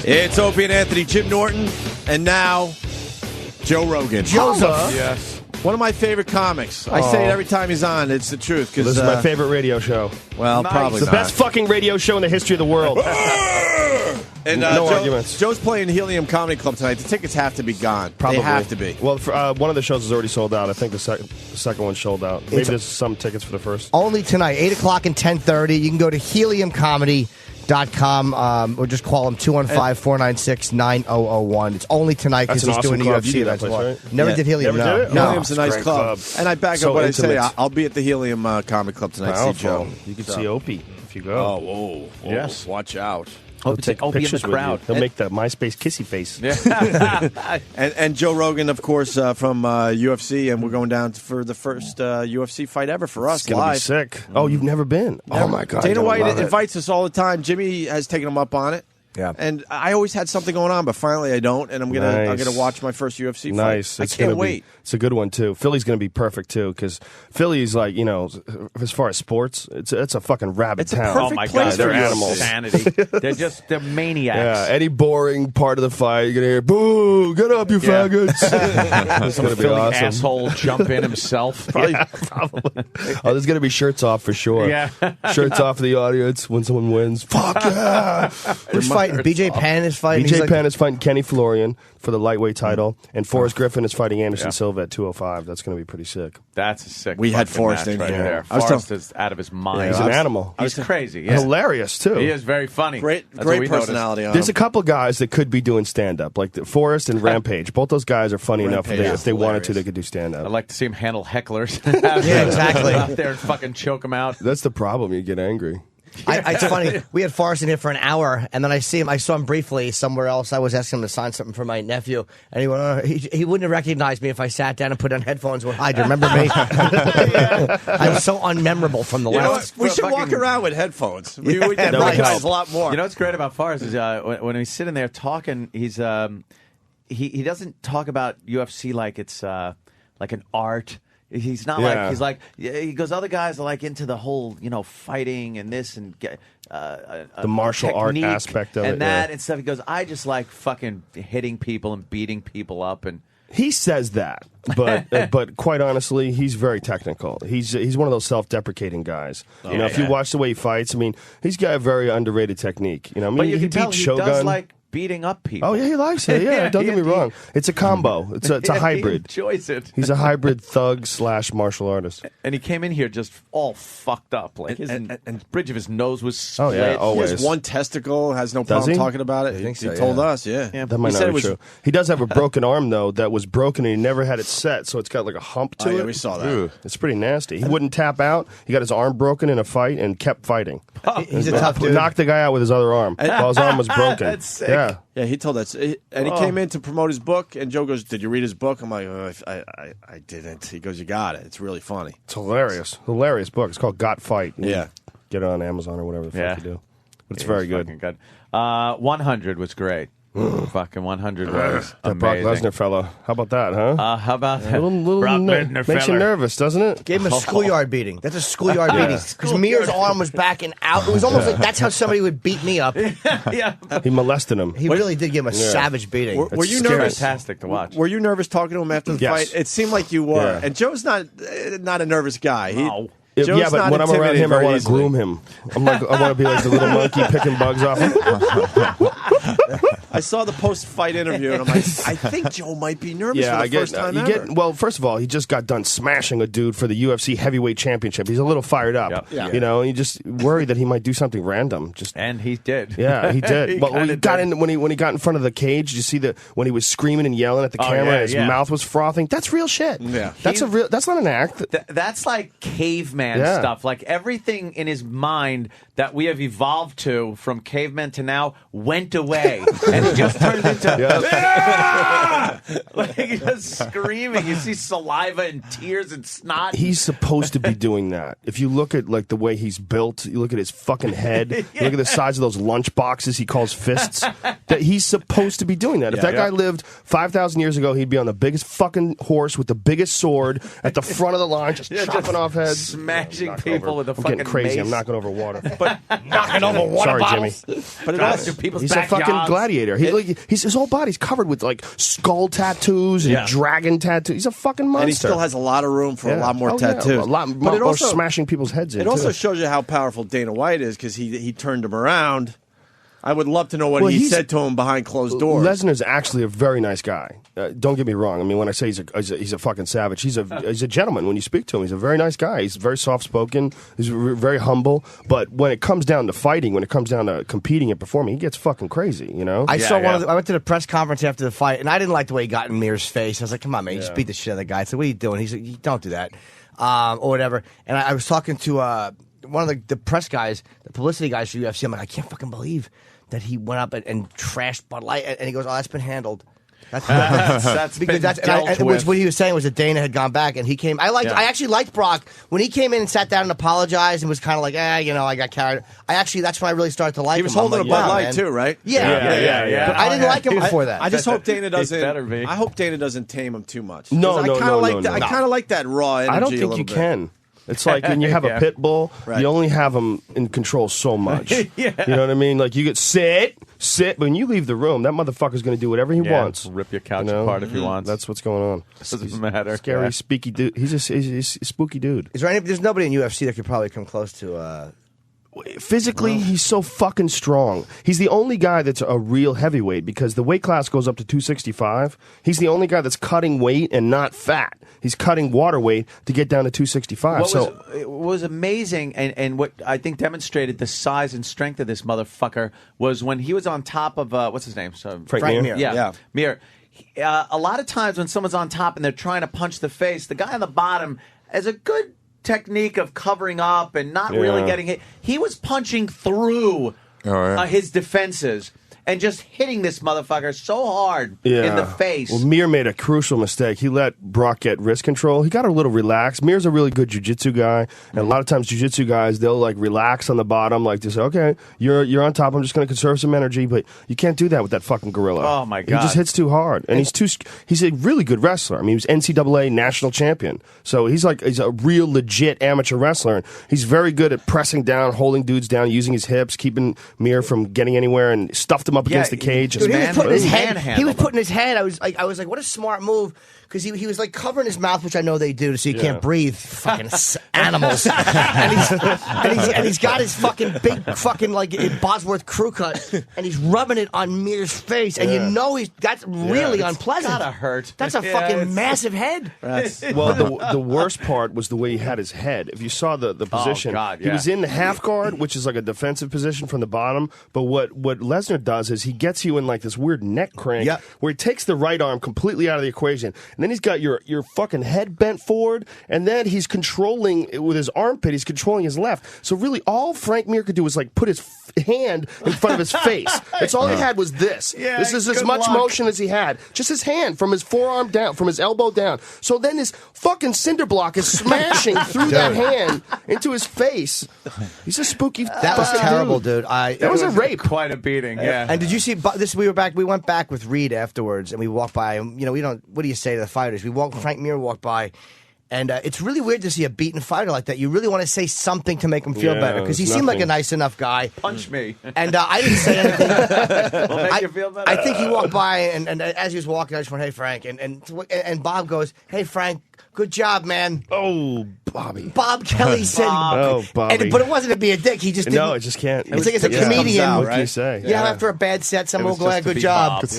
It's Opie and Anthony, Jim Norton, and now Joe Rogan. Joseph. Yes. One of my favorite comics. I say it every time he's on. It's the truth. This is my favorite radio show. Well, probably the not. best fucking radio show in the history of the world. And no arguments. Joe's playing Helium Comedy Club tonight. The tickets have to be gone. Probably. They have to be. Well, one of the shows is already sold out. I think the second one sold out. Maybe there's some tickets for the first. Only tonight, 8 o'clock and 10:30. You can go to heliumcomedy.com or just call them 215-496-9001. It's only tonight because he's doing the club. UFC. That's why. Right? Never did Helium. Never did it? No. Helium's a nice club. And I back So up what intimate. I say. I'll be at the Helium Comedy Club tonight. See Joe. You can see Opie if you go. Oh, whoa. Yes. Watch out. He'll take Opie in the pictures with crowd. you. He'll make the MySpace kissy face. And Joe Rogan, of course, from UFC, and we're going down for the first UFC fight ever for us It's gonna live. be sick. Oh, you've never been? Oh my god! Dana you're gonna White love it. invites us all the time. Jimmy has taken him up on it. Yeah. And I always had something going on, but finally I don't, and I'm gonna watch my first UFC fight. Nice. I can't wait. It's a good one too. Philly's going to be perfect too because Philly's like as far as sports, it's a fucking rabid It's a town. perfect Oh my place God, they're for animals. insanity. They're maniacs. Yeah, any boring part of the fight, you're gonna hear "Boo! Get up, you faggots!" It's gonna be Philly awesome. asshole jump in himself. Probably. Oh, there's gonna be shirts off for sure. Yeah. Shirts off for the audience when someone wins. Fuck yeah! Who's fighting? BJ Penn is fighting. BJ Penn is fighting Kenny Florian for the lightweight title, and Forrest Griffin is fighting Anderson Yeah. Silva at 205. That's going to be pretty sick. That's a sick. We had fucking Forrest match in right here. there. I was Forrest is out of his mind. He's an animal. He's crazy. Yeah. Hilarious too. He is very funny. Great That's what we noticed. personality on There's a him. couple guys that could be doing stand up, like Forrest and Rampage. Both those guys are funny enough. Rampage If is they wanted to, hilarious. they could do stand I'd up. like to see him handle hecklers. Yeah, exactly. Out there and fucking choke him out. That's the problem. You get angry. It's funny. We had Forrest in here for an hour, and then I saw him briefly somewhere else. I was asking him to sign something for my nephew, and he went, he wouldn't have recognized me if I sat down and put on headphones. Well, hi, do you remember me? I'm so unmemorable from the You know last. what? We should walk fucking- around with headphones. We would get right. a lot more. You know what's great about Forrest is when he's sitting there talking, he's he doesn't talk about UFC like it's like an art. He's not Yeah. like he's like he goes. Other guys are like into the whole fighting and this and The martial art technique aspect of and it, that yeah. and stuff. He goes, I just like fucking hitting people and beating people up and. He says that, but quite honestly, he's very technical. He's one of those self-deprecating guys. If you watch the way he fights, I mean, he's got a very underrated technique. I mean, But you he can tell beat he Shogun. does like beating up people. Oh yeah, he likes it. Yeah, don't get me wrong. It's a combo. It's a He hybrid. enjoys it. He's a hybrid thug / martial artist. And he came in here just all fucked up. Like his bridge of his nose was split. Oh, yeah, He always. has one testicle, has no Does problem he? talking about it. think so, he told yeah. us, yeah. That might He not said be it was- true. He does have a broken arm though that was broken and he never had it set, so it's got like a hump to Oh, it. yeah, we saw that. It's pretty nasty. He wouldn't tap out. He got his arm broken in a fight and kept fighting. He's a tough dude. Knocked the guy out with his other arm while his arm was broken. That's sick. Yeah. Yeah, he told us. And he came in to promote his book, and Joe goes, "Did you read his book?" I'm like, I didn't. He goes, "You got it. It's really funny." It's hilarious. Hilarious book. It's called Got Fight. You Yeah. Get it on Amazon or whatever the Yeah. fuck you do. But it's It very was good. fucking good. 100 was great. Fucking 100 was That Brock amazing. Lesnar fella. How about that, huh? How about that? little Brock ner- Lesnar makes you feller. nervous, doesn't it? Gave him a schoolyard beating. That's a schoolyard beating. Because Mir's arm was back and out. It was almost like that's how somebody would beat me up. Yeah. He molested him. He really did give him a savage beating. Were you scary. nervous? Fantastic to watch. Were you nervous talking to him after the Yes. fight? It seemed like you were. Yeah. And Joe's not a nervous guy. No. Joe's Yeah, but not when I'm around intimidated him, I very want to easily. groom him. I'm like, I want to be like the little monkey picking bugs off him. I saw the post-fight interview, and I'm like, I think Joe might be nervous for the first time ever. Well, first of all, he just got done smashing a dude for the UFC heavyweight championship. He's a little fired up, Yep. Yeah. and you just worry that he might do something random. Just And he did. yeah, he did. He But when he kinda got did. in, when he got in front of the cage, did you see when he was screaming and yelling at the Oh, camera, yeah, and his yeah. mouth was frothing. That's real shit. Yeah. that's not an act. That's like caveman Yeah. stuff. Like everything in his mind that we have evolved to from cavemen to now went away. And just turned into like just screaming. You see saliva and tears and snot. He's supposed to be doing that. If you look at like the way he's built, you look at his fucking head, you look at the size of those lunch boxes he calls fists, that he's supposed to be doing that. If that guy lived 5,000 years ago, he'd be on the biggest fucking horse with the biggest sword at the front of the line, just chopping off heads. Smashing people with a I'm fucking getting crazy. mace. I'm knocking over water. But knocking over water Sorry, bottles. Jimmy. But it also, people's He's a fucking backyards. gladiator. His whole body's covered with like skull tattoos and dragon tattoos. He's a fucking monster. and he still has a lot of room for a lot more tattoos. A lot but more, it also smashing people's heads in. It also too. shows you how powerful Dana White is because he turned him around. I would love to know what Well, he he's- said to him behind closed doors. Lesnar's actually a very nice guy. Don't get me wrong. I mean, when I say he's a fucking savage, he's a gentleman. When you speak to him, he's a very nice guy. He's very soft spoken. He's very humble. But when it comes down to fighting, when it comes down to competing and performing, he gets fucking crazy. You know. I saw one of I went to the press conference after the fight, and I didn't like the way he got in Mir's face. I was like, "Come on, man, you just beat the shit out of the guy." I said, "What are you doing?" He said, "Don't do that," or whatever. And I was talking to one of the press guys, the publicity guys for UFC. I'm like, I can't fucking believe that he went up and trashed Bud Light. And he goes, "Oh, that's been handled." That's because been that's dealt with. what he was saying was that Dana had gone back and he came. I actually liked Brock when he came in and sat down and apologized and was kind of like, I got carried. That's when I really started to like him. he was I'm holding like, a Bud wow, Light man. too, right? Yeah. But I didn't like him before that. I just hope Dana doesn't. better be. I hope Dana doesn't tame him too much. No, 'Cause no, I kinda no, like no, that. no. I kind of like that raw energy. I don't a think little you bit. can. It's like when you have a pit bull, Right. you only have him in control so much. You know what I mean? Like you get sit, but when you leave the room, that motherfucker's going to do whatever he wants. Rip your couch apart if he wants. That's what's going on. Doesn't matter. Scary, spooky dude. He's a spooky dude. Is there there's nobody in UFC that could probably come close to. Physically, he's so fucking strong. He's the only guy that's a real heavyweight because the weight class goes up to 265. He's the only guy that's cutting weight and not fat. He's cutting water weight to get down to 265. What was amazing and what I think demonstrated the size and strength of this motherfucker was when he was on top of what's his name? Frank Mir. Yeah. Mir. A lot of times when someone's on top and they're trying to punch the face, the guy on the bottom has a good technique of covering up and not really getting hit. He was punching through his defenses and just hitting this motherfucker so hard in the face. Well, Mir made a crucial mistake. He let Brock get wrist control. He got a little relaxed. Mir's a really good jiu-jitsu guy, and a lot of times jiu-jitsu guys, they'll like relax on the bottom, like just, okay, you're on top, I'm just going to conserve some energy, but you can't do that with that fucking gorilla. Oh, my God. He just hits too hard, and he's a really good wrestler. I mean, he was NCAA national champion, so he's a real legit amateur wrestler, and he's very good at pressing down, holding dudes down, using his hips, keeping Mir from getting anywhere, and stuffed him up against the cage. Dude, he was putting his head. manhandled He was putting his head. I was like, what a smart move. Because he was like covering his mouth, which I know they do, so you can't breathe. Fucking animals. and he's got his fucking big fucking like Bosworth crew cut, and he's rubbing it on Mir's face, and you know that's really unpleasant. Gotta hurt. That's a fucking massive head. Well, the worst part was the way he had his head. If you saw the position, God, he was in the half guard, which is like a defensive position from the bottom. But what Lesnar does is he gets you in like this weird neck crank where he takes the right arm completely out of the equation. And then he's got your fucking head bent forward, and then he's controlling with his armpit. He's controlling his left. So really, all Frank Mir could do was like put his hand in front of his face. That's all he had was this. This is as much motion as he had. Just his hand from his forearm down, from his elbow down. So then his fucking cinder block is smashing through that hand into his face. He's a spooky. That was terrible, dude. That was a rape. Quite a beating. Yeah. And did you see this? We went back with Reed afterwards, and we walked by. We don't. What do you say to the fighters? Frank Mir walked by, and it's really weird to see a beaten fighter like that. You really want to say something to make him feel better because he seemed like a nice enough guy. Punch me. And I didn't say anything. Will make you feel better. I think he walked by, and as he was walking, I just went, "Hey, Frank," and Bob goes, "Hey, Frank, good job, man." Oh, Bobby. Bob Kelly said, Oh, Bobby. but it wasn't to be a dick. He just didn't. No, it just can't. It's like it's a comedian. What can you say? After a bad set, someone will go, just to "Good be job." Bob.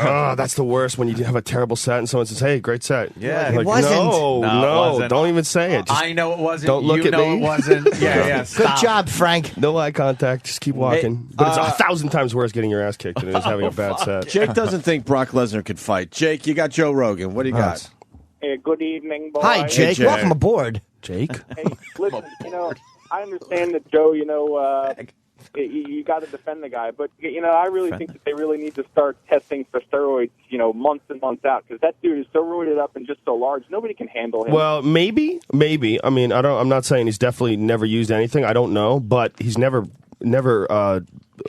Oh, that's the worst when you have a terrible set and someone says, "Hey, great set." Yeah. Like, It wasn't. No, it wasn't. Don't even say it. Just I know it wasn't. don't look you at know me. It wasn't. Yeah. Good Stop. job, Frank. no eye contact. Just keep walking. But it's 1,000 times worse getting your ass kicked than it is having a bad set. Jake doesn't think Brock Lesnar could fight. Jake, you got Joe Rogan. What do you got? Hey, good evening, boys. Hi, Jake. Jake. Welcome aboard. Jake? Hey, listen, I understand that Joe, you got to defend the guy. But I really think that they really need to start testing for steroids, months and months out, because that dude is so roided up and just so large, nobody can handle him. Well, maybe. I mean, I'm not saying he's definitely never used anything. I don't know, but he's never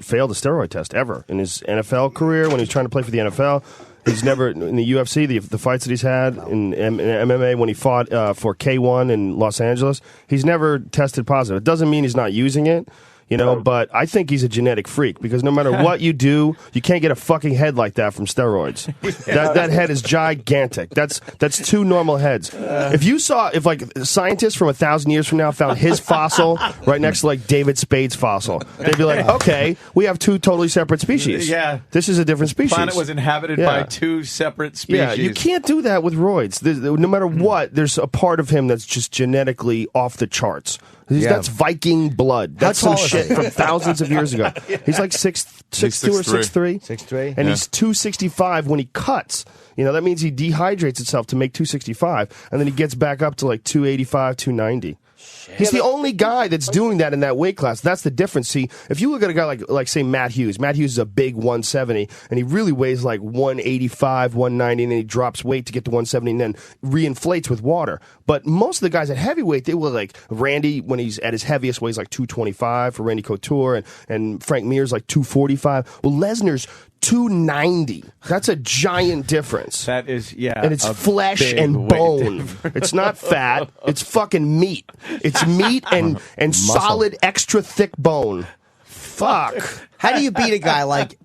failed a steroid test ever in his NFL career when he was trying to play for the NFL. He's never in the UFC, the fights that he's had in MMA when he fought for K1 in Los Angeles. He's never tested positive. It doesn't mean he's not using it. But I think he's a genetic freak because no matter what you do, you can't get a fucking head like that from steroids. That head is gigantic. That's two normal heads. If like scientists from 1,000 years from now found his fossil right next to like David Spade's fossil, they'd be like, okay, we have two totally separate species. Yeah. This is a different species. The planet was inhabited by two separate species. Yeah, you can't do that with roids. No matter what, there's a part of him that's just genetically off the charts. That's Viking blood. That's some shit from thousands of years ago. He's like 6'2" or 6'3". 6'3". And he's 265 when he cuts. That means he dehydrates himself to make 265, and then he gets back up to like 285, 290. He's the only guy that's doing that in that weight class. That's the difference. See, if you look at a guy like say, Matt Hughes. Matt Hughes is a big 170, and he really weighs like 185, 190, and then he drops weight to get to 170 and then reinflates with water. But most of the guys at heavyweight, they were like Randy, when he's at his heaviest, weighs like 225 for Randy Couture, and Frank Mir's like 245. Well, Lesnar's 290. That's a giant difference. That is, and it's flesh and bone. It's not fat. It's fucking meat. It's meat and solid, extra thick bone. Fuck. How do you beat a guy like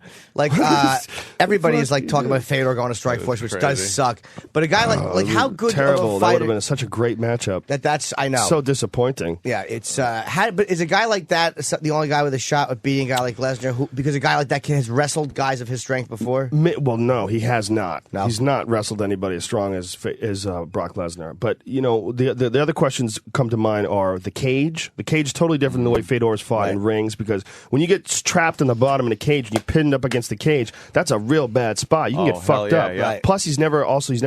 everybody is like talking about Fedor going to Strikeforce, which does suck. But a guy like how good terrible. of a fighter? That would have been such a great matchup. That's I know. So disappointing. Yeah, it's but is a guy like that the only guy with a shot at beating a guy like Lesnar? Because a guy like that has wrestled guys of his strength before. Well, no, he has not. No. He's not wrestled anybody as strong as Brock Lesnar. But the other questions come to mind are the cage. The cage is totally different than the way Fedor's fought in rings, because when you get trapped in the bottom of the cage and you're pinned up against the cage, that's a real bad spot. You can get fucked up. Yeah. Right. Plus, he's never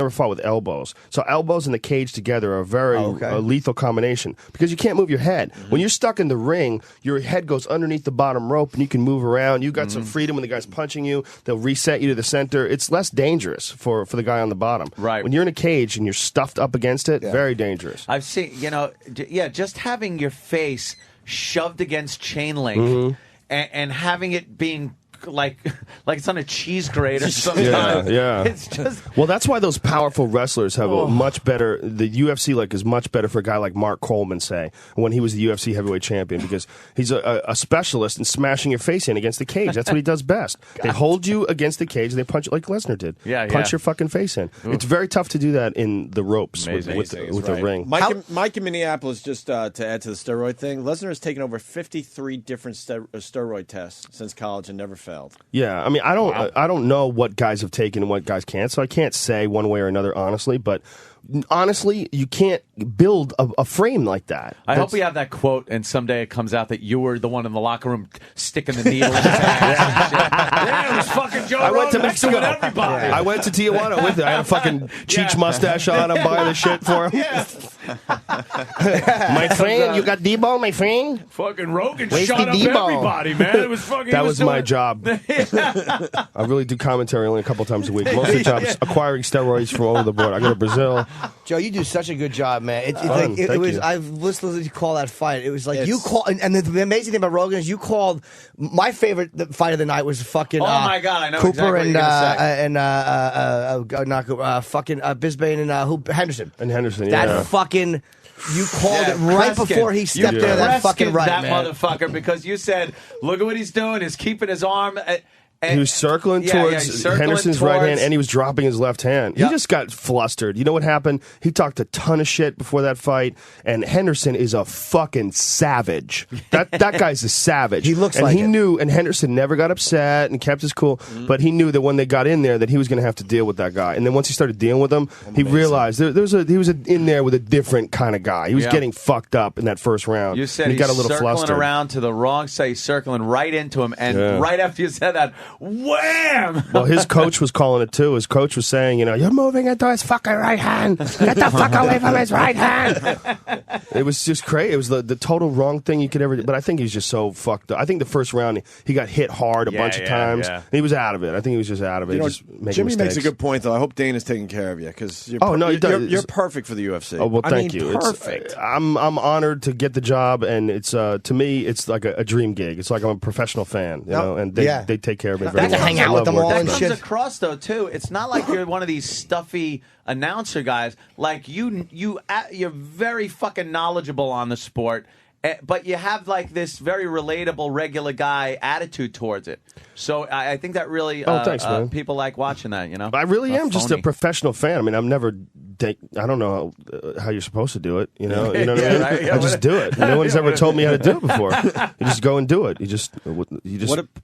fought with elbows. So elbows and the cage together are a very lethal combination, because you can't move your head. When you're stuck in the ring, your head goes underneath the bottom rope and you can move around. You got some freedom when the guy's punching you. They'll reset you to the center. It's less dangerous for the guy on the bottom. Right. When you're in a cage and you're stuffed up against it, very dangerous. I've seen, just having your face shoved against chain link and having it being like it's on a cheese grater sometimes. Yeah. It's just that's why those powerful wrestlers have a much better. The UFC is much better for a guy like Mark Coleman, say, when he was the UFC heavyweight champion, because he's a specialist in smashing your face in against the cage. That's what he does best. They hold you against the cage and they punch you like Lesnar did. Punch your fucking face in. Ooh. It's very tough to do that in the ropes with the ring. Mike in Minneapolis, just to add to the steroid thing, Lesnar has taken over 53 different steroid tests since college and never failed. Yeah, I mean, I don't know what guys have taken and what guys can't, so I can't say one way or another, honestly. But honestly, you can't build a frame like that. I hope we have that quote, and someday it comes out that you were the one in the locker room sticking the needle in his hands. Yeah, it was fucking Joe Rogan. I went to Mexico. With everybody. I went to Tijuana with it. I had a fucking Cheech mustache on. I'm buying the shit for him. My friend, you got D-ball, my friend? Fucking Rogan Where's shot up everybody, man. It was fucking. That was my job. I really do commentary only a couple times a week. Most of the time, acquiring steroids from all over the board. I go to Brazil. Joe, you do such a good job, man. It was. You. I've listened to you call that fight. It was like you called, and the amazing thing about Rogan is you called. My favorite fight of the night was fucking. Oh my god, I know Cooper exactly not Cooper, fucking Bisbane and Henderson. And Henderson, that fucking. You called it right Prescott. before he stepped there. That fucking right, that man. motherfucker, because you said, "Look at what he's doing. He's keeping his arm." He was circling towards Henderson's right hand, and he was dropping his left hand. He just got flustered. You know what happened? He talked a ton of shit before that fight, and Henderson is a fucking savage. That guy's a savage. He looks and like he it. knew, and Henderson never got upset and kept his cool, but he knew that when they got in there that he was going to have to deal with that guy. And then once he started dealing with him, he realized he was in there with a different kind of guy. He was getting fucked up in that first round. You said he got a little circling flustered. around to the wrong side, circling right into him, and right after you said that, wham! Well, his coach was calling it too. His coach was saying, you're moving into his fucking right hand. Get the fuck away from his right hand. It was just crazy. It was the total wrong thing you could ever do. But I think he's just so fucked up. I think the first round he got hit hard a bunch of times. Yeah. He was out of it. I think he was just out of it. Jimmy makes a good point, though. I hope Dana's taking care of you because you're perfect for the UFC. Oh well, thank you. Perfect. I'm honored to get the job, and it's to me it's like a dream gig. It's like I'm a professional fan, and they take care of me very well. Hang out with them all and that shit. comes across though too. It's not like you're one of these stuffy announcer guys. Like you're very fucking knowledgeable on the sport. But you have like this very relatable, regular guy attitude towards it. So I think that really thanks, man. People like watching that, I really am just a professional fan. I mean, I'm never I don't know how you're supposed to do it, you know what I mean? Right? I just do it. No one's ever told me how to do it before. You just go and do it. You just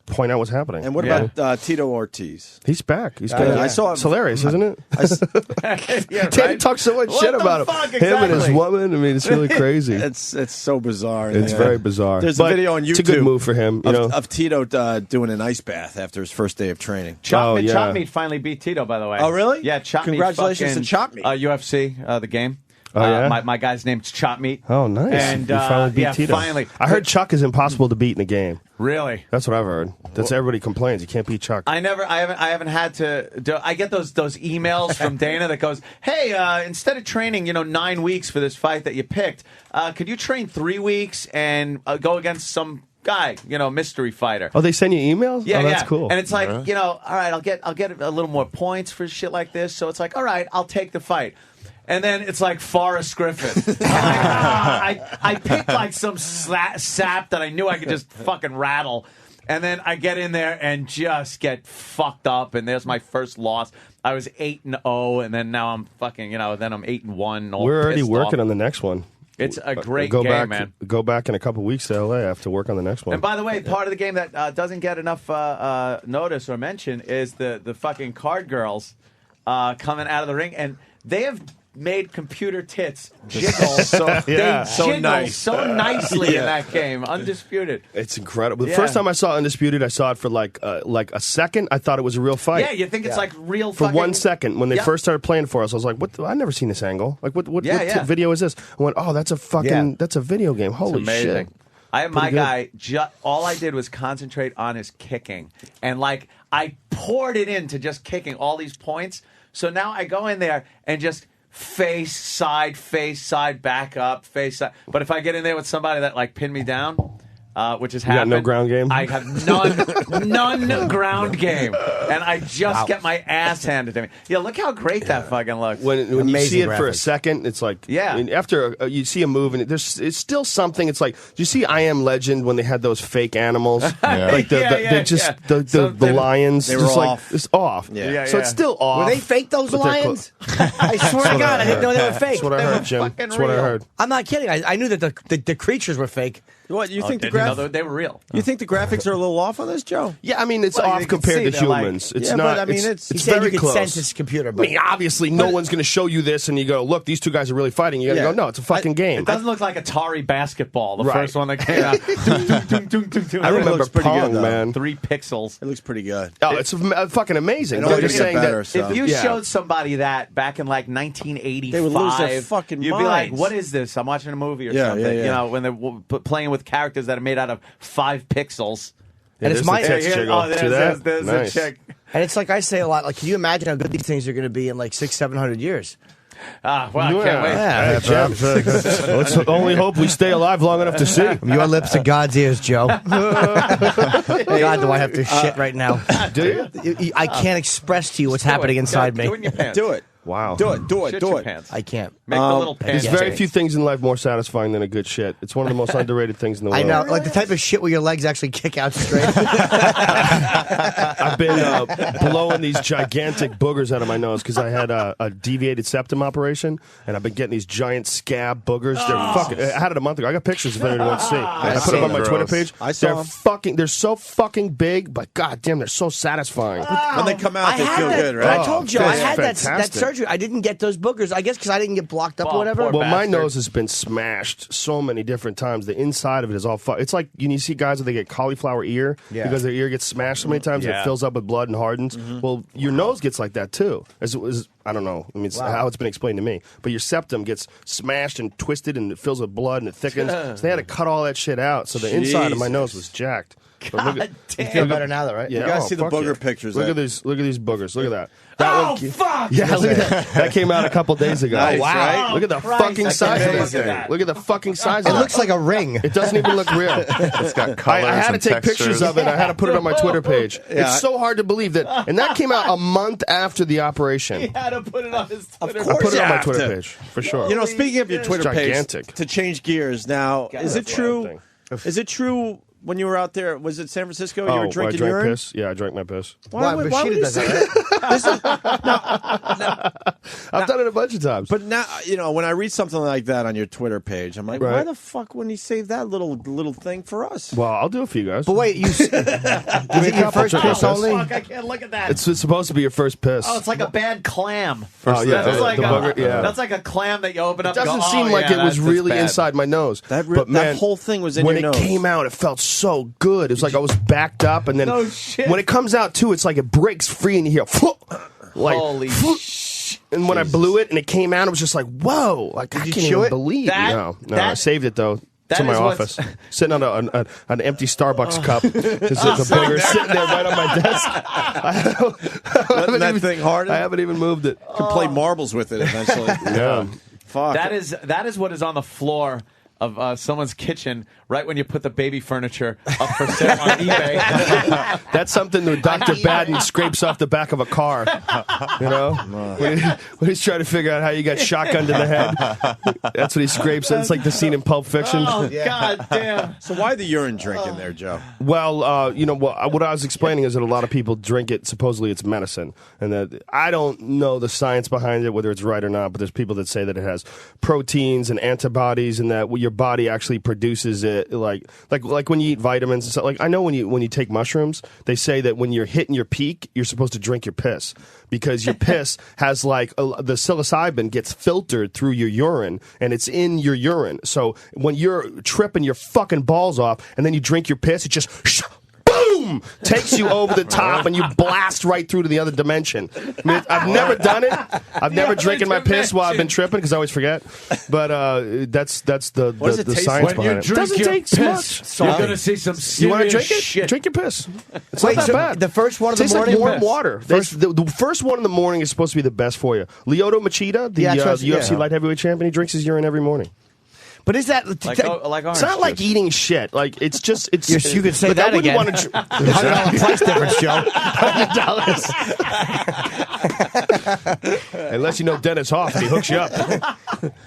point out what's happening. And what about Tito Ortiz? He's back. He's good. I saw him. It's hilarious, isn't it? Danny talks so much shit about him. Exactly. Him and his woman. I mean, it's really crazy. It's so bizarre. It's very bizarre. There's a video on YouTube. It's a good move for him, of Tito doing an ice bath after his first day of training. Chop Meat finally beat Tito, by the way. Oh, really? Yeah, Chop Meat. Congratulations to Chop Meat. UFC, the game. Oh, yeah? My guy's name's Chop Meat. Oh, nice. And you finally beat Tito. Finally. I heard Chuck is impossible to beat in a game. Really? That's what I've heard. Everybody complains. You can't beat Chuck. I haven't had to I get those emails from Dana that goes, hey, instead of training, 9 weeks for this fight that you picked, could you train 3 weeks and go against some guy, mystery fighter? Oh, they send you emails? Yeah, that's cool. And it's like, all right, I'll get a little more points for shit like this. So it's like, all right, I'll take the fight. And then it's like Forrest Griffin. I picked like some sap that I knew I could just fucking rattle. And then I get in there and just get fucked up. And there's my first loss. I was 8-0, and then now I'm fucking, then I'm 8-1. We're already working on the next one. It's a great game, man. Go back in a couple weeks to LA. I have to work on the next one. And by the way, part of the game that doesn't get enough notice or mention is the fucking card girls coming out of the ring, and they have made computer tits jiggle. So nicely in that game. Undisputed. It's incredible. The first time I saw Undisputed, I saw it for like a second. I thought it was a real fight. Yeah, you think it's like real for 1 second. When they first started playing for us, I was like, "What? I've never seen this angle. Like, what video is this?" I went, "Oh, that's a video game. Holy shit!" I have my guy. All I did was concentrate on his kicking, and like I poured it into just kicking all these points. So now I go in there and just face, side, back up, face, side. But if I get in there with somebody that like pinned me down, which has happened. You got no ground game? I have none ground game. And I just get my ass handed to me. Yeah, look how great that fucking looks. When you see it for a second, it's like, yeah. I mean, after you see a move, and it's still something. It's like, do you see I Am Legend when they had those fake animals? Like the lions. They were just off. Like, it's off. Yeah. So it's still off. Were they fake, those lions? I swear to God, I didn't know they were fake. That's what I heard, Jim. That's what I heard. I'm not kidding. I knew that the creatures were fake. What you think they were real? You think the graphics are a little off on this, Joe? Yeah, I mean it's off compared to humans. It's not. But, I mean, it's very you could close. sense his computer. But, I mean, obviously, no one's going to show you this, and you go, "Look, these two guys are really fighting." You got to go, "No, it's a fucking game." It doesn't look like Atari basketball, the first one that came out. I remember Pong, man. 3 pixels. It looks pretty good. Oh, it's fucking amazing. They're just saying better, that so. If you showed somebody that back in like 1985, they would lose their fucking you'd minds. be like, "What is this? I'm watching a movie or something." Yeah. You know, when they're playing with characters that are made out of 5 pixels. And it's my there's a chick. And it's like I say a lot. Like, can you imagine how good these things are going to be in like 600-700 years? Well, I can't wait. Let's only hope we stay alive long enough to see. From your lips to God's ears, Joe. God, do I have to shit right now? Do you? I can't express to you what's happening inside me. Do it in your pants. Do it. Wow. Do it. Shit Do your it. pants. I can't. Make the little pants. There's very change. few things in life more satisfying than a good shit. It's one of the most underrated things in the world. I know, like the type of shit where your legs actually kick out straight. I've been blowing these gigantic boogers out of my nose because I had a deviated septum operation, and I've been getting these giant scab boogers. They're fucking. I had it a month ago. I got pictures if anyone wants to see. I put them on my Twitter page. I saw them. They're so fucking big, but goddamn, they're so satisfying. When they come out, they feel good, right? I told Joe I had that fantastic. surgery. I didn't get those boogers. I guess because I didn't get blocked up or whatever. poor Well, my bastard. nose has been smashed so many different times. The inside of it is all It's like you see guys when they get cauliflower ear because their ear gets smashed so many times and it fills up with blood and hardens. Well, your nose gets like that too. I don't know. I mean, it's how it's been explained to me. But your septum gets smashed and twisted and it fills with blood and it thickens. So they had to cut all that shit out. So the inside of my nose was jacked. God You feel better now, though, right? Yeah. You guys see the fuck booger yeah. pictures. Look that- at these boogers. Look at that. Fuck! Yeah, look at that. That came out a couple days ago. Nice, wow. right? Look at the Christ, fucking I size can't of look that at thing. that. Look at the fucking size It of looks like a ring. It doesn't even look real. It's got colors I had to and take textures. pictures of it. I had to put it on my Twitter page. Yeah. It's so hard to believe that. And that came out a month after the operation. He had to put it on his Twitter. I put it on my have Twitter to. page, for sure. You know, speaking of your Twitter gigantic. page, to change gears now, is it That's true? wild Is it true when you were out there? Was it San Francisco? You Oh, were drinking I drank urine. piss? Yeah, I drank my piss. Why? would Rashida you does say that, right? I've done it a bunch of times. But now, when I read something like that on your Twitter page, I'm like, why Right. the fuck wouldn't he save that little thing for us? Well, I'll do it for you guys. But wait, is it your first couple piss trickles. only? Fuck, I can't look at that. It's supposed to be your first piss. Oh, it's like a bad clam. Oh, yeah, That's the like booger, yeah. that's like a clam that you open up. It doesn't and go, seem oh, like yeah, it was that's really bad. inside my nose. That but man, whole thing was in when your it nose. came out, it felt so good. It was like I was backed up, and then No shit. when it comes out too, it's like it breaks free, and you hear like Holy shit. And when I blew it and it came out, it was just like whoa! Like I you can't chew even it? believe. That- No, I that- saved it though. that To my is what's- office, sitting on an empty Starbucks cup. There's a booger sitting there right on my desk. Letting that thing harden. I haven't even moved it. Could play marbles with it eventually. Yeah. Fuck. That is what is on the floor of someone's kitchen right when you put the baby furniture up for sale on eBay. That's something that Dr. Baden scrapes off the back of a car. You know? When he's trying to figure out how you got shotgunned in the head. That's what he scrapes. It's like the scene in Pulp Fiction. Oh, God damn. So why the urine drinking there, Joe? Well, what I was explaining is that a lot of people drink it, supposedly it's medicine. And that I don't know the science behind it, whether it's right or not, but there's people that say that it has proteins and antibodies and that your body actually produces it like when you eat vitamins and stuff. Like I know when you take mushrooms, they say that when you're hitting your peak, you're supposed to drink your piss because your piss has like the psilocybin gets filtered through your urine and it's in your urine. So when you're tripping your fucking balls off and then you drink your piss, it just boom takes you over the top and you blast right through to the other dimension. I mean, I've never done it. I've never drinking my piss while I've been tripping because I always forget. But that's the does it taste science like? behind it. It doesn't take much. You're going to see some serious You want to drink it? shit. Drink your piss. It's Wait, not that so bad. the first one of the Tastes morning? like warm water. The first one in the morning is supposed to be the best for you. Lyoto Machida, the Yeah, that's right, UFC yeah. light heavyweight champion, he drinks his urine every morning. But is that Like orange It's not like juice. eating shit. Like it's just it's. Yes, you could say look, that I wouldn't again. wanna $100 price difference, Joe? $100. Unless you know Dennis Hoff and he hooks you up.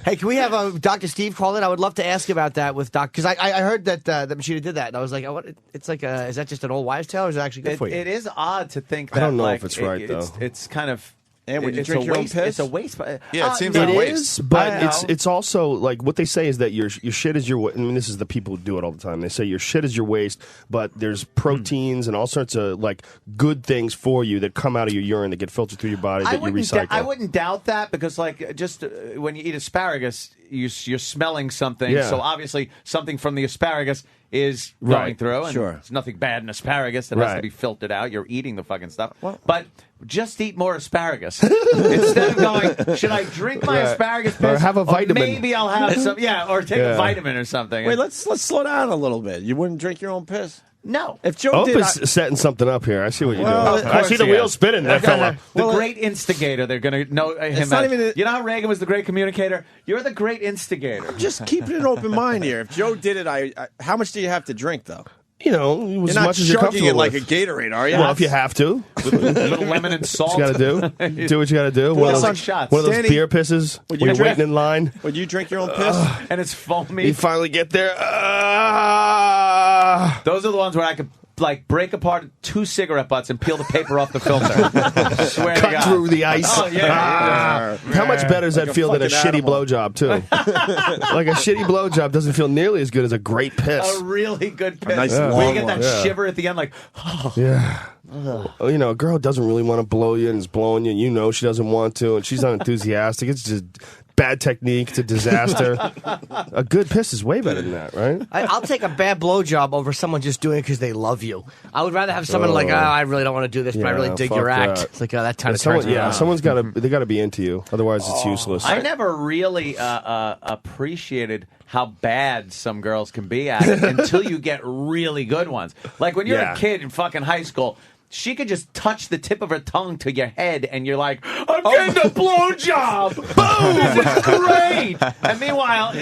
Hey, can we have Dr. Steve call in? I would love to ask about that with Doc because I heard that Machida did that and I was like, oh, what? It's like is that just an old wives' tale or is it actually good for you? It is odd to think that. I don't know like, if it's right, though. It's kind of. And would you it's drink a your own waste. piss? It's a waste. Yeah, it seems no. like It a waste. is, but I know. it's also like what they say is that your shit is your. I mean, this is the people who do it all the time. They say your shit is your waste, but there's proteins and all sorts of like good things for you that come out of your urine that get filtered through your body that you recycle. I wouldn't doubt that because, like, just when you eat asparagus, you're smelling something. Yeah. So obviously, something from the asparagus is going Right. through. And Sure. There's nothing bad in asparagus. It has to Right. be filtered out. You're eating the fucking stuff. But just eat more asparagus instead of going. Should I drink my Right. asparagus piss? Or have a vitamin. Maybe I'll have some. Yeah, or take Yeah. a vitamin or something. Wait, let's slow down a little bit. You wouldn't drink your own piss? no. If Joe Hope did, is setting something up here. I see what you're Well, doing. of I course see the he wheels is. spinning, that fella. The great instigator. They're going to know him not as. even You know how Reagan was the great communicator? You're the great instigator. just keeping an open mind here. If Joe did it, I how much do you have to drink though? You know, as You're not much as you're chugging comfortable it like with. a Gatorade, are you? Well, if you have to, Little lemon and salt. you got to do what you got to do. One of some those, shots. one of those Danny, beer pisses would when you you're drink- waiting in line. Would you drink your own piss? And it's foamy. You finally get there. Those are the ones where I could like break apart 2 cigarette butts and peel the paper off the filter. Swear to Cut God. through the ice. Oh, yeah. How much better does that Like a feel than a fucking shitty animal. blowjob, too? Like a shitty blowjob doesn't feel nearly as good as a great piss. A really good piss. nice Where long you get that one. Yeah. shiver at the end, like, Yeah. You know, a girl doesn't really want to blow you and is blowing you, and you know she doesn't want to, and she's not enthusiastic. It's just bad technique. It's a disaster. A good piss is way better than that, right? I'll take a bad blowjob over someone just doing it because they love you. I would rather have someone like, I really don't want to do this, but I really dig your act. It's like, that kind of turns me on. Someone's got to. They got to be into you. Otherwise, it's useless. I never really appreciated how bad some girls can be at it until you get really good ones. Like when you're a kid in fucking high school, she could just touch the tip of her tongue to your head, and you're like, I'm getting a blowjob! Boom! This is great! And meanwhile,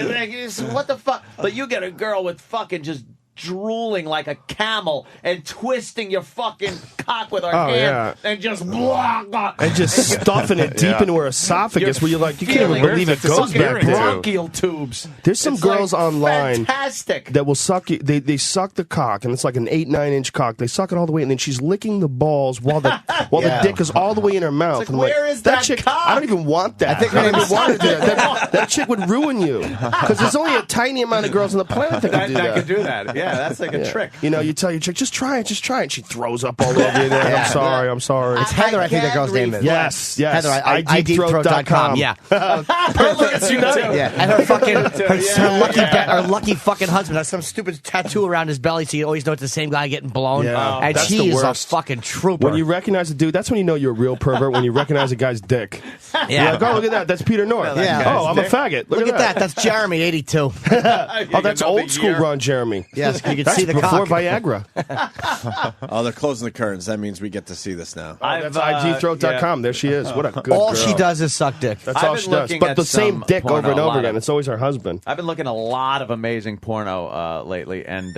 what the fuck? But you get a girl with fucking just drooling like a camel and twisting your fucking cock with her hand and just blah, blah, and just stuffing it deep into her esophagus where you're like, you can't even believe it goes back there. Bronchial tubes. There's some girls online fantastic. That will suck you. They suck the cock, and it's like an 8-9 inch cock. They suck it all the way, and then she's licking the balls while the the dick is all the way in her mouth. It's like, where is that chick? cock? I don't even want that. I think I don't want to do that. That chick would ruin you because there's only a tiny amount of girls on the planet that can do that. That can do that. Yeah, that's like a trick. You know, you tell your chick, just try it, and she throws up all over you. I'm sorry. It's Heather, I think that girl's name is. Yes. Heather, IDeepthroat.com. Yeah. And her fucking, her lucky fucking husband has some stupid tattoo around his belly, so you always know it's the same guy getting blown. Yeah. And she is a fucking trooper. When you recognize a dude, that's when you know you're a real pervert. When you recognize a guy's dick. You're like, oh, look at that. That's Peter North. Oh, I'm a faggot. Look at that. That's Jeremy, 82. Oh, that's old school run, Jeremy. Yes, you can see the before cock. Viagra. Oh, they're closing the curtains. That means we get to see this now. That's IGthroat.com. There she is. What a good all girl. she does is suck dick. That's all she does. But the same dick over and over again. It's always her husband. I've been looking at a lot of amazing porno lately, and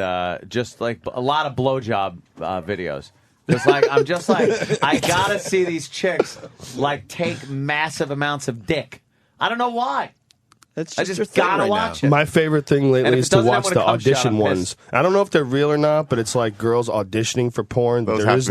just like a lot of blowjob videos. I'm just like, I gotta see these chicks like take massive amounts of dick. I don't know why. I just gotta watch it. My favorite thing lately is to watch the audition ones. I don't know if they're real or not, but it's like girls auditioning for porn. There is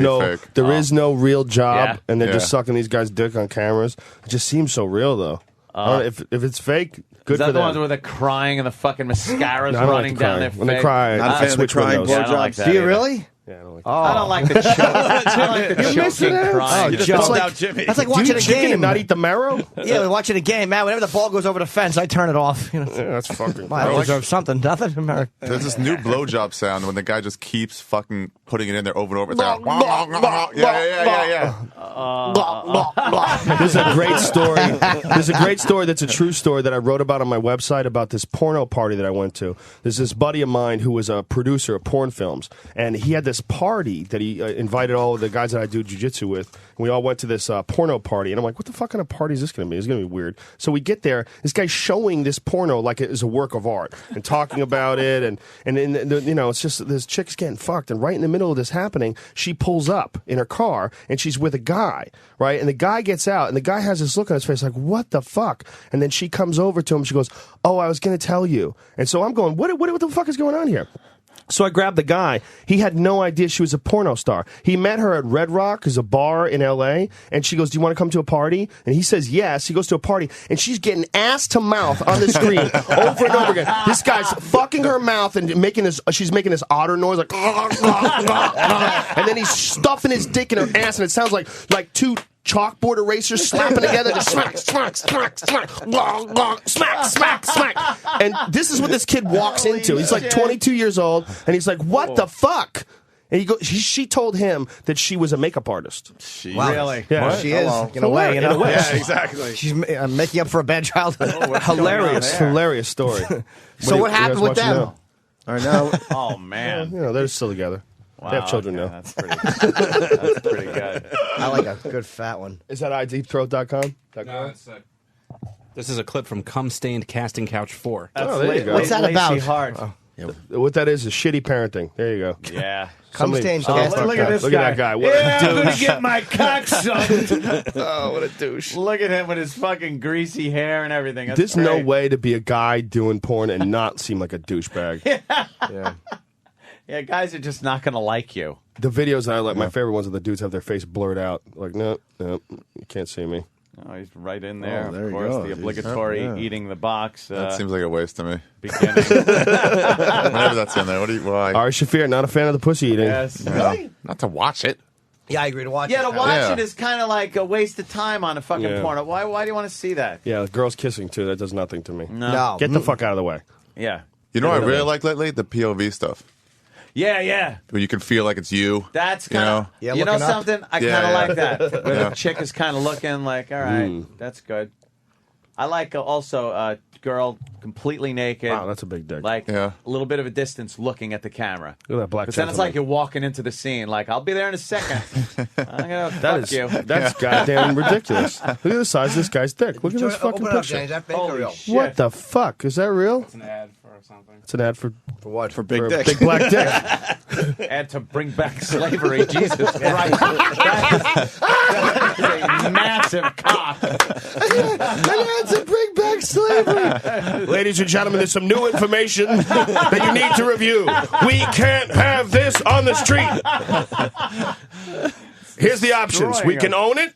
no real job, and they're just sucking these guys' dick on cameras. It just seems so real, though. If it's fake, good for them. Is that the ones where they're crying and the fucking mascara's running down their face? When they cry, not a fan of the crying blowjobs. Do you really? Yeah, I don't like I don't like the choke. I don't like the choking crying. You just bummed out Jimmy. That's like watching a game and not eat the marrow. Yeah, we're watching a game, man. Whenever the ball goes over the fence, I turn it off. You know, that's fucking. I deserve something. Nothing. There's this new blowjob sound when the guy just keeps fucking putting it in there over and over. It's like, yeah. There's a great story. There's a great story that's a true story that I wrote about on my website about this porno party that I went to. There's this buddy of mine who was a producer of porn films, and he had this party that he invited all of the guys that I do jiu-jitsu with. And we all went to this porno party, and I'm like, what the fuck kind of party is this going to be? It's going to be weird. So we get there, this guy's showing this porno like it is a work of art and talking about it, and you know, it's just this chick's getting fucked, and right in the middle of this happening, she pulls up in her car, and she's with a guy, right? And the guy gets out, and the guy has this look on his face like, what the fuck? And then she comes over to him, she goes, oh, I was going to tell you. And so I'm going, what the fuck is going on here? So I grabbed the guy. He had no idea she was a porno star. He met her at Red Rock, is a bar in L.A., and she goes, do you want to come to a party? And he says yes. He goes to a party, and she's getting ass to mouth on the screen over and over again. This guy's fucking her mouth and she's making this otter noise, like, and then he's stuffing his dick in her ass, and it sounds like two chalkboard erasers slapping together, just smack, smack, smack, smack, smack, smack, smack. And this is what this kid walks into. He's like 22 years old, and he's like, what the fuck? And she told him that she was a makeup artist. Really? Yeah. Well, she is, in a way. You know? Yeah, exactly. She's making up for a bad childhood. Hilarious story. So what happened with them? Now? All right, now. Oh, man. You know, they're still together. Wow, they have children now. That's pretty good. That's pretty good. I like a good fat one. Is that iDeepthroat.com? No, this is a clip from Cum Stained Casting Couch 4. There you go. What's that about? What that is shitty parenting. There you go. Yeah. Cum stained Look at this Look guy. at that guy. What Yeah, a I'm going douche. to get my cock sucked. Oh, what a douche. Look at him with his fucking greasy hair and everything. That's There's no great. way to be a guy doing porn and not seem like a douchebag. Yeah. Yeah, guys are just not going to like you. The videos that I like, my favorite ones are the dudes have their face blurred out. Like, no, you can't see me. Oh, he's right in there. Oh, there of you course, go. the obligatory eating the box. That seems like a waste to me. Beginning. Whenever that's in there, why? Ari Shafir, not a fan of the pussy eating. Yes. No, not to watch it. Yeah, I agree to watch. Yeah, it. to watch Yeah. it is kind of like a waste of time on a fucking porno. Why do you want to see that? Yeah, girls kissing too. That does nothing to me. No. Get the fuck out of the way. Yeah. You know what I really like lately? The POV stuff. Yeah. Where you can feel like it's you. That's you kind know? of, Yeah, you know looking up. something? I Yeah, kind of yeah. like that. Where Yeah. the chick is kind of looking like, all right, that's good. I like also a girl completely naked. Wow, that's a big dick. Like Yeah. a little bit of a distance looking at the camera. Look at that black But then it's gentleman. like you're walking into the scene. Like, I'll be there in a second. I'm going to That fuck is you. that's goddamn ridiculous. Look at the size of this guy's dick. Look at this fucking Open it up, picture. James. That fake or Holy real? shit. What the fuck? Is that real? It's an ad for something. It's an ad for For what? For big a dick. big black dick. And to bring back slavery. Jesus Christ. That is a massive cock. That's a bring back slavery. Ladies and gentlemen, there's some new information that you need to review. We can't have this on the street. Here's the options. We can own it.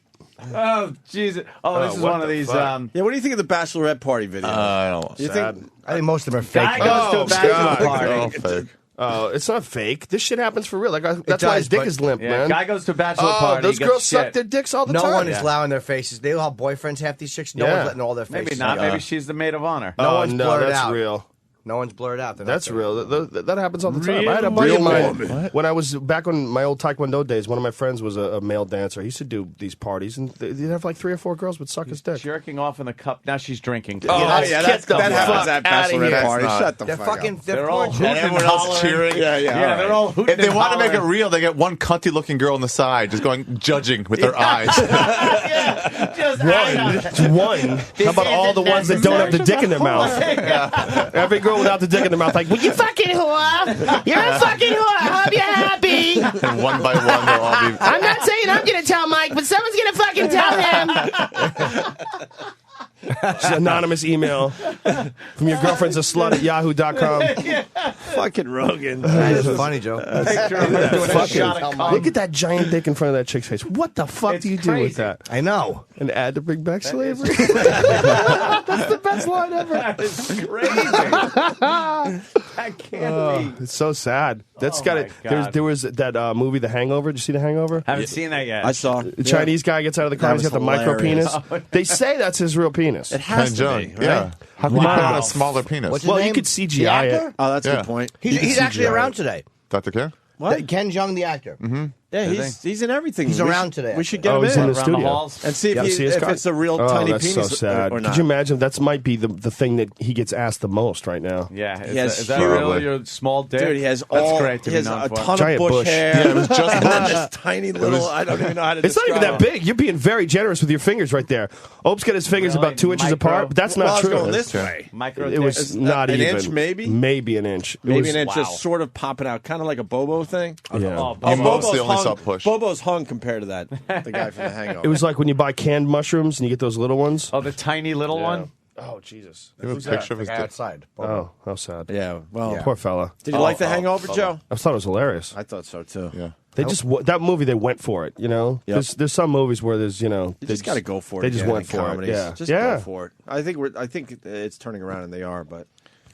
Oh, Jesus. Oh, this is what one of the these. fuck? Yeah, what do you think of the bachelorette party video? I don't you sad. think? I think most of them are fake. Guy goes to a bachelor party. Oh, fake. Oh, it's not fake. This shit happens for real. Like that's why his does, dick but- is limp, Yeah, man. guy goes to a bachelor Oh, party. those gets girls suck shit. their dicks all the No time. one is allowing their faces. They all have boyfriends, half these chicks. No Yeah. one's letting all their faces. Maybe not. out. Maybe she's the maid of honor. No Oh one's no, blurred that's out. real. No one's blurred out. They're not That's there. real. That happens all the time. I had a buddy of mine when I was back on my old Taekwondo days. One of my friends was a male dancer. He used to do these parties, and they'd have like 3 or 4 girls would suck his dick. Jerking off in the cup. Now she's drinking. Oh, yeah, get the that happens fuck at outta bachelorette here. parties. That's Shut the They're fuck fucking. up. They're They're all poor hooting And everyone else hollering. cheering. Yeah, Yeah, they're all hooting If they and want to make it hollering. real, they get one cunty-looking girl on the side, just going judging with their eyes. One. How about all the ones that don't have the dick in their mouth? Every girl without the dick in their mouth, like, well, you fucking whore. You're a fucking whore. I hope you're happy. And one by one, they'll all be. I'm not saying I'm going to tell Mike, but someone's going to fucking tell him. Just an anonymous email from your girlfriend's a slut at yahoo.com. Fucking Rogan. That's funny, Joe. Look at that giant dick in front of that chick's face. What the fuck It's do you do with crazy. that? I know. An ad to bring back slavery? That's the best line ever. That is crazy. That can't be. It's so sad. That's Oh got my it. God. There was that movie, The Hangover. Did you see The Hangover? Haven't seen that yet. I saw. The Chinese guy gets out of the car. That He's got the was micro penis. hilarious. They say that's his real penis. It has to Young. be, right? Yeah. How can you put on a smaller penis? What's his Well, you name? could The CGI actor? it. Oh, that's a Yeah. good point. He's actually around today. Dr. Ken? Ken Jeong, the actor. Yeah, he's in everything. He's We around should- today, We should actually. get Oh, him he's in the Around the studio. halls. and see if, Yeah, see his if cock? it's a real Oh, tiny that's penis so sad. or not. Could you imagine? That might be the thing that he gets asked the most right now. Yeah. He has Is that huge- real? Your small dick? Dude, he has That's all. great to he be has known a for. ton Giant of bush bush. hair. Yeah, it was just and then bush. this tiny little. I don't even know how to. It's not even describe that it. big. You're being very generous with your fingers right there. Ope's got his fingers Really? about 2 inches Micro? apart, but that's Well, not I was true. going this way. Micro It was It's not an even. inch, maybe? Maybe an inch. It Maybe was, an inch, wow. just sort of popping out, kind of like a Bobo thing. Yeah. Oh, You mostly Bobo's only hung, saw push. Bobo's hung compared to that. The guy from The Hangover. It was like when you buy canned mushrooms and you get those little ones. Oh, the tiny little one? Oh, Jesus. You have a picture of his dick. Outside. Oh, how sad. Yeah. Well, Poor fella. did you like The Hangover, Joe? I thought it was hilarious. I thought so too. Yeah. They just that movie. They went for it. You know, Yep. there's some movies where there's You just got to go for it. They just again went in for comedies. it. Yeah, Just yeah. go for it. I think it's turning around, and they are. But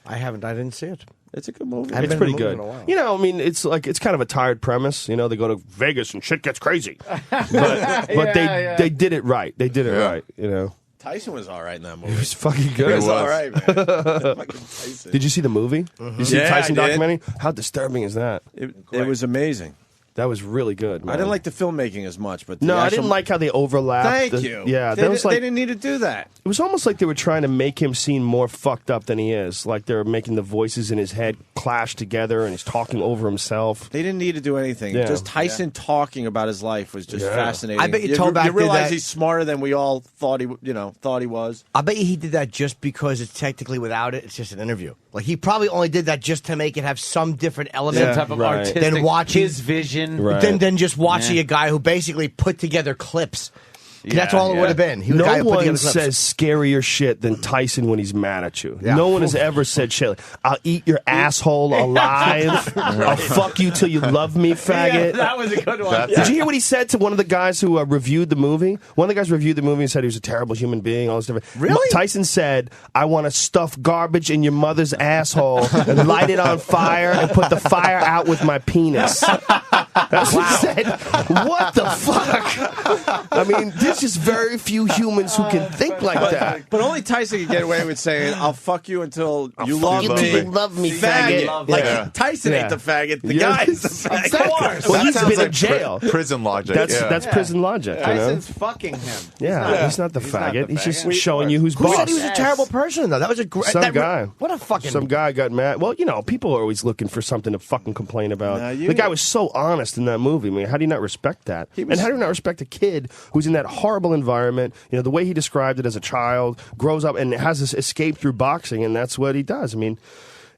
I didn't see it. it's a good movie. I've It's been pretty in the movie good. in a while. You know, I mean, it's kind of a tired premise. You know, they go to Vegas and shit gets crazy, but they did it right. They did it Yeah. right. You know, Tyson was all right in that it movie. was fucking It good. was was. all right, man. Fucking Tyson. Did you see the movie? You see the Yeah, Tyson I did. documentary? How disturbing is that? It was amazing. That was really good. Man. I didn't like the filmmaking as much, but the No, I actual- didn't like how they overlapped. Thank the- you. Yeah, they, that was like they didn't need to do that. it was almost like they were trying to make him seem more fucked up than he is. Like they were making the voices in his head clash together, and he's talking over himself. They didn't need to do anything. Yeah. Just Tyson talking about his life was just Yeah. fascinating. I bet you you Toback did realize that- he's smarter than we all thought he was. I bet you he did that just because it's technically without it. It's just an interview. Like he probably only did that just to make it have some different element. Yeah. Type of Right. artistic. Then watching- his vision. Right. Than just watching a guy who basically put together clips. That's all it would have been. He was the guy No who put together one clips. says scarier shit than Tyson when he's mad at you. Yeah. No one has ever said shit like, I'll eat your asshole alive. I'll fuck you till you love me, faggot. That was a good one. Did you hear what he said to one of the guys who reviewed the movie? One of the guys reviewed the movie and said he was a terrible human being, all this different. Really? Tyson said, I want to stuff garbage in your mother's asshole and light it on fire and put the fire out with my penis. That's what he said. What the fuck? I mean, there's just very few humans who can think like that. But only Tyson can get away with saying, "I'll fuck you until you love you me." till you love me, faggot. Like Tyson ain't the faggot. The guy is the faggot. Exactly. Well, he's sounds been in like jail. Prison logic. That's prison logic. You know? Tyson's fucking him. Yeah, he's not the faggot. He's just showing you who's Who boss. said he was a terrible person, though? That was a great... Some guy. What a fucking... Some guy got mad. Well, you know, people are always looking for something to fucking complain about. Nah, The guy was so honest in that movie. I mean, how do you not respect that? And how do you not respect a kid who's in that horrible environment? You know, the way he described it as a child, grows up and has this escape through boxing, and that's what he does. I mean,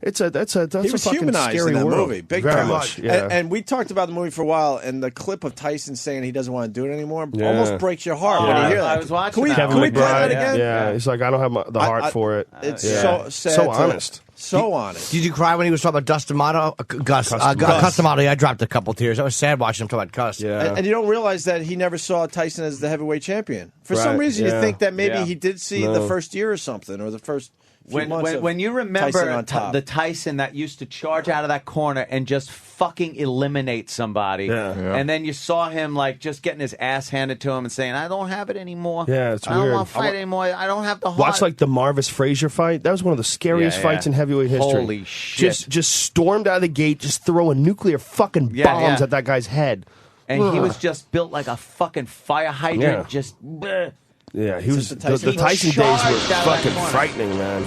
that's He a was fucking humanized scary in that world. movie, big Very time. much. Yeah. And we talked about the movie for a while, and the clip of Tyson saying he doesn't want to do it anymore Yeah. almost breaks your heart when you hear that. I was watching Can we, that can we one. play that McBride, again? Yeah, he's like, I don't have the heart for it. It's Yeah. so sad. So honest. So honest. Did you cry when he was talking about Dust D'Amato? Gus D'Amato. Yeah, I dropped a couple tears. I was sad watching him talk about Gus. Yeah. And you don't realize that he never saw Tyson as the heavyweight champion. For some Right, reason, yeah. you think that maybe Yeah. he did see the first year or something, or the first few months of When you Tyson remember on top. the Tyson that used to charge out of that corner and just fucking eliminate somebody, and then you saw him like just getting his ass handed to him and saying, "I don't have it anymore. Yeah, it's I don't weird. want to fight anymore. I don't have the heart." Watch like the Marvis Frazier fight. That was one of the scariest Yeah, fights yeah. in heavyweight history. Holy shit. Just stormed out of the gate, just throwing nuclear fucking Yeah, bombs yeah. at that guy's head. and he was just built like a fucking fire hydrant. Yeah. Just bleh, Yeah, he was. the The Tyson- Tyson days charged were out of that fucking corner. frightening, man.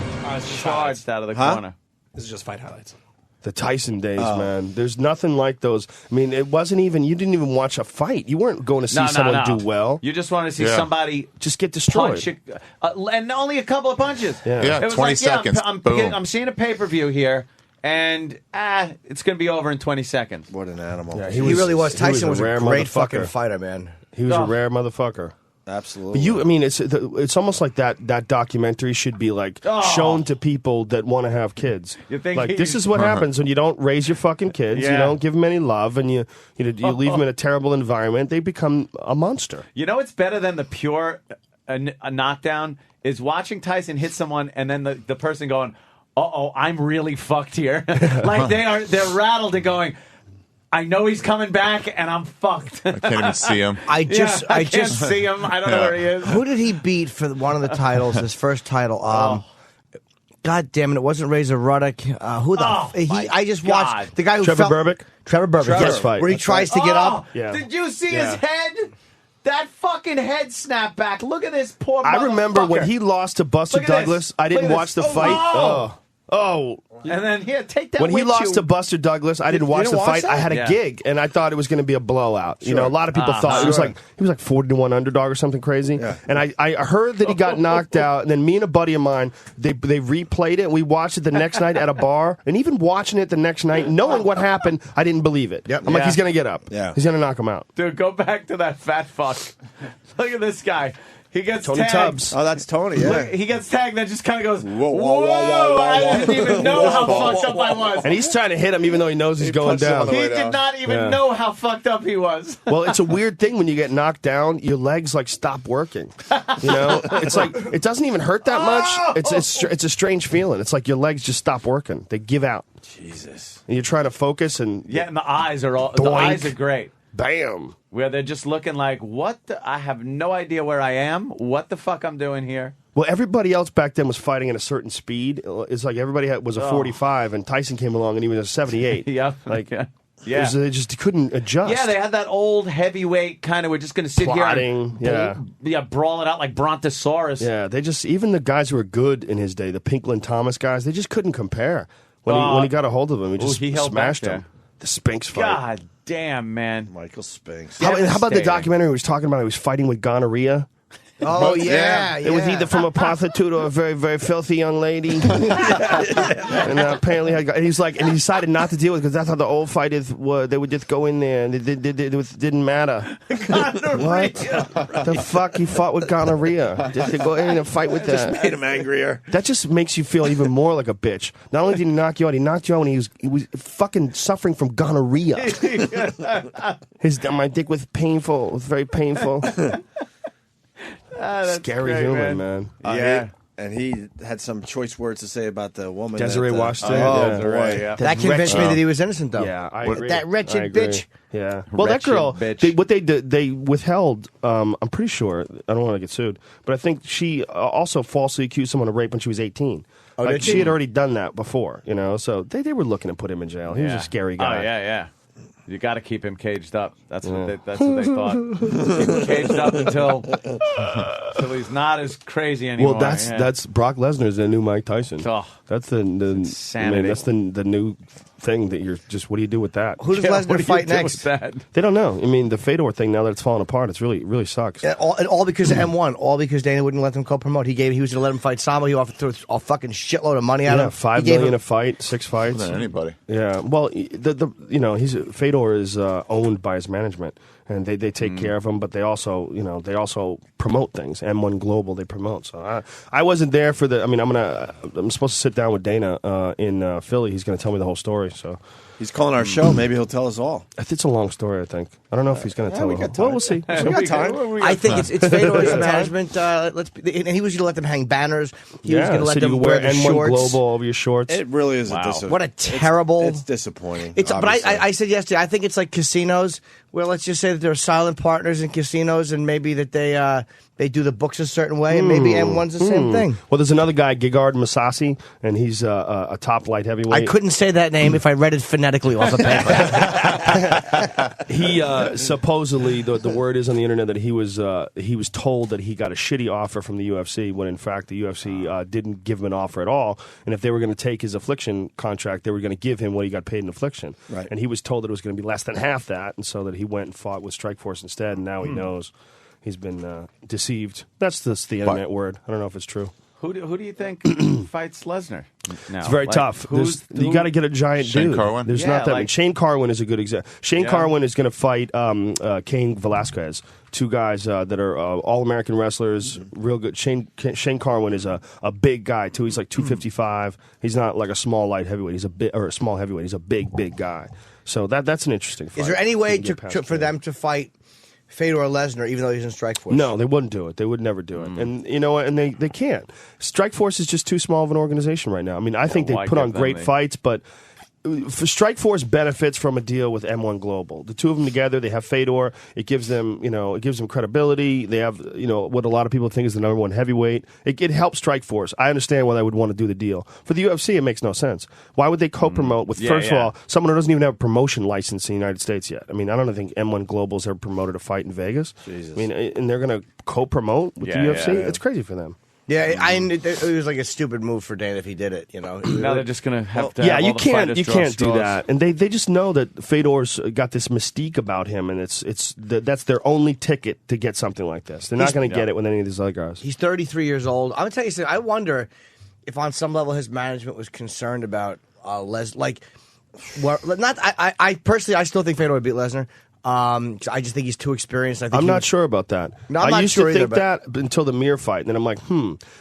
charged out of the Huh? corner. This is just fight highlights. The Tyson days, man. There's nothing like those. I mean, it wasn't even. You didn't even watch a fight. You weren't going to see someone do well. You just want to see Yeah. somebody Just get destroyed. punch, and only a couple of punches. Yeah. It was 20 like, yeah, seconds. I'm Boom. seeing a pay-per-view here, and it's going to be over in 20 seconds. What an animal. Yeah, He really was. Tyson was a rare great motherfucker. fucking fighter, man. He was Oh. a rare motherfucker. Absolutely. But you, I mean, it's almost like that documentary should be like shown to people that want to have kids. You think like he- this is what happens when you don't raise your fucking kids, you Yeah. don't give them any love, and you leave them in a terrible environment. They become a monster. You know what's better than the pure a knockdown is watching Tyson hit someone and then the person going, "Uh-oh, I'm really fucked here." Like they're rattled and going, "I know he's coming back and I'm fucked." I can't even see him. I just can't see him. I don't know where he is. Who did he beat for one of the titles? His first title. God damn it! It wasn't Razor Ruddock. Who the? my I just God. watched the guy who Trevor fell- Berbick? Trevor Berbick. Yes, fight. where he That's tries to get up. Yeah. Did you see Yeah. his head? That fucking head snap back. Look at this poor I remember when motherfucker. he lost to Buster Look at this. Douglas. I Look didn't at watch the this. fight. Oh. Oh. And then here, take that When he with lost you. to Buster Douglas, I didn't watch didn't the watch fight. that? I had a Yeah. gig, and I thought it was going to be a blowout. You know, a lot of people thought it was Sure. like he was like 40-1 underdog or something crazy. And I heard that he got knocked out, and then me and a buddy of mine they replayed it. We watched it the next night at a bar, and even watching it the next night, knowing what happened, I didn't believe it. Yep. I'm like, Yeah. he's going to get up. Yeah. He's going to knock him out. Dude, go back to that fat fuck. Look at this guy. He gets Tony tagged. Tubbs. Oh, that's Tony. Yeah. Look, he gets tagged, then just kind of goes, Whoa, whoa, whoa, whoa, whoa, whoa, I whoa. didn't even know how Whoa, fucked whoa, up whoa, I was. And he's trying to hit him even though he knows he's going punched him on down. the way He down. did not even Yeah. know how fucked up he was. Well, it's a weird thing when you get knocked down, your legs like stop working. You know, it's like it doesn't even hurt that much. It's a strange feeling. It's like your legs just stop working; they give out. Jesus. And you're trying to focus, and Yeah, and the eyes are the Doink. eyes are great. bam. Where they're just looking like, what? I have no idea where I am. What the fuck I'm doing here? Well, everybody else back then was fighting at a certain speed. It's like everybody was a 45, and Tyson came along and he was a 78. Yep. Like, Yeah. it was- they just couldn't adjust. Yeah, they had that old heavyweight kind of. We're just going to sit Plotting, here and brawl it out like Brontosaurus. Yeah, they just even the guys who were good in his day, the Pinklin Thomas guys, they just couldn't compare. When he got a hold of him, he just he held smashed back him. The Spinks fight. God damn, man. Michael Spinks. How about the Devastating. documentary he was talking about? He was fighting with gonorrhea. Oh, yeah. It was either from a prostitute or a very, very filthy young lady. And apparently, and he's like, and he decided not to deal with it because that's how the old fighters were. They would just go in there and it didn't matter. What? The fuck? He fought with gonorrhea. Just to go in and fight with that. Just made him angrier. That just makes you feel even more like a bitch. Not only did he knock you out when he was fucking suffering from gonorrhea. My dick was painful. It was very painful. Scary great, human, man. Yeah. And he had some choice words to say about the woman. Desiree Washington. Boy. Yeah. That convinced me that he was innocent, though. Yeah, I agree. That wretched bitch. Yeah. Well, that girl, what they did, they withheld, I'm pretty sure, I don't want to get sued, but I think she also falsely accused someone of rape when she was 18. Oh, like, did she she? had already done that before, so they were looking to put him in jail. He was a scary guy. Oh, yeah. You got to keep him caged up. That's what they thought. Keep him caged up until he's not as crazy anymore. Well, that's Brock Lesnar's the new Mike Tyson. Oh, that's the insanity. That's the new thing that you're just. What do you do with that? Who does Lesnar fight next? They don't know. I mean, the Fedor thing now that it's falling apart, it's really sucks. And all because of M1. All because Dana wouldn't let them co-promote. He was going to let him fight Samo. He offered a fucking shitload of money at him. $5 million a fight, 6 fights. More than anybody. Yeah. Well, Fedor is owned by his management, and they take care of him. But they also promote things. M1 Global they promote. So I wasn't there for the. I mean, I'm supposed to sit down with Dana in Philly. He's going to tell me the whole story. So he's calling our show. Maybe he'll tell us all. It's a long story. I think. I don't know if he's going to tell us. Well, we'll see. We got time. I think it's Fedor's management. And he was going to let them hang banners. He was going to let them wear the N1 shorts. Global over your shorts. It really is a disappointment. What a terrible. It's disappointing. But I said yesterday, I think it's like casinos, where let's just say that there are silent partners in casinos, and maybe that they do the books a certain way, and maybe M1's the same thing. Well, there's another guy, Gegard Mousasi, and he's a top light heavyweight. I couldn't say that name if I read it phonetically off a paper. He supposedly the word is on the internet that he was told that he got a shitty offer from the UFC when in fact the UFC didn't give him an offer at all, and if they were going to take his Affliction contract, they were going to give him what he got paid in Affliction. Right. And he was told that it was going to be less than half that, and so that he went and fought with Strikeforce instead, and now he knows. He's been deceived. That's just the internet word. I don't know if it's true. Who do you think fights Lesnar now? It's very tough. You got to get a giant Shane dude. Carwin? There's not that many. Shane Carwin is a good example. Shane Carwin is going to fight Cain Velasquez, two guys that are all-American wrestlers, real good. Shane Carwin is a big guy too. He's like 255. He's not like a small light heavyweight. He's a small heavyweight. He's a big guy. So that's an interesting fight. Is there any way for them to fight Fedor Lesnar, even though he's in Strikeforce? No, they wouldn't do it. They would never do it. And you know what? And they can't. Strikeforce is just too small of an organization right now. I mean, I think they put on great fights, but Strikeforce benefits from a deal with M1 Global. The two of them together, they have Fedor. It gives them, credibility. They have, what a lot of people think is the number one heavyweight. It helps Strikeforce. I understand why they would want to do the deal. For the UFC, it makes no sense. Why would they co-promote with, first of all, someone who doesn't even have a promotion license in the United States yet? I mean, I don't think M1 Global's ever promoted a fight in Vegas. Jesus. I mean, and they're going to co-promote with the UFC? Yeah. It's crazy for them. Yeah, it was like a stupid move for Dana if he did it. Now they're just going to have to. Yeah, you can't do that, and they just know that Fedor's got this mystique about him, and that's their only ticket to get something like this. They're not going to get it with any of these other guys. He's 33 years old. I'm going to tell you something. I wonder if on some level his management was concerned about I personally still think Fedor would beat Lesnar. I just think he's too experienced. I'm not sure about that. No, I used to think that until the Mir fight, and then I'm like,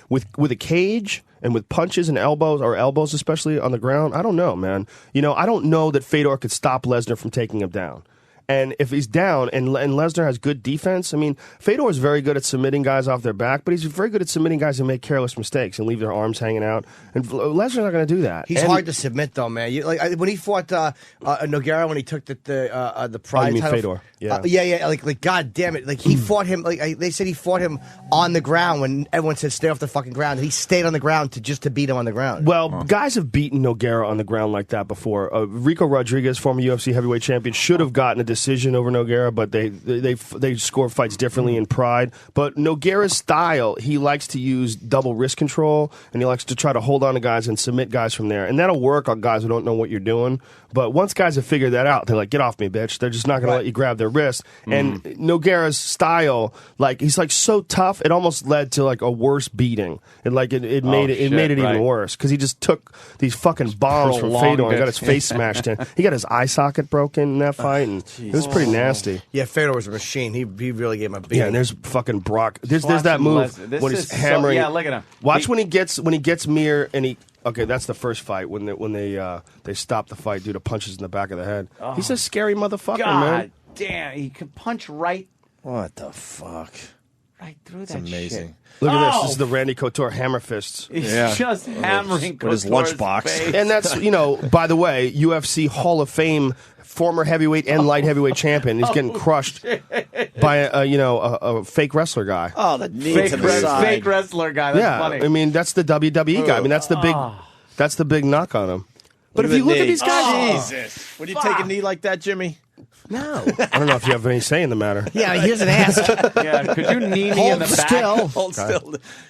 with a cage and with punches and elbows especially on the ground, I don't know, man. I don't know that Fedor could stop Lesnar from taking him down. And if he's down and Lesnar has good defense, I mean, Fedor is very good at submitting guys off their back, but he's very good at submitting guys who make careless mistakes and leave their arms hanging out. And Lesnar's not going to do that. He's hard to submit, though, man. When he fought Nogueira, when he took the pride title. Fedor? Yeah, yeah. Like, God damn it! Like he fought him. Like they said, he fought him on the ground when everyone said stay off the fucking ground. He stayed on the ground to beat him on the ground. Well, guys have beaten Nogueira on the ground like that before. Rico Rodriguez, former UFC heavyweight champion, should have gotten a decision over Nogueira, but they score fights differently in Pride. But Nogueira's style, he likes to use double wrist control, and he likes to try to hold on to guys and submit guys from there. And that'll work on guys who don't know what you're doing. But once guys have figured that out, they're like, get off me, bitch. They're just not going to let you grab their wrist. And Nogueira's style, like, he's like so tough, it almost led to like a worse beating. It made it even worse because he just took these fucking bombs from Fedor and got his face smashed in. He got his eye socket broken in that fight, and it was pretty nasty. Yeah, Fedor was a machine. He really gave him a beat. Yeah, and there's fucking Brock. There's that move when he's hammering. Yeah, look at him. Watch when he gets Mir and he. Okay, that's the first fight when they stop the fight due to punches in the back of the head. He's a scary motherfucker, man. Damn, he could punch right. What the fuck? Right through It's that amazing. shit. Look at this. This is the Randy Couture hammer fists. He's just hammering with his Couture's lunchbox. face. And that's, by the way, UFC Hall of Fame former heavyweight and light heavyweight champion. He's getting crushed by a fake wrestler guy. Oh, the knee to the side. Fake wrestler guy. That's funny. I mean, that's the WWE guy. I mean, that's the big knock on him. But if you look at these guys, Jesus, would you take a knee like that, Jimmy? No. I don't know if you have any say in the matter. Yeah, here's an ask. Yeah, could you knee me in the back? Hold still.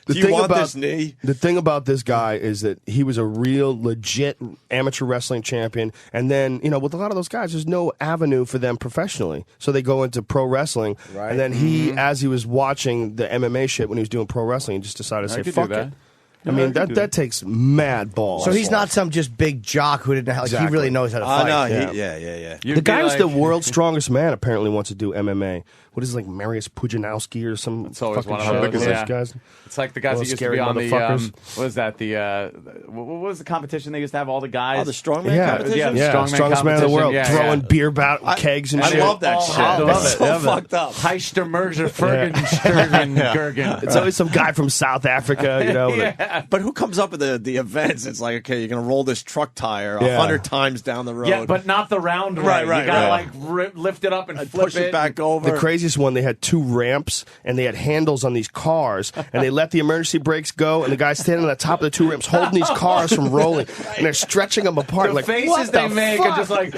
The Do you thing want about this knee? The thing about this guy is that he was a real legit amateur wrestling champion, and then with a lot of those guys, there's no avenue for them professionally, so they go into pro wrestling. Right. And then as he was watching the MMA shit when he was doing pro wrestling, he just decided to say fuck it. I mean, that takes mad balls. So he's not some just big jock who didn't have, he really knows how to fight. No, yeah. You'd The guy be who's like- the world's strongest man apparently wants to do MMA. What is it, like Mariusz Pudzianowski or some It's always fucking one of shit? those, One of yeah. those guys. It's like the guys Those that used to scary be on the motherfuckers. what was that? What was the competition they used to have all the guys? Oh, the strongman Yeah, competition? yeah, strongman strongest man in the world, competition. throwing beer kegs and I shit. love that shit. I love It's it. so Love it. fucked up. Heister Merger Gergen. It's always some guy from South Africa, that- But who comes up with the events? It's like, okay, you're going to roll this truck tire Yeah. 100 times down the road. Yeah, but not the round way. Right, You gotta right. lift it up and And flip push it back over. The craziest one, they had 2 ramps and they had handles on these cars, and they let the emergency brakes go, and the guy's standing on the top of the 2 ramps holding these cars from rolling, and they're stretching them apart. The like, faces what they the make fuck? are just like.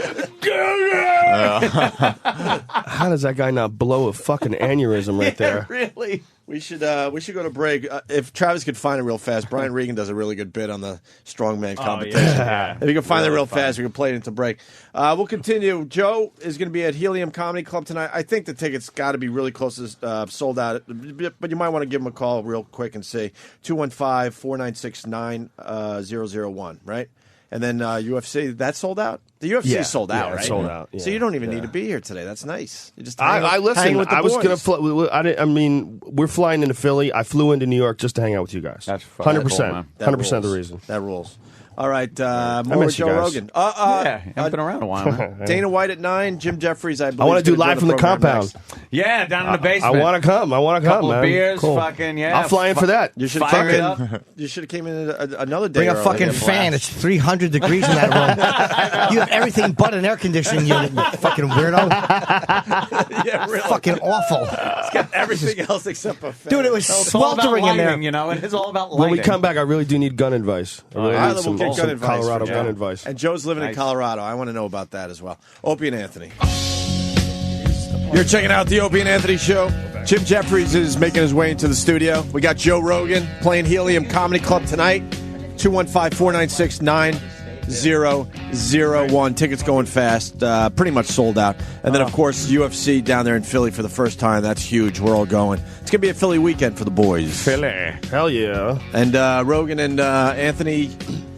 How does that guy not blow a fucking aneurysm right there? Really? We should go to break. If Travis could find it real fast, Brian Regan does a really good bit on the strongman competition. yeah. If you can find it real fast, we can play it into break. We'll continue. Joe is going to be at Helium Comedy Club tonight. I think the tickets got to be really close to sold out, but you might want to give him a call real quick and say 215-496-9001, right? And then UFC, that's sold out? The UFC is sold out, right? It's sold out. So you don't even need to be here today. That's nice. You just I listen. hang with the I was boys. gonna. I mean, we're flying into Philly. I flew into New York just to hang out with you guys. That's fucking 100%. cool, man. 100% the reason. That rules. All right, more miss with you Joe guys. Rogan. Yeah, haven't been around a while, man. Dana White at 9, Jim Jeffries, I believe. I want to do is gonna live from join the program compound. next. Yeah, down in the basement. I want to come. Couple man. of beers, Cool. fucking, yeah. I'll fly in for that. You should have Fire it came in another day. Bring a early. fucking Yeah. fan. It's 300 degrees in that room. You have everything but an air conditioning unit, you fucking weirdo. Yeah, really. Fucking awful. It's got everything else except a fan. Dude, it was It's all about sweltering in there. lighting, it is all about When lighting. we come back, I really do need gun advice. I really All right, need we'll get gun advice Colorado for gun Joe. advice. And Joe's living in Nice. Colorado. I want to know about that as well. Opie and Anthony. You're checking out the Opie and Anthony show. Jim Jeffries is making his way into the studio. We got Joe Rogan playing Helium Comedy Club tonight. 215-496-9001. Tickets going fast. Pretty much sold out. And then, of course, UFC down there in Philly for the first time. That's huge. We're all going. It's going to be a Philly weekend for the boys. Hell yeah. And Rogan and Anthony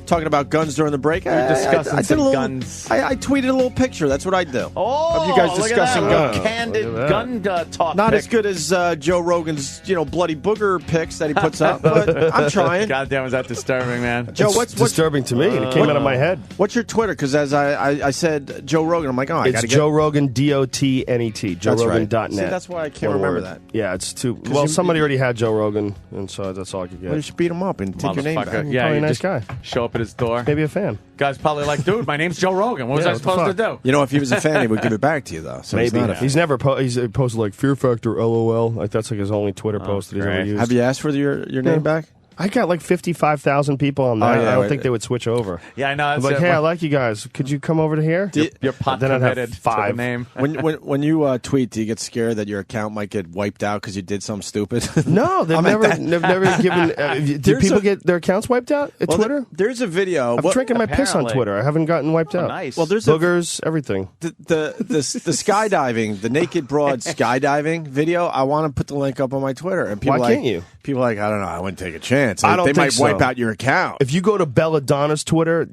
talking about guns during the break. We're discussing I did some a little, guns. I tweeted a little picture. That's what I do. Oh, of you guys look at discussing that. guns. Candid Look at gun talk. Not pic. as good as Joe Rogan's, bloody booger pics that he puts up, but I'm trying. God damn, is that disturbing, man? Joe, It's what's disturbing to me, and it came out of my head. what's your Twitter? Because as I said Joe Rogan, I'm like, I It's got to get Joe Rogan, DOTNET, That's right. JoeRogan.net. See, that's why I can't One remember word. that. Yeah, it's too. Well, somebody already had Joe Rogan, and so that's all I could Well, you get. should beat him up and take your name back. Motherfucker. Yeah, Probably you a nice just guy. show up at his door. Maybe a fan. Guy's probably like, dude, my name's Joe Rogan. What was Yeah, I what the supposed to fuck? do? If he was a fan, he would give it back to you, though. So he's Maybe. not a fan. He's never he's posted like Fear Factor LOL. Like that's like his only Twitter post that he's ever great. used. Have you asked for your name back? I got like 55,000 people on that. I don't think they would switch over. Yeah, I know. I'm like, hey, I like you guys. Could you come over to here? You're pot then I'd have committed to 5. the name. When you tweet, do you get scared that your account might get wiped out because you did something stupid? No, they've never given. Do people get their accounts wiped out at Twitter? There's a video. I'm drinking my piss on Twitter. I haven't gotten wiped out. Nice. Well, there's boogers, everything. The skydiving, the naked broad skydiving video. I want to put the link up on my Twitter. And people Why can't you? People are like, I don't know. I wouldn't take a chance. I don't They think might wipe out your account. If you go to Belladonna's Twitter,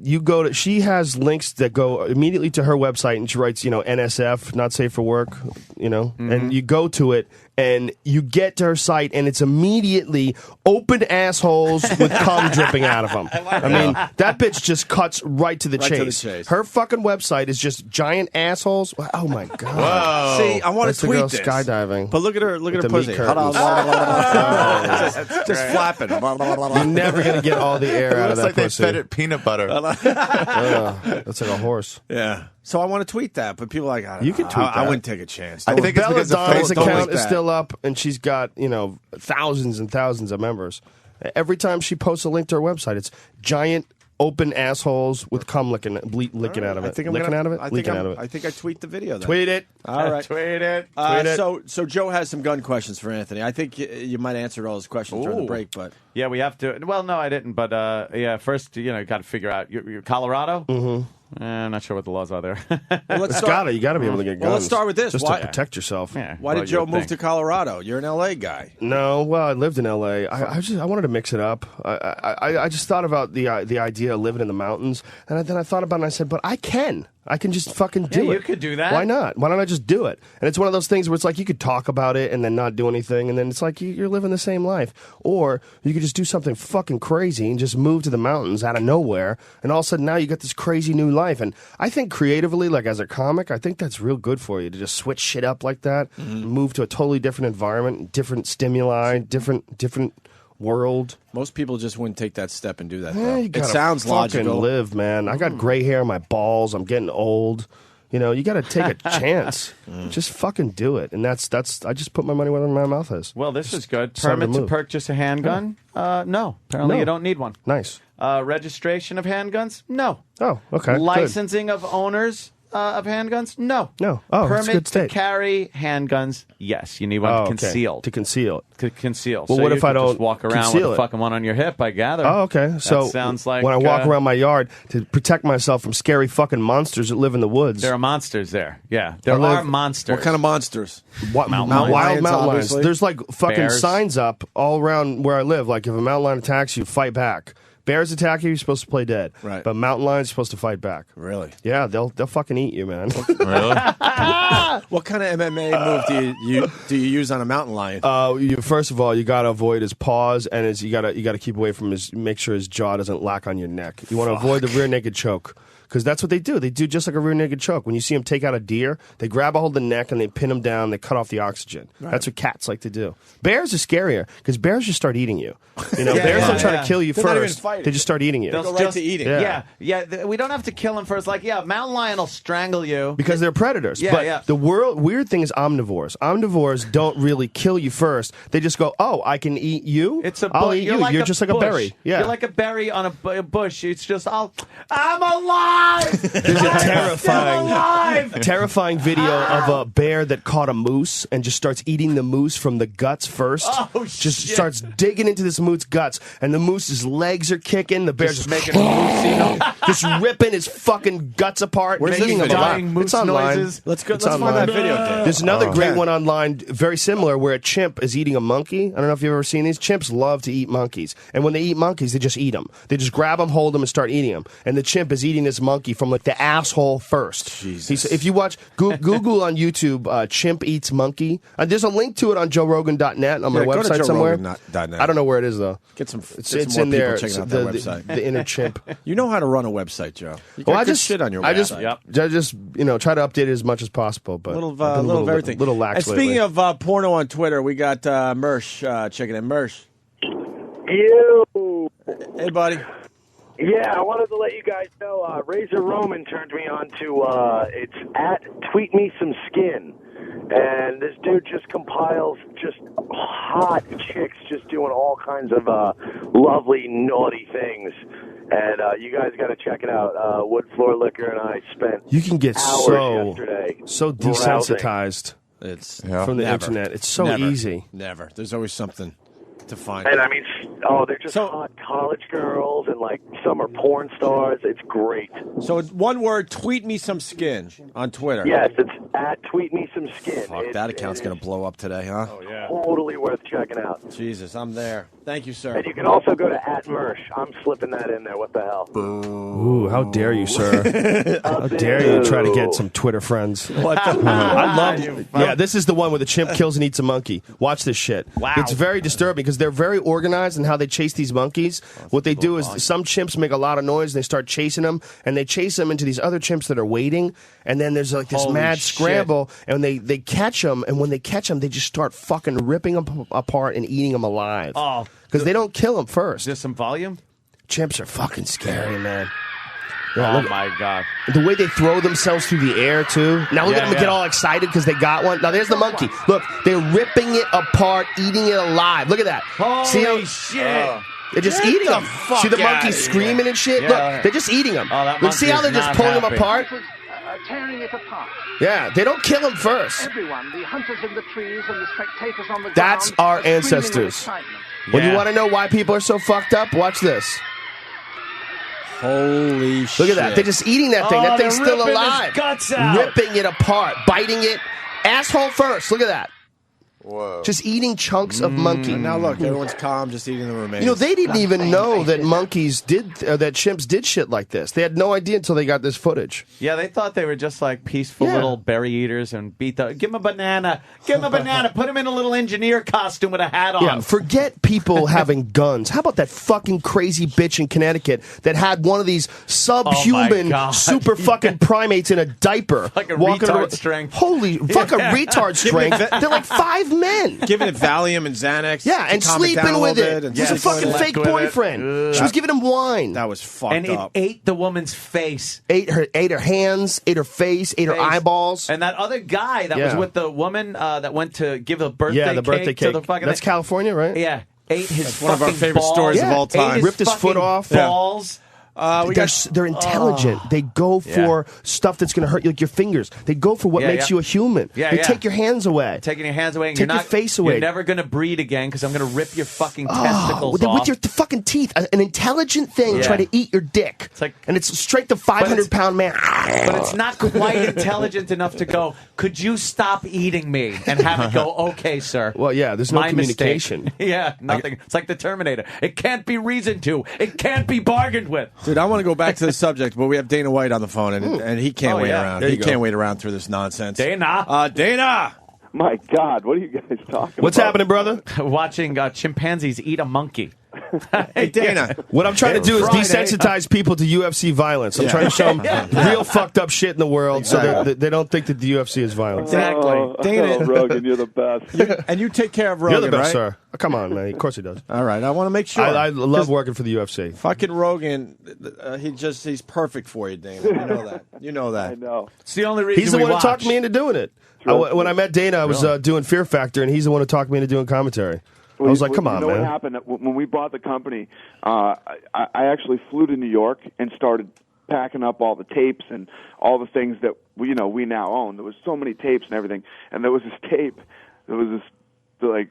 she has links that go immediately to her website, and she writes, NSF, not safe for work, and you go to it. And you get to her site, and it's immediately open assholes with cum dripping out of them. I mean, that bitch just cuts right to the chase. Her fucking website is just giant assholes. Oh my god! Whoa. See, I want to tweet go this. skydiving, but look at her pussy. Just flapping. You're never gonna get all the air out of that like pussy. They fed it peanut butter. That's like a horse. Yeah. So I want to tweet that, but people are like, you can tweet that. I wouldn't take a chance. I think it's because Belladonna's the account is still up, and she's got thousands and thousands of members. Every time she posts a link to her website, it's giant open assholes with cum licking out of it. I think I'm licking gonna, out of it. I Leaking think out of it. I think I tweet the video. Then. Tweet it. All right. Tweet it. So Joe has some gun questions for Anthony. I think you might answer all his questions during the break, but yeah, we have to. Well, no, I didn't. But first, you got to figure out. You're Colorado. Mm-hmm. I'm not sure what the laws are there. Well, you got to be able to get guns. Well, let's start with this. Just to protect yourself. Yeah, Why did Joe move to Colorado? You're an LA guy. No, well, I lived in LA. I wanted to mix it up. I just thought about the idea of living in the mountains, and then I thought about it and I said, but I can just fucking do it. You could do that. Why not? Why don't I just do it? And it's one of those things where it's like you could talk about it and then not do anything, and then it's like you're living the same life. Or you could just do something fucking crazy and just move to the mountains out of nowhere, and all of a sudden now you got this crazy new life. And I think creatively, like as a comic, I think that's real good for you to just switch shit up like that, move to a totally different environment, different stimuli, different world. Most people just wouldn't take that step and do that. It sounds logical. Live, man. I got gray hair on my balls. I'm getting old. You got to take a chance. Just fucking do it. And that's. I just put my money where my mouth is. Well, this is good. Decided Permit to to move. purchase a handgun? No. Apparently, No. you don't need one. Nice. Registration of handguns? No. Oh, okay. Good. Licensing of owners of handguns? No. No. Oh, that's a Permit good to state. carry handguns? Yes. You need one Okay. concealed. To conceal it. Conceal. Well, so what you if I could don't just walk around with conceal a it? fucking one on your hip? I gather. Oh, okay. So that sounds like when I walk around my yard to protect myself from scary fucking monsters that live in the woods. There are monsters there. Yeah, there I live- are monsters. What kind of monsters? Mountain wild lions, mountain lions. obviously. There's like fucking Bears. signs up all around where I live. Like if a mountain lion attacks you, fight back. Bears attack you, you're supposed to play dead. Right. But mountain lions, you're supposed to fight back. Really? Yeah, they'll fucking eat you, man. Really? What kind of MMA move do you use on a mountain lion? First of all, you gotta avoid his paws, and you gotta keep away from his. Make sure his jaw doesn't lock on your neck. You want to avoid the rear naked choke. Because that's what they do. They do just like a rear naked choke. When you see them take out a deer, they grab a hold of the neck and they pin them down. They cut off the oxygen. Right. That's what cats like to do. Bears are scarier because bears just start eating you. Bears don't try to kill you They're not even first. fighting. They just start eating you. They'll go right to eating. Yeah. We don't have to kill him first. Like, mountain lion will strangle you Because they're predators. Yeah, but yeah. the weird thing is omnivores. Omnivores don't really kill you first. They just go, oh, I can eat you? I'll eat you. Like You're just like bush. a berry. Yeah. You're like a berry on a bush. It's just, I'm alive! There's a alive! terrifying video of a bear that caught a moose and just starts eating the moose from the guts first. Oh, just shit. starts digging into this moose's guts, and the moose's legs are kicking. The bear's just making a moose, just ripping his fucking guts apart, Where's making this him video? alive. Dying moose It's online. noises. Let's It's find online. that video, Dan. There's another great one online, very similar, where a chimp is eating a monkey. I don't know if you've ever seen these. Chimps love to eat monkeys. And when they eat monkeys, they just eat them. They just grab them, hold them, and start eating them. And the chimp is eating this monkey from like the asshole first. Jesus. If you watch, Google on YouTube, chimp eats monkey. There's a link to it on JoeRogan.net on my Go to website somewhere. JoeRogan.net. I don't know where it is, though. Get some It's more in people there. checking out the, that website. the inner chimp. You know how to run a website, Joe. You got Well, I good just shit on your I website. just try to update it as much as possible. But Little I've been of everything. Little lax And speaking lately. of porno on Twitter, we got Mersh checking in. Mersh. You. Hey, buddy. Yeah, I wanted to let you guys know Razor Roman turned me on to it's at Tweet Me Some Skin. and this dude just compiles just hot chicks just doing all kinds of lovely, naughty things. And you guys got to check it out. Wood Floor Liquor and I spent You can get hours yesterday so desensitized from the internet. It's so easy. Never. There's always something to find. And I mean, they're just hot college girls, and like some are porn stars. It's great. So one word: tweet me some skin on Twitter. Yes, it's at Tweet Me Some Skin. Fuck, that account's gonna blow up today, huh? Oh yeah, totally worth checking out. Jesus, I'm there. Thank you, sir. And you can also go to @Mersh. I'm slipping that in there. What the hell? Ooh, how dare you, sir? How dare you try to get some Twitter friends? What the? I love. Yeah, this is the one where the chimp kills and eats a monkey. Watch this shit. Wow. It's very disturbing because they're very organized in how they chase these monkeys. What they do is some chimps make a lot of noise and they start chasing them, and they chase them into these other chimps that are waiting, and then there's like this Holy mad shit. scramble, and they catch them, and when they catch them, they just start fucking ripping them apart and eating them alive. Oh. Because they don't kill them first. Just some volume? Chimps are fucking scary, man. Oh, my God. The way they throw themselves through the air, too. Now look at them get all excited because they got one. Now there's the monkey. Look, they're ripping it apart, eating it alive. Look at that. Holy shit. They're just Get eating the them. fuck See the outta monkey here. screaming and shit? Yeah. Look, they're just eating them. Oh, that Look, see monkey how they're is just not pulling them happy. apart? Tearing it apart. Yeah, they don't kill them first. Everyone, the hunters in the trees and the spectators on the That's ground, our are screaming with ancestors. excitement. When you Yeah. want to know why people are so fucked up, watch this. Holy shit! Look at that. They're just eating that thing. Oh, That thing's they're still ripping his alive. guts out. Ripping it apart, biting it. Asshole first. Look at that. Whoa. Just eating chunks of monkey. And now look, everyone's calm, just eating the remains. You know, they didn't even know that monkeys did, that chimps did shit like this. They had no idea until they got this footage. Yeah, they thought they were just like peaceful little berry eaters and beat the. Give him a banana. Give him a banana. Put him in a little engineer costume with a hat on. Yeah, forget people having guns. How about that fucking crazy bitch in Connecticut that had one of these subhuman, God. super fucking primates in a diaper, Like a walking retard around- strength. Holy fucking retard strength! They're like 5 men. giving it Valium and Xanax. Yeah, to and calm it down sleeping a with little it. bit and It was a sleeping fucking with it. fake with it. boyfriend. She was giving him wine. That was fucked And up. it ate the woman's face. Ate her hands, ate her face, ate her eyeballs. And that other guy that was Yeah. with the woman that went to give a birthday Yeah, the birthday cake to the fucking. That's California, right? Yeah, ate his That's one of our fucking favorite balls. stories of Yeah. all time. Ate his Ripped his foot fucking off. balls. They're intelligent. They go for stuff that's going to hurt you, like your fingers. They go for what Yeah, makes yeah. you a human. Yeah, they yeah. take your hands away. Taking your hands away and Take you're your not, face away. You're never going to breed again because I'm going to rip your fucking Oh, testicles off. with your fucking teeth. An intelligent thing Yeah. try to eat your dick. It's like- and it's straight to 500-pound man. But it's not quite intelligent enough to go, could you stop eating me? And have it go, okay, sir. Well, yeah, there's no My communication. mistake. Yeah, nothing. It's like the Terminator. It can't be reasoned to. It can't be bargained with. Dude, I want to go back to the subject, but we have Dana White on the phone, and he can't Oh, wait yeah. around. There He you can't go. wait around through this nonsense. Dana. Dana! My God, what are you guys talking What's about? happening, brother? Watching chimpanzees eat a monkey. Hey, Dana. What I'm trying to do is Friday. desensitize people to UFC violence. I'm trying to show them real fucked up shit in the world so they don't think that the UFC is violent. Exactly. Dana. Oh, Rogan, you're the best. And you take care of Rogan, You're the best, right? sir. Oh, come on, man. Of course he does. All right, I want to make sure. I love working for the UFC. Fucking Rogan, he's perfect for you, Dana. You know that. You know that. I know. It's the only reason He's the we one who watch. talked me into doing it. When I met Dana, I was doing Fear Factor, and he's the one who talked me into doing commentary. I was like, come on, you know man. what happened? When we bought the company, I actually flew to New York and started packing up all the tapes and all the things that we now own. There was so many tapes and everything, and there was this tape. There was this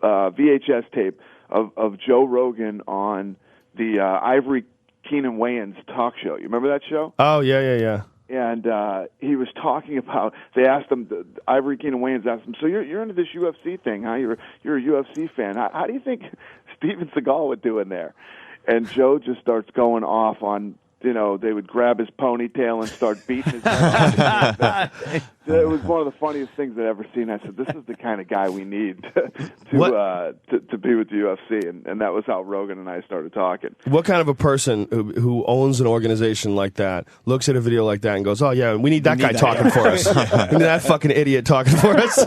VHS tape of Joe Rogan on the Ivory Keenan Wayans talk show. You remember that show? Oh, yeah. And he was talking about. They asked him. Ivory Keenan Wayans asked him, "So you're into this UFC thing, huh? You're a UFC fan. How do you think Steven Seagal would do in there?" And Joe just starts going off on. They would grab his ponytail and start beating his head. It was one of the funniest things I've ever seen. I said, "This is the kind of guy we need to be with the UFC," and that was how Rogan and I started talking. What kind of a person who owns an organization like that looks at a video like that and goes, "Oh yeah, we need that guy talking for us. We need that fucking idiot talking for us."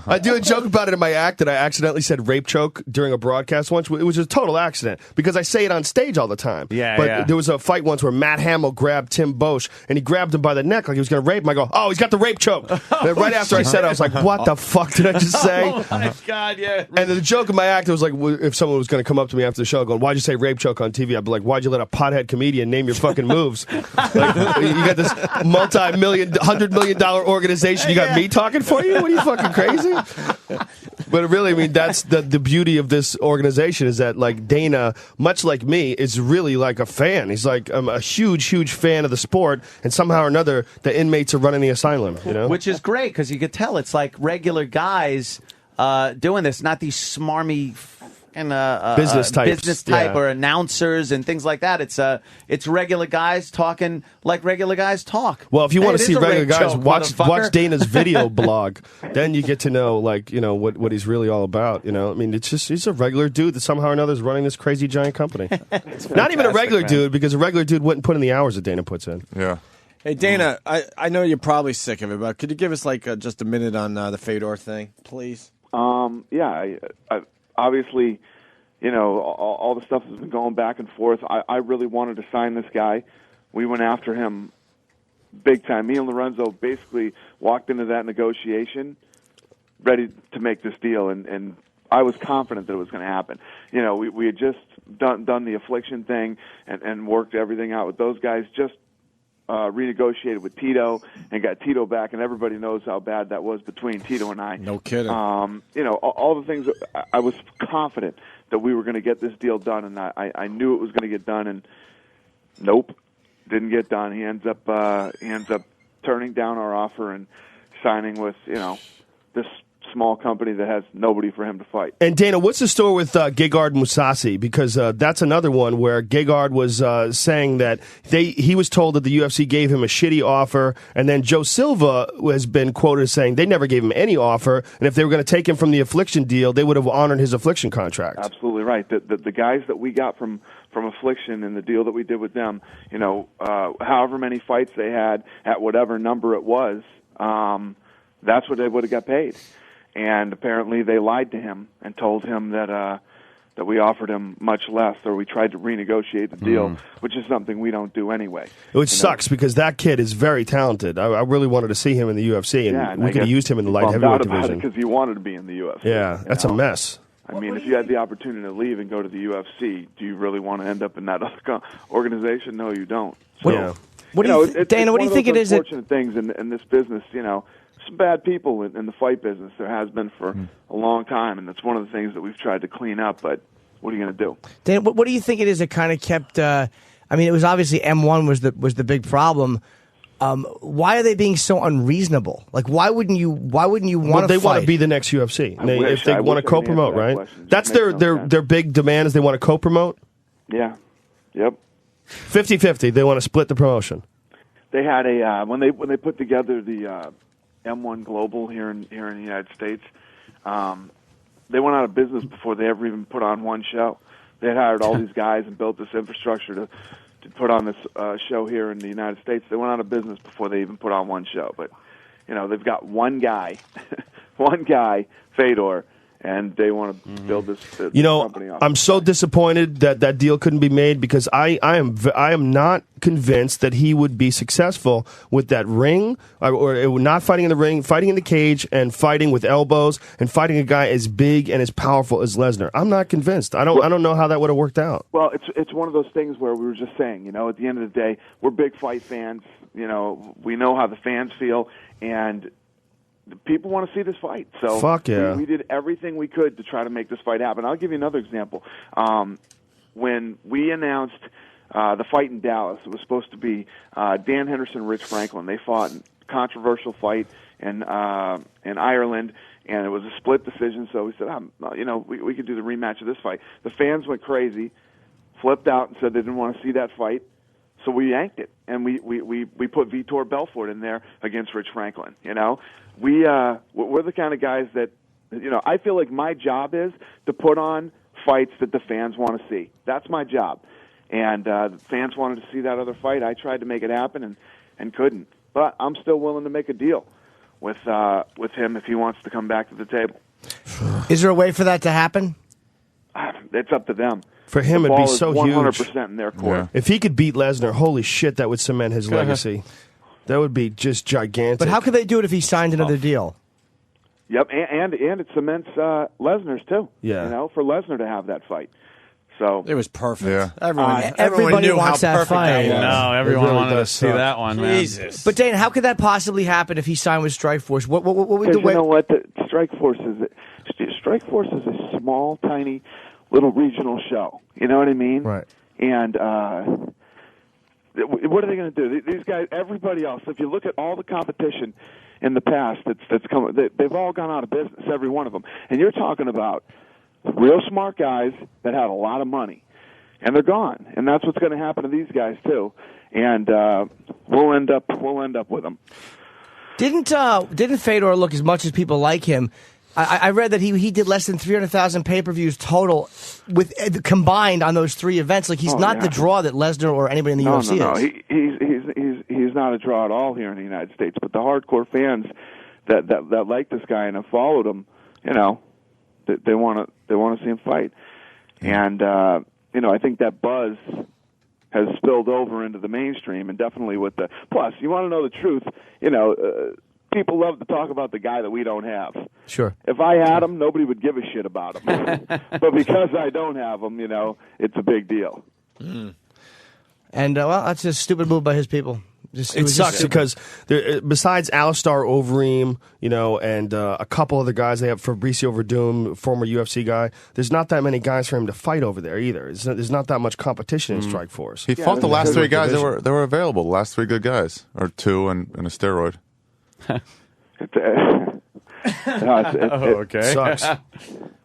I do a joke about it in my act that I accidentally said rape choke during a broadcast once. It was a total accident because I say it on stage all the time. Yeah, but yeah. there was a fight once where Matt Hamill grabbed Tim Bosch, and he grabbed him by the neck like he was going to rape him. I go, oh, he's got the rape choke. And right after I said it, I was like, what the fuck did I just say? Oh, my God, yeah. And the joke in my act was like, if someone was going to come up to me after the show going, why'd you say rape choke on TV? I'd be like, why'd you let a pothead comedian name your fucking moves? Like, you got this $100 million organization. You got me talking for you? What are you, fucking crazy? But really, I mean, that's the beauty of this organization is that, like, Dana, much like me, is really like a fan. He's like a huge, huge fan of the sport, and somehow or another, the inmates are running the asylum, you know? Which is great, because you could tell it's like regular guys doing this, not these smarmy business type or announcers and things like that. It's regular guys talking like regular guys talk. Well, if you want to see regular guys, watch Dana's video blog. Then you get to know, like, you know, what he's really all about. You know, I mean, it's just he's a regular dude that somehow or another is running this crazy giant company. Not even a regular dude, because a regular dude wouldn't put in the hours that Dana puts in. Yeah. Hey, Dana, I know you're probably sick of it, but could you give us like just a minute on the Fedor thing, please? Yeah, I obviously, you know, all the stuff has been going back and forth. I really wanted to sign this guy. We went after him big time. Me and Lorenzo basically walked into that negotiation ready to make this deal, and I was confident that it was going to happen. You know, we had just done the affliction thing and worked everything out with those guys, just renegotiated with Tito and got Tito back, and everybody knows how bad that was between Tito and I. No kidding. You know, all the things, I was confident that we were going to get this deal done, and I knew it was going to get done, and nope, didn't get done. He ends up turning down our offer and signing with, you know, this small company that has nobody for him to fight. And Dana, what's the story with Gegard Mousasi? Because that's another one where Gegard was saying that he was told that the UFC gave him a shitty offer, and then Joe Silva has been quoted as saying they never gave him any offer, and if they were going to take him from the Affliction deal, they would have honored his Affliction contract. Absolutely right. The guys that we got from Affliction and the deal that we did with them, you know, however many fights they had at whatever number it was, that's what they would have got paid. And apparently they lied to him and told him that we offered him much less, or we tried to renegotiate the deal, which is something we don't do anyway. Which sucks, because that kid is very talented. I really wanted to see him in the UFC, and we could have used him in the light heavyweight division. Because he wanted to be in the UFC. Yeah, that's a mess. I mean, if you had the opportunity to leave and go to the UFC, do you really want to end up in that other organization? No, you don't. So, Dana, what do you think it is? Unfortunate things in this business, you know. Some bad people in the fight business. There has been for a long time, and that's one of the things that we've tried to clean up. But what are you going to do? Dan, what do you think it is that kind of kept? I mean, it was obviously M1 was the big problem. Why are they being so unreasonable? Like, why wouldn't you want to fight? They want to be the next UFC. If they want to co-promote, right? That's their big demand is they want to co-promote? Yeah. Yep. 50-50. They want to split the promotion. They had when they put together the M1 Global here in the United States, they went out of business before they ever even put on one show. They had hired all these guys and built this infrastructure to put on this show here in the United States. They went out of business before they even put on one show. But, you know, they've got one guy, Fedor, and they want to build this company off. I'm so disappointed that deal couldn't be made, because I am not convinced that he would be successful with that ring, or not fighting in the ring, fighting in the cage, and fighting with elbows, and fighting a guy as big and as powerful as Lesnar. I'm not convinced. I don't know how that would have worked out. Well, it's one of those things where we were just saying, you know, at the end of the day, we're big fight fans. You know, we know how the fans feel, and people want to see this fight. So fuck yeah. We did everything we could to try to make this fight happen. I'll give you another example. When we announced the fight in Dallas, it was supposed to be Dan Henderson, Rich Franklin. They fought a controversial fight in Ireland, and it was a split decision. So we said, you know, we could do the rematch of this fight. The fans went crazy, flipped out, and said they didn't want to see that fight. So we yanked it, and we put Vitor Belfort in there against Rich Franklin. You know, we're the kind of guys that, you know, I feel like my job is to put on fights that the fans want to see. That's my job, and the fans wanted to see that other fight. I tried to make it happen and couldn't, but I'm still willing to make a deal with him if he wants to come back to the table. Is there a way for that to happen? it's up to them. For him, the it'd ball be is so 100% huge. in their court. Yeah. If he could beat Lesnar, holy shit, that would cement his legacy. That would be just gigantic. But how could they do it if he signed another deal? Yep, and it cements Lesnar's too. Yeah. You know, for Lesnar to have that fight. So It was perfect. Yeah. Everyone Everybody knew wants how that perfect fight. that was. No, everyone really wanted to does see suck. that one, man. Jesus. But Dane, how could that possibly happen if he signed with Strikeforce? What would because the way? you know what, the Strikeforce is a small, tiny, little regional show. You know what I mean? Right. And what are they going to do? These guys, everybody else. If you look at all the competition in the past that's come, they've all gone out of business, every one of them. And you're talking about real smart guys that had a lot of money, and they're gone. And that's what's going to happen to these guys too. And we'll end up with them. Didn't Fedor look, as much as people like him? I read that he did less than 300,000 pay-per-views total with combined on those three events. Like he's not the draw that Lesnar or anybody in the UFC is. He's not a draw at all here in the United States. But the hardcore fans that like this guy and have followed him, you know, they want to see him fight. And you know, I think that buzz has spilled over into the mainstream, and definitely with the plus. You want to know the truth, you know. People love to talk about the guy that we don't have. Sure. If I had him, nobody would give a shit about him. But because I don't have him, you know, it's a big deal. And well, that's a stupid move by his people. It sucks because besides Alistar Overeem, you know, and a couple other guys, they have Fabricio Verdum, former UFC guy. There's not that many guys for him to fight over there either. There's not that much competition in Strikeforce. He fought the last three guys that were available. The last three good guys, or two and a steroid. Okay. Sucks.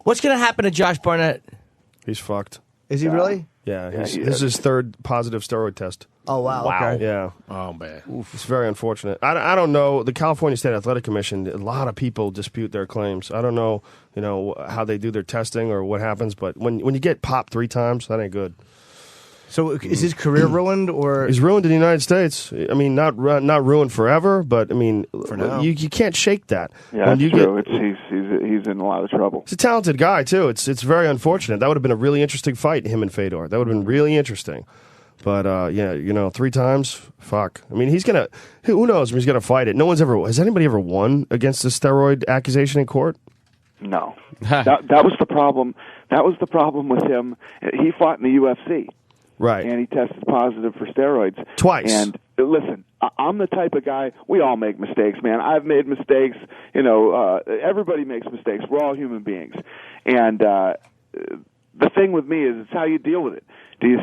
What's going to happen to Josh Barnett? He's fucked. Is he really? Yeah, this is his third positive steroid test. Oh, wow. Okay. Yeah. Oh, man. It's very unfortunate. I don't know. The California State Athletic Commission, a lot of people dispute their claims. I don't know, you know, how they do their testing or what happens, but when you get popped 3 times, that ain't good. So is his career ruined, or he's ruined in the United States? I mean, not ruined forever, but I mean, for now, you can't shake that. Yeah, when that's true. He's in a lot of trouble. He's a talented guy too. It's very unfortunate. That would have been a really interesting fight, him and Fedor. That would have been really interesting. But yeah, you know, 3 times, fuck. I mean, he's gonna. Who knows when he's gonna fight it? No one's ever. Has anybody ever won against a steroid accusation in court? No. that was the problem. That was the problem with him. He fought in the UFC. Right. And he tested positive for steroids. Twice. And listen, I'm the type of guy, we all make mistakes, man. I've made mistakes. You know, everybody makes mistakes. We're all human beings. And the thing with me is it's how you deal with it. Do you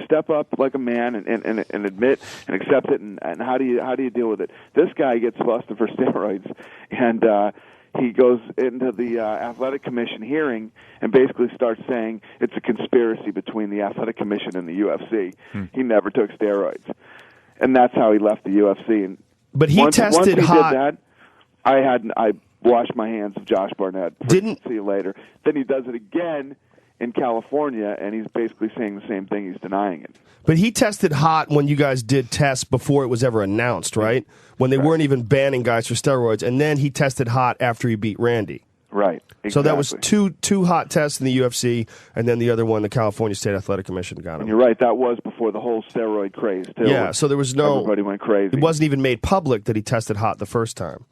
step up like a man and admit and accept it, and how do you deal with it? This guy gets busted for steroids, and he goes into the athletic commission hearing and basically starts saying it's a conspiracy between the athletic commission and the UFC. He never took steroids, and that's how he left the UFC. And but he tested once he hot. Did that, I washed my hands of Josh Barnett. See you later. Then he does it again in California, and he's basically saying the same thing. He's denying it. But he tested hot when you guys did tests before it was ever announced, right? When they weren't even banning guys for steroids, and then he tested hot after he beat Randy. Right. Exactly. So that was two hot tests in the UFC, and then the other one, the California State Athletic Commission got him. And you're right, that was before the whole steroid craze, too. Yeah, so there was everybody went crazy. It wasn't even made public that he tested hot the first time.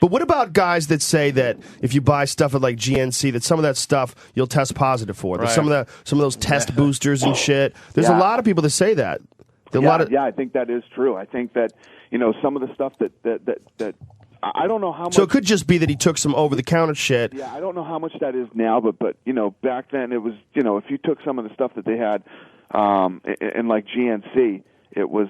But what about guys that say that if you buy stuff at like GNC, that some of that stuff you'll test positive for? Right. Some of those test boosters and shit. There's a lot of people that say that. I think that is true. I think that, you know, some of the stuff that I don't know how much. So it could just be that he took some over-the-counter shit. Yeah, I don't know how much that is now, but you know, back then it was, you know, if you took some of the stuff that they had in like GNC, it was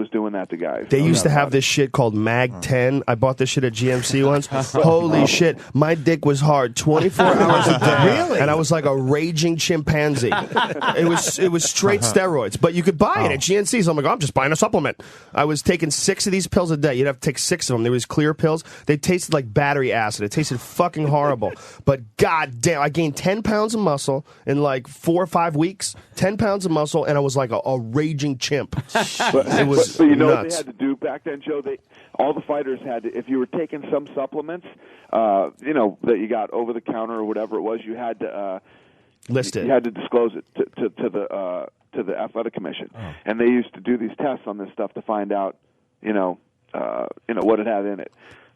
doing that to guys. They used to have this shit called Mag 10. I bought this shit at GMC once. Holy shit. My dick was hard 24 hours a day. Really? And I was like a raging chimpanzee. It was straight steroids. But you could buy it at GNC. So I'm like, I'm just buying a supplement. I was taking 6 of these pills a day. You'd have to take 6 of them. They were these clear pills. They tasted like battery acid. It tasted fucking horrible. But goddamn, I gained 10 pounds of muscle in like 4 or 5 weeks. 10 pounds of muscle, and I was like a raging chimp. It was but you know nuts. what they had to do back then, Joe? All the fighters had to, if you were taking some supplements, you know, that you got over the counter or whatever it was, you had to list it. You had to disclose it to the athletic commission, and they used to do these tests on this stuff to find out, what it had in it.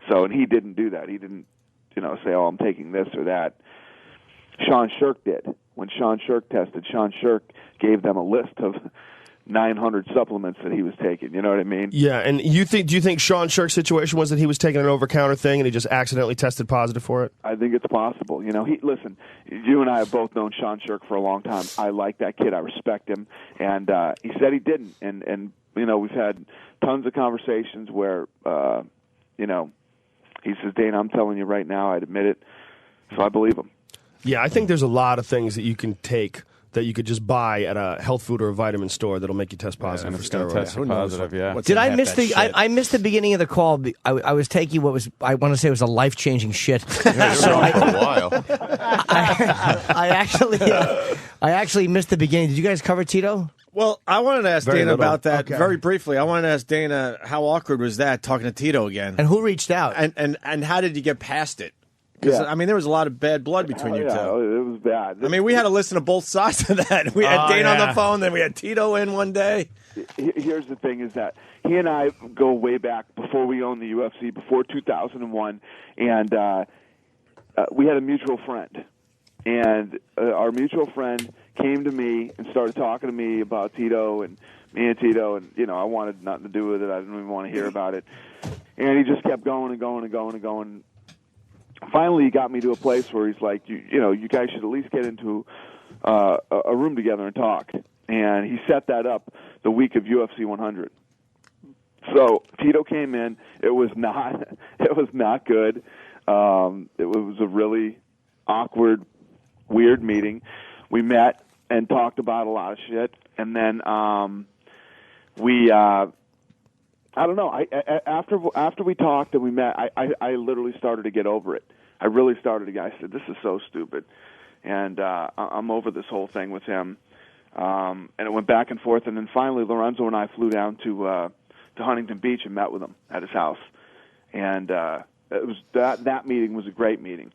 So, and he didn't do that. He didn't, say, "Oh, I'm taking this or that." Sean Shirk did. When Sean Shirk tested, Sean Shirk gave them a list of 900 supplements that he was taking. You know what I mean? Yeah, and do you think Sean Shirk's situation was that he was taking an over-counter thing and he just accidentally tested positive for it? I think it's possible. Listen, you and I have both known Sean Shirk for a long time. I like that kid. I respect him. And he said he didn't. And we've had tons of conversations where, he says, "Dana, I'm telling you right now, I'd admit it." So I believe him. Yeah, I think there's a lot of things that you can take that you could just buy at a health food or a vitamin store that'll make you test positive for steroids. Test positive, yeah. Did I miss I missed the beginning of the call. I was taking what was, I want to say, it was a life-changing shit. For a while. I actually missed the beginning. Did you guys cover Tito? Well, I wanted to ask Dana about that very Okay. briefly. I wanted to ask Dana, how awkward was that, talking to Tito again? And who reached out? And how did you get past it? Because, Yeah. I mean, there was a lot of bad blood between you two. It was bad. I mean, we had to listen to both sides of that. We had Dana on the phone, then we had Tito in one day. Here's the thing: is that he and I go way back before we owned the UFC, before 2001, and we had a mutual friend, and our mutual friend came to me and started talking to me about Tito and me and Tito, and I wanted nothing to do with it. I didn't even want to hear about it, and he just kept going and going and going and going. Finally, he got me to a place where he's like, you guys should at least get into a room together and talk. And he set that up the week of UFC 100. So Tito came in. It was not good. It was a really awkward, weird meeting. We met and talked about a lot of shit, and then we. I don't know. After we talked and we met, I literally started to get over it. I really started to get. I said, "This is so stupid," and I'm over this whole thing with him. And it went back and forth, and then finally, Lorenzo and I flew down to Huntington Beach and met with him at his house. And it was that meeting was a great meeting,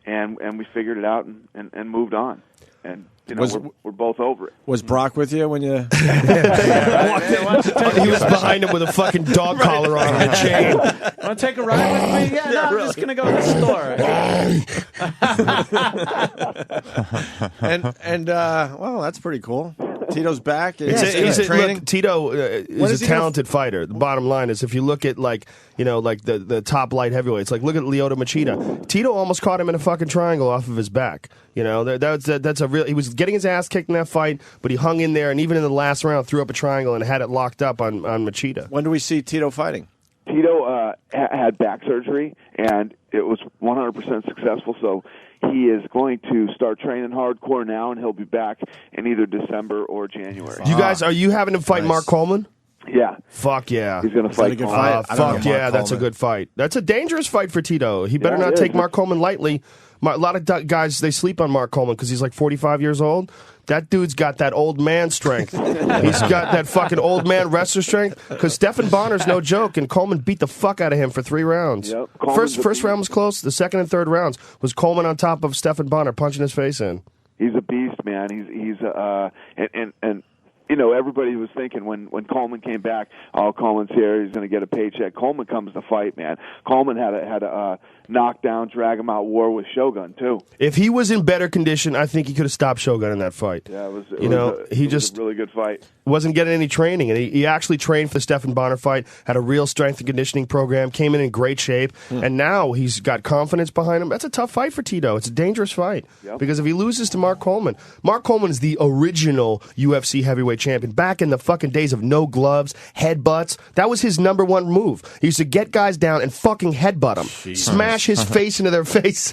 and we figured it out and moved on. And we're both over it. Was Brock with you when you walked in? He was behind him with a fucking dog collar on and a chain. Want to take a ride with me? Yeah, no, I'm just going to go to the store. Well, that's pretty cool. Tito's back. He's training. look, Tito is a talented fighter. The bottom line is, if you look at the top light heavyweights, look at Lyoto Machida. Tito almost caught him in a fucking triangle off of his back. That's a real. He was getting his ass kicked in that fight, but he hung in there, and even in the last round, threw up a triangle and had it locked up on Machida. When do we see Tito fighting? Tito had back surgery, and it was 100% successful. So he is going to start training hardcore now, and he'll be back in either December or January. You guys, are you having him fight Mark Coleman? Yeah. Fuck yeah. He's going to fight Coleman. Fuck yeah, that's a good fight. That's a dangerous fight for Tito. He better not take Mark Coleman lightly. A lot of guys, they sleep on Mark Coleman because he's like 45 years old. That dude's got that old man strength. He's got that fucking old man wrestler strength. Because Stephan Bonner's no joke, and Coleman beat the fuck out of him for 3 rounds. Yep. First round was close. The second and third rounds was Coleman on top of Stephan Bonner, punching his face in. He's a beast, man. He's and everybody was thinking when Coleman came back, oh, Coleman's here, he's going to get a paycheck. Coleman comes to fight, man. Coleman had a knockdown, drag him out war with Shogun too. If he was in better condition, I think he could have stopped Shogun in that fight. Yeah, it was a really good fight. Wasn't getting any training, and he actually trained for the Stephan Bonner fight, had a real strength and conditioning program, came in great shape, and now he's got confidence behind him. That's a tough fight for Tito. It's a dangerous fight, because if he loses to Mark Coleman is the original UFC heavyweight champion. Back in the fucking days of no gloves, headbutts, that was his number one move. He used to get guys down and fucking headbutt them, smash his face into their face.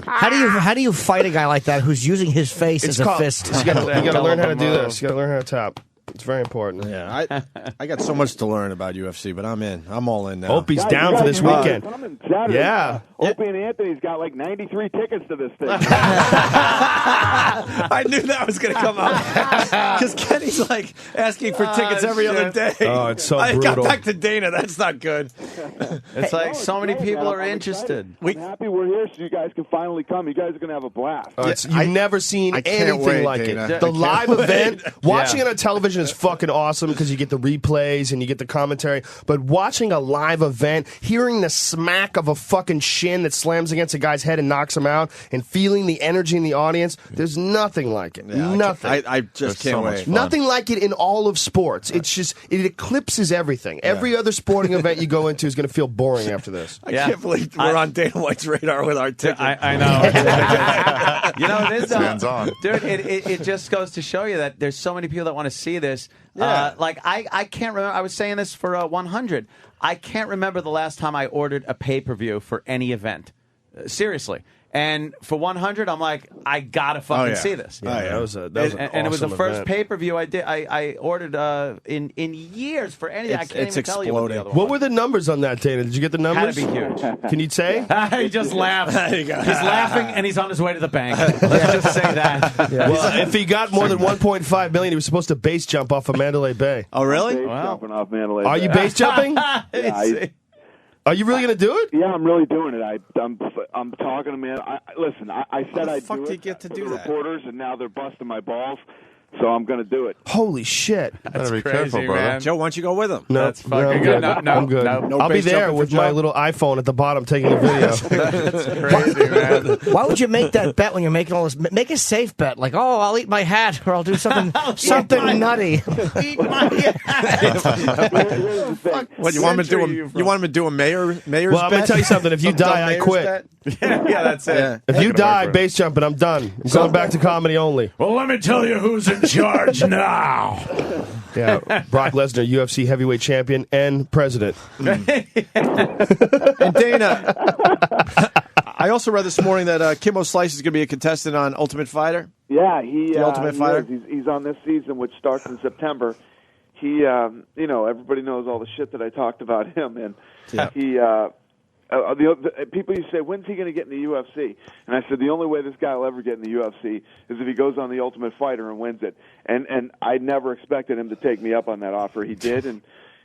How do you fight a guy like that who's using his face as a fist? You got to learn how to do this. You got to learn how to tap. It's very important. Yeah, I got so much to learn about UFC, but I'm in. I'm all in now. Opie's down for this weekend. Yeah. Opie and Anthony's got like 93 tickets to this thing. I knew that was going to come up. Because Kenny's like asking for tickets every other day. Oh, it's so I brutal. got back to Dana. That's not good. It's like so many people are interested. I'm happy we're here so you guys can finally come. You guys are going to have a blast. You've never seen anything wait, like Dana. it. The live event, watching it on television is fucking awesome because you get the replays and you get the commentary. But watching a live event, hearing the smack of a fucking shin that slams against a guy's head and knocks him out, and feeling the energy in the audience, there's nothing like it. Nothing. I just can't wait. Nothing like it in all of sports. It's just, it eclipses everything. Every other sporting event you go into is going to feel boring after this. I can't believe we're on Dana White's radar with our ticket. I know. You know, it is, Hands on. dude. It just goes to show you that there's so many people that want to see this. Yeah. Like I can't remember. I was saying this for 100. I can't remember the last time I ordered a pay-per-view for any event. Seriously. And for 100, I'm like, I gotta fucking see this. That was an and it was the awesome first event. pay-per-view I did. I ordered in years for anything. I can't even tell you what the other What one were the numbers on that, Dana? Did you get the numbers? Had to be huge. Can you say? He just laughs. There you go. He's laughing and he's on his way to the bank. Let's just say that. Well, if he got more than 1.5 million, he was supposed to base jump off of Mandalay Bay. Oh, really? Jumping off Mandalay. Are you base jumping? Are you really going to do it? Yeah, I'm really doing it. I'm talking to man. Listen, I said I'd fuck do do it. you get to for do the that? Reporters, and now they're busting my balls. So I'm going to do it. Holy shit. Better be crazy, careful, brother. man. Joe, why don't you go with him? No, That's fucking I'm good. No, I'm good. no I'll be base there jumping with for my Joe? little iPhone at the bottom taking a video. That's crazy, man. Why would you make that bet when you're making all this? Make a safe bet, like, oh, I'll eat my hat, or I'll do something nutty. Eat my What you want me to do? You want me to do a mayor's Well, I'm going bet? to tell you something. If you Some dumb die, I mayor's quit. bet? Yeah, that's it. Yeah. If you die base jumping, I'm done. I'm going back to comedy only. Well, let me tell you who's in charge now. Yeah, Brock Lesnar, UFC heavyweight champion and president. And Dana, I also read this morning that Kimbo Slice is going to be a contestant on Ultimate Fighter. Yeah, the Ultimate Fighter? He's on this season, which starts in September. He, everybody knows all the shit that I talked about him, and he. People used to say, when's he going to get in the UFC? And I said, the only way this guy will ever get in the UFC is if he goes on the Ultimate Fighter and wins it. And I never expected him to take me up on that offer. He did, and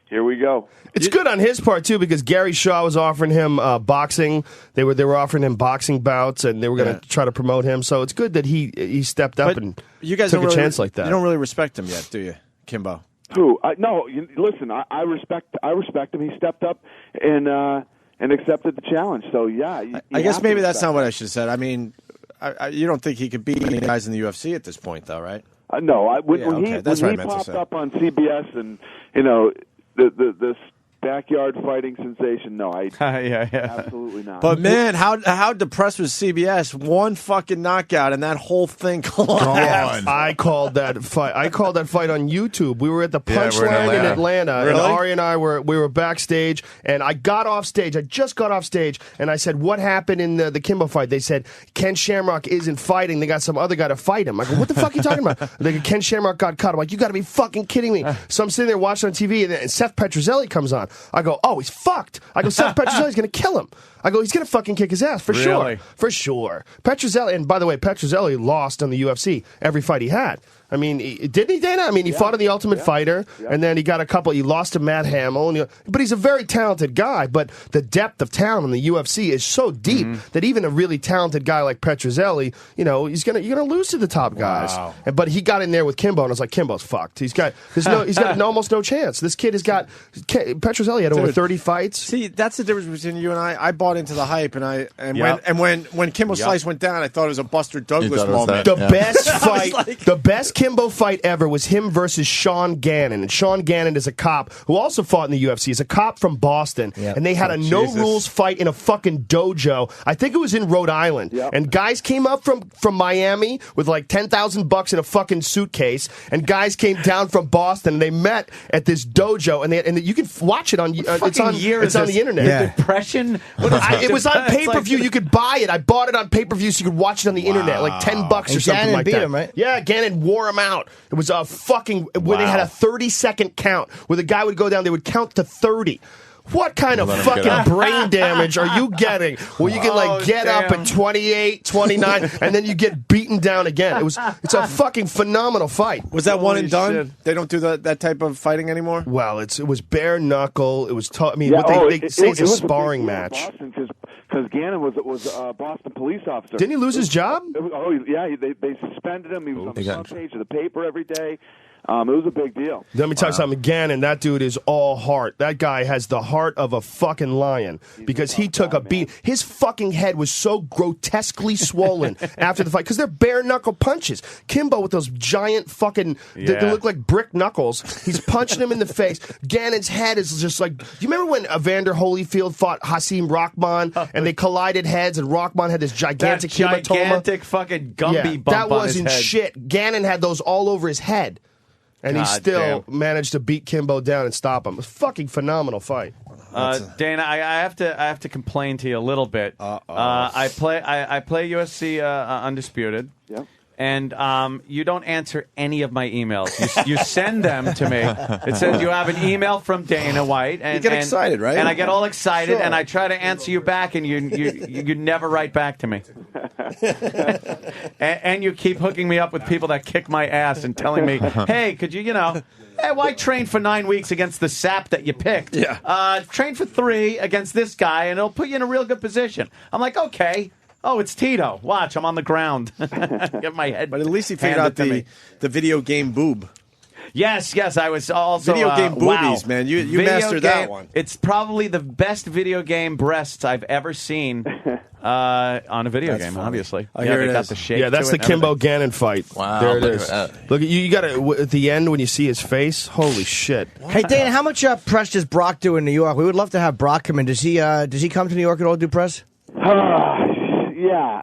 here we go. It's good on his part too because Gary Shaw was offering him boxing. They were offering him boxing bouts, and they were going to try to promote him. So it's good that he stepped up and you guys took don't a really, chance like that. You don't really respect him yet, do you, Kimbo? Who? No. Listen, I respect him. He stepped up and accepted the challenge. So yeah, I guess maybe that's not what I should have said. I mean, you don't think he could beat any guys in the UFC at this point, though, right? No. When he say. popped up on CBS and this backyard fighting sensation, no, absolutely not. But man, how depressed was CBS? One fucking knockout and that whole thing gone. I called that fight. I called that fight on YouTube. We were at the Yeah, we're in Punchline in Atlanta, Really? and Ari and I were backstage. And I got off stage. I just got off stage, and I said, "What happened in the Kimbo fight?" They said Ken Shamrock isn't fighting. They got some other guy to fight him. I go, "What the fuck are you talking about?" They go, Ken Shamrock got cut. I'm like, "You got to be fucking kidding me!" So I'm sitting there watching on TV, and Seth Petrozelli comes on. I go, "Oh, he's fucked." I go, "Seth Petrozelli's going to kill him." I go, "He's going to fucking kick his ass for Really? sure, for sure." Petrozelli, and by the way, Petrozelli lost on the UFC every fight he had. I mean, didn't he, Dana? I mean, he fought in the Ultimate Fighter, and then he got a couple. He lost to Matt Hamill, but he's a very talented guy. But the depth of talent in the UFC is so deep that even a really talented guy like Petrozelli, you're gonna lose to the top guys. Wow. But he got in there with Kimbo, and I was like, Kimbo's fucked. He's got almost no chance. This kid has got Petrozelli had over 30 fights. See, that's the difference between you and I. I bought into the hype, when Kimbo Slice went down, I thought it was a Buster Douglas thought it was moment. that. The best fight, like- the best Kimbo fight ever was him versus Sean Gannon. And Sean Gannon is a cop who also fought in the UFC. He's a cop from Boston. Yep. And they had a no-rules fight in a fucking dojo. I think it was in Rhode Island. Yep. And guys came up from Miami with like $10,000 in a fucking suitcase. And guys came down from Boston, and they met at this dojo. And you can watch it on it's on year it's is on this? the internet. Yeah. Depression? What is It was on pay-per-view. You could buy it. I bought it on pay-per-view so you could watch it on the internet, like $10 or something Gannon like beat that. him, right? Yeah, Gannon wore him out. It was a fucking where they had a 30-second count where the guy would go down. They would count to 30. What kind of fucking brain damage are you getting where you can get up at 28, 29, and then you get beaten down again? It's a fucking phenomenal fight. Was that one and done? They don't do that type of fighting anymore? Well, it was bare knuckle. It was tough. I mean, they say it's a sparring match. Because Gannon was a Boston police officer. Didn't he lose his job? They suspended him. He was on the front page of the paper every day. It was a big deal. Let me tell you something. Gannon, that dude is all heart. That guy has the heart of a fucking lion because he took a beat. His fucking head was so grotesquely swollen after the fight because they're bare knuckle punches. Kimbo with those giant fucking, they look like brick knuckles. He's punching him in the face. Gannon's head is just like, do you remember when Evander Holyfield fought Hasim Rahman and they collided heads and Rahman had this gigantic hematoma? Gigantic fucking Gumby bump that on his wasn't head. shit. Gannon had those all over his head. And he still managed to beat Kimbo down and stop him. It was a fucking phenomenal fight. Dana, I have to complain to you a little bit. I play UFC Undisputed. Yep. And you don't answer any of my emails. You send them to me. It says you have an email from Dana White. And, you get excited, right? And I get all excited, and I try to answer you back, and you never write back to me. and you keep hooking me up with people that kick my ass and telling me, hey, could you, hey, why train for 9 weeks against the sap that you picked? Yeah. Train for 3 against this guy, and it'll put you in a real good position. I'm like, okay. Oh, it's Tito. Watch, I'm on the ground. Get my head. But at least he figured out the video game boob. Yes, I was also video game boobies, wow. man. You mastered that one. It's probably the best video game breasts I've ever seen on a video game. Funny. Obviously, here it got is. the shape. That's the Kimbo Gannon fight. Wow, there it look is. at that. Look, you got to at the end when you see his face. Holy shit! Hey Dana, how much press does Brock do in New York? We would love to have Brock come in. Does he come to New York at all? Do press? Yeah.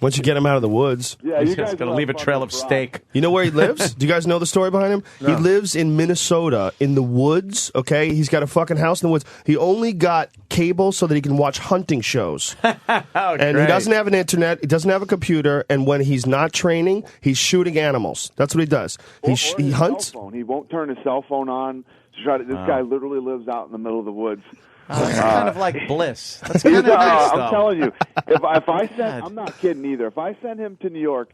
Once you get him out of the woods, Yeah, He's you guys just gonna will leave a have fun trail with of Brock. steak. you know where he lives? Do you guys know the story behind him? No. He lives in Minnesota in the woods. Okay, he's got a fucking house in the woods. He only got cable so that he can watch hunting shows. And he doesn't have an internet. He doesn't have a computer. And when he's not training, he's shooting animals. That's what he does. He his hunts. Cell phone. He won't turn his cell phone on. This guy literally lives out in the middle of the woods. It's kind of like bliss. That's kind of nice, I'm though. telling you, if I send, I'm not kidding either. If I sent him to New York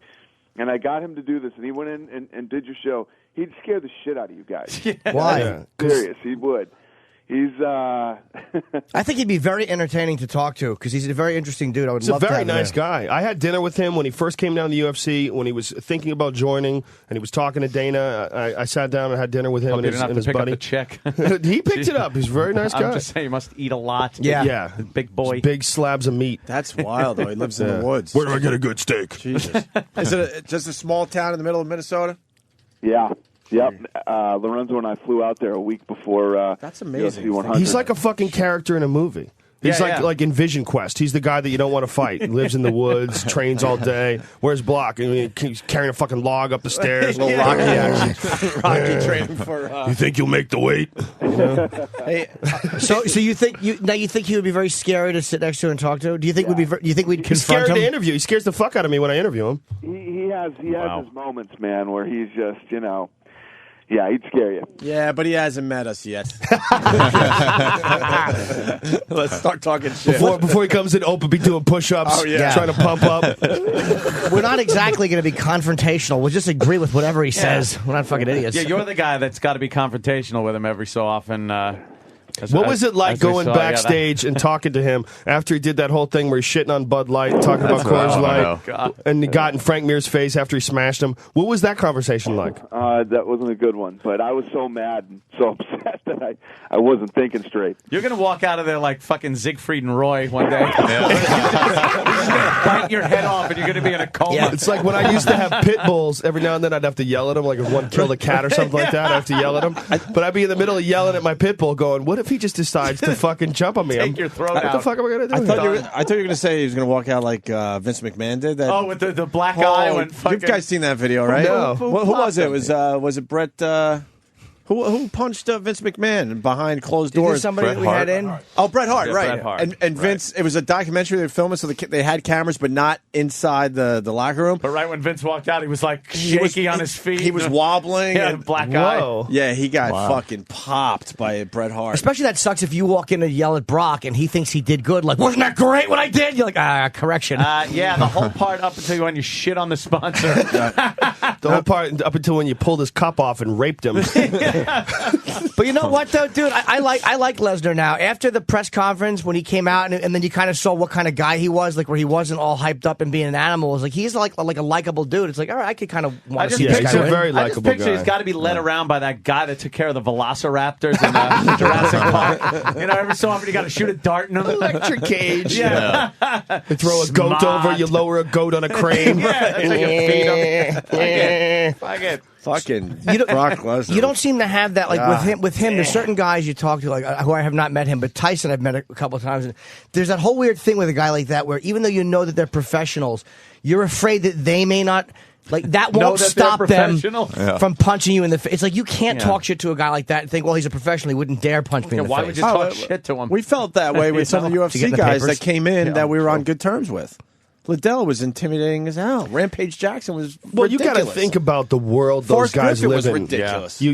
and I got him to do this, and he went in and did your show, he'd scare the shit out of you guys. Why? Yeah. Serious, he would. He's. I think he'd be very entertaining to talk to because he's a very interesting dude. I would He's love a to very have him nice there. guy. I had dinner with him when he first came down to the UFC, when he was thinking about joining, and he was talking to Dana. I sat down and had dinner with him Hope and you his, didn't have and to his pick buddy. up the check. He picked it up. He's a very nice guy. I'm just saying, you must eat a lot. Yeah. Big boy. Big slabs of meat. That's wild, though. He lives in the woods. Where do I get a good steak? Jesus. Is it just a small town in the middle of Minnesota? Yeah. Yep. Lorenzo and I flew out there a week before. That's amazing. UFC 100. He's like a fucking character in a movie. He's Yeah, like in Vision Quest. He's the guy that you don't want to fight. He lives in the woods, trains all day. Where's Block? I mean, he's carrying a fucking log up the stairs. Little Rocky action. Rocky training for. You think you'll make the weight? You know? Hey, so you think you think he would be very scary to sit next to and talk to? Do you think we'd He's scary confront him? to interview. He scares the fuck out of me when I interview him. He has his moments, man, where he's just Yeah, he'd scare you. Yeah, but he hasn't met us yet. Let's start talking shit. Before he comes in, Opie be doing push-ups, Oh, yeah. trying to pump up. We're not exactly going to be confrontational. We'll just agree with whatever he says. We're not fucking idiots. Yeah, you're the guy that's got to be confrontational with him every so often. What was it like as we going saw, backstage and talking to him after he did that whole thing where he's shitting on Bud Light, talking about Coors Light, and he got in Frank Mir's face after he smashed him? What was that conversation like? That wasn't a good one, but I was so mad and so upset that I wasn't thinking straight. You're going to walk out of there like fucking Siegfried and Roy one day. You're just going to bite your head off and you're going to be in a coma. Yeah, it's like when I used to have pit bulls, every now and then I'd have to yell at him, like if one killed a cat or something like that, I'd have to yell at him. But I'd be in the middle of yelling at my pit bull going, what if he just decides to fucking jump on me? Take your throat what out. the fuck am I going to do? I thought you were going to say he was going to walk out like Vince McMahon did. That. Oh, with the black eye. When You've guys seen that video, right? No. Who was it? Was it Brett? Who punched Vince McMahon behind closed Is doors? there somebody that we had in? Oh, Bret Hart, Yeah, right. Bret Hart. And Vince, it was a documentary they were filming, so they had cameras, but not inside the locker room. But right when Vince walked out, he was like shaky on his feet. He was wobbling. Yeah, and black eye. Whoa. Yeah, he got fucking popped by Bret Hart. Especially that sucks if you walk in and yell at Brock and he thinks he did good. Like, wasn't that great what I did? You're like, correction. Yeah, the whole part up until when you shit on the sponsor. The whole part up until when you pulled his cup off and raped him. But you know what, though, dude? I like Lesnar now. After the press conference, when he came out, and then you kind of saw what kind of guy he was, like where he wasn't all hyped up and being an animal. It was like he's like a likable dude. It's like, all right, I could kind of want to see this he's guy a win. very I just likable picture guy. he's got to be led around by that guy that took care of the Velociraptors in Jurassic Park. You know, every so often you got to shoot a dart in them. Electric cage. Yeah. You throw a goat Smart. over, you lower a goat on a crane. Yeah, that's how you feed him. Fuck it. Fucking Brock Lesnar. You don't seem to have that, like with him. There's certain guys you talk to, like who I have not met him, but Tyson I've met a couple of times. And there's that whole weird thing with a guy like that, where even though you know that they're professionals, you're afraid that they may not. Like that won't that stop they're them professional? from punching you in the face. It's like you can't talk shit to a guy like that and think, well, he's a professional. He wouldn't dare punch me in the Why face. would you talk shit to him? We felt that way with some of the To get UFC in the guys papers? that came in that we were on good terms with. Liddell was intimidating as hell. Rampage Jackson was Well, you got to ridiculous. think about the world those Forrest guys Griffin live was in. ridiculous. You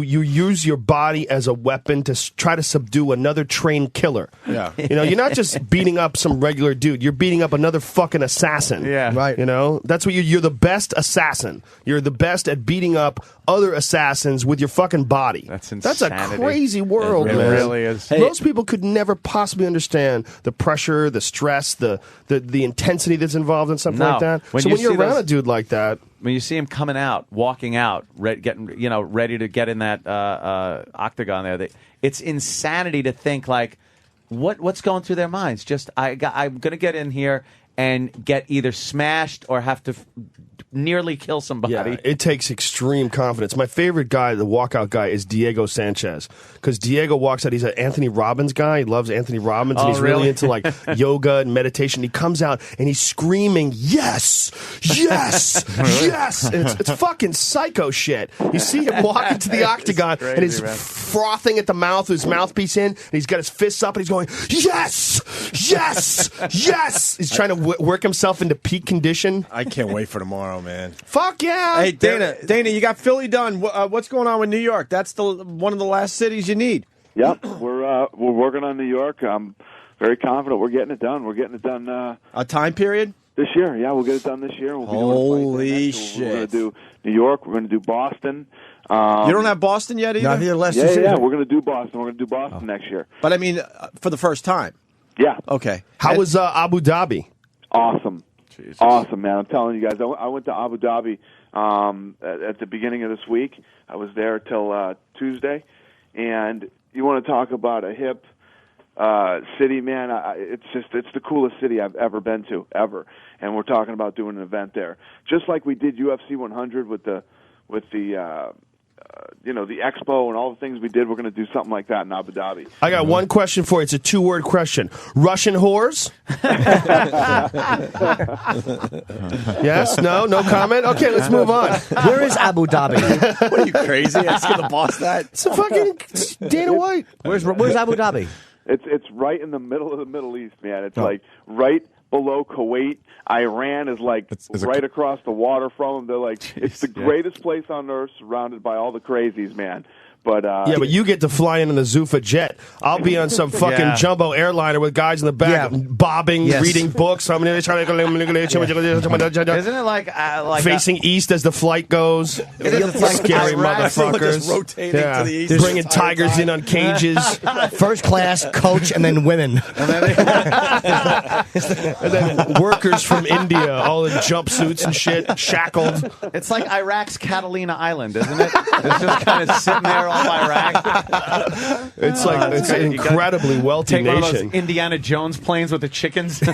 use your body as a weapon to try to subdue another trained killer. Yeah. You know, you're not just beating up some regular dude. You're beating up another fucking assassin. Yeah. Right. You know, that's what you're the best assassin. You're the best at beating up other assassins with your fucking body. That's a insanity. crazy world, It man. really is. Most people could never possibly understand the pressure, the stress, the intensity that's involved in something No. like that. When So you when you're see around those- a dude like that, When you see him coming out, walking out, getting ready to get in that octagon there, it's insanity to think like, what's going through their minds? Just I'm going to get in here and get either smashed or have to nearly kill somebody. yeah, it takes extreme confidence. My favorite guy, the walkout guy, is Diego Sanchez. Because Diego walks out, he's an Anthony Robbins guy. He loves Anthony Robbins, and Oh, he's really really? into like yoga and meditation. He comes out and he's screaming, "Yes, yes, yes!" And it's fucking psycho shit. You see him walk into the octagon crazy, and he's man. frothing at the mouth with his mouthpiece in, and he's got his fists up and he's going, "Yes, yes, yes!" He's trying to work himself into peak condition. I can't wait for tomorrow, man. Fuck yeah! Hey, Dana, you got Philly done. What's going on with New York? That's one of the last cities you need. Yep, we're working on New York. I'm very confident we're getting it done. We're getting it done A time period? this year. Yeah, we'll get it done this year. We'll be doing a fight Holy there next. We're going shit. to do New York. We're going to do Boston. You don't have Boston yet either? Not the last Yeah, two seasons. we're going to do Boston. We're going to do Boston next year. But I mean, for the first time. Yeah, Okay. How was Abu Dhabi? awesome. Awesome, man. I'm telling you guys, I went to Abu Dhabi at the beginning of this week. I was there till Tuesday. And you want to talk about a hip city, man. It's the coolest city I've ever been to, ever. And we're talking about doing an event there. Just like we did UFC 100 with the the expo and all the things we did, we're going to do something like that in Abu Dhabi. I got one question for you. It's a 2-word question. Russian whores? Yes? No? No comment? Okay, let's move on. Where is Abu Dhabi? What are you, crazy? Asking the boss that? It's a fucking Dana White. Where's Abu Dhabi? It's right in the middle of the Middle East, man. It's like right below Kuwait. Iran is like Is it right across the water from them. They're like, it's the greatest place on earth, surrounded by all the crazies, man. But Yeah, but you get to fly in the Zuffa jet. I'll be on some fucking Yeah. jumbo airliner with guys in the back bobbing, Yes. reading books. Isn't it like Facing east as the flight goes. is like Scary Iraq. motherfuckers. Just rotating to the east. Bringing tigers in on cages. First class, coach, and then women. And then workers from India, all in jumpsuits and shit, shackled. It's like Iraq's Catalina Island, isn't it? It's just kind of sitting there off Iraq. It's like it's an You got- incredibly wealthy Take one of nation. those Indiana Jones planes with the chickens. So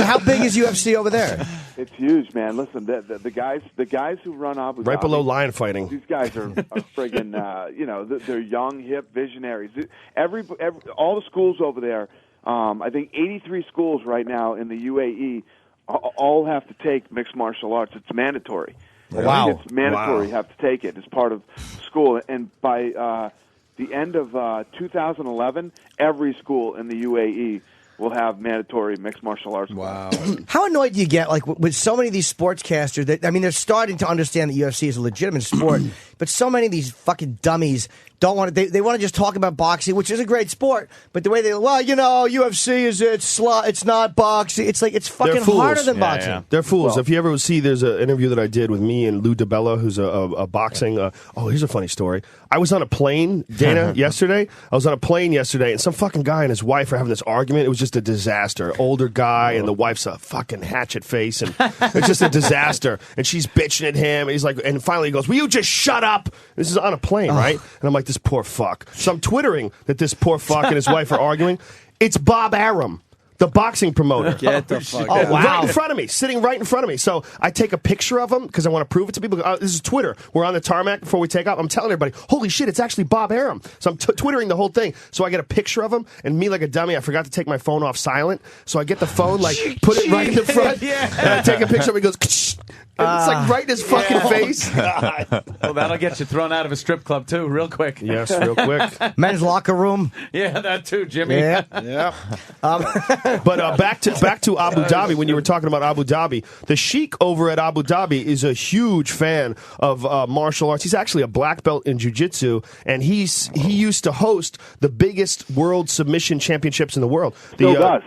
how big is UFC over there? it's huge, man. Listen, the guys who run Abu Dhabi, Right below lion fighting. these guys are friggin', they're young, hip visionaries. All the schools over there, I think 83 schools right now in the UAE all have to take mixed martial arts. It's mandatory. Wow. It's mandatory. You have to take it as part of school. And by the end of 2011, every school in the UAE will have mandatory mixed martial arts. Wow. How annoyed do you get, like, with so many of these sportscasters that, I mean, they're starting to understand that UFC is a legitimate sport, but so many of these fucking dummies don't want to, they want to just talk about boxing, which is a great sport, but the way they, well, you know, UFC it's not boxing. It's like, it's fucking harder than boxing. Yeah. They're fools. If you ever see, there's an interview that I did with me and Lou DiBella, who's a boxing, here's a funny story. I was on a plane, Dana, yesterday. I was on a plane yesterday, and some fucking guy and his wife are having this argument. It was just a disaster. Older guy, and the wife's a fucking hatchet face, and it's just a disaster. And she's bitching at him, and he's like, and finally he goes, will you just shut up? This is on a plane, right? And I'm like, this poor fuck. So I'm twittering that this poor fuck and his wife are arguing. It's Bob Arum, the boxing promoter. Get the fuck Oh, out. wow. Right in front of me, sitting right in front of me. So I take a picture of him because I want to prove it to people. This is Twitter. We're on the tarmac before we take off. I'm telling everybody, holy shit, it's actually Bob Arum. So I'm twittering the whole thing. So I get a picture of him, and me like a dummy, I forgot to take my phone off silent. So I get the phone, like, put it right in the front, and I take a picture of him. He goes, and it's like right in his fucking face. Well, that'll get you thrown out of a strip club, too, real quick. Yes, real quick. Men's locker room. Yeah, that too, Jimmy. Yeah. Yeah. But back to Abu Dhabi, when you were talking about Abu Dhabi, the Sheikh over at Abu Dhabi is a huge fan of martial arts. He's actually a black belt in jiu-jitsu, and he used to host the biggest world submission championships in the world. Still does.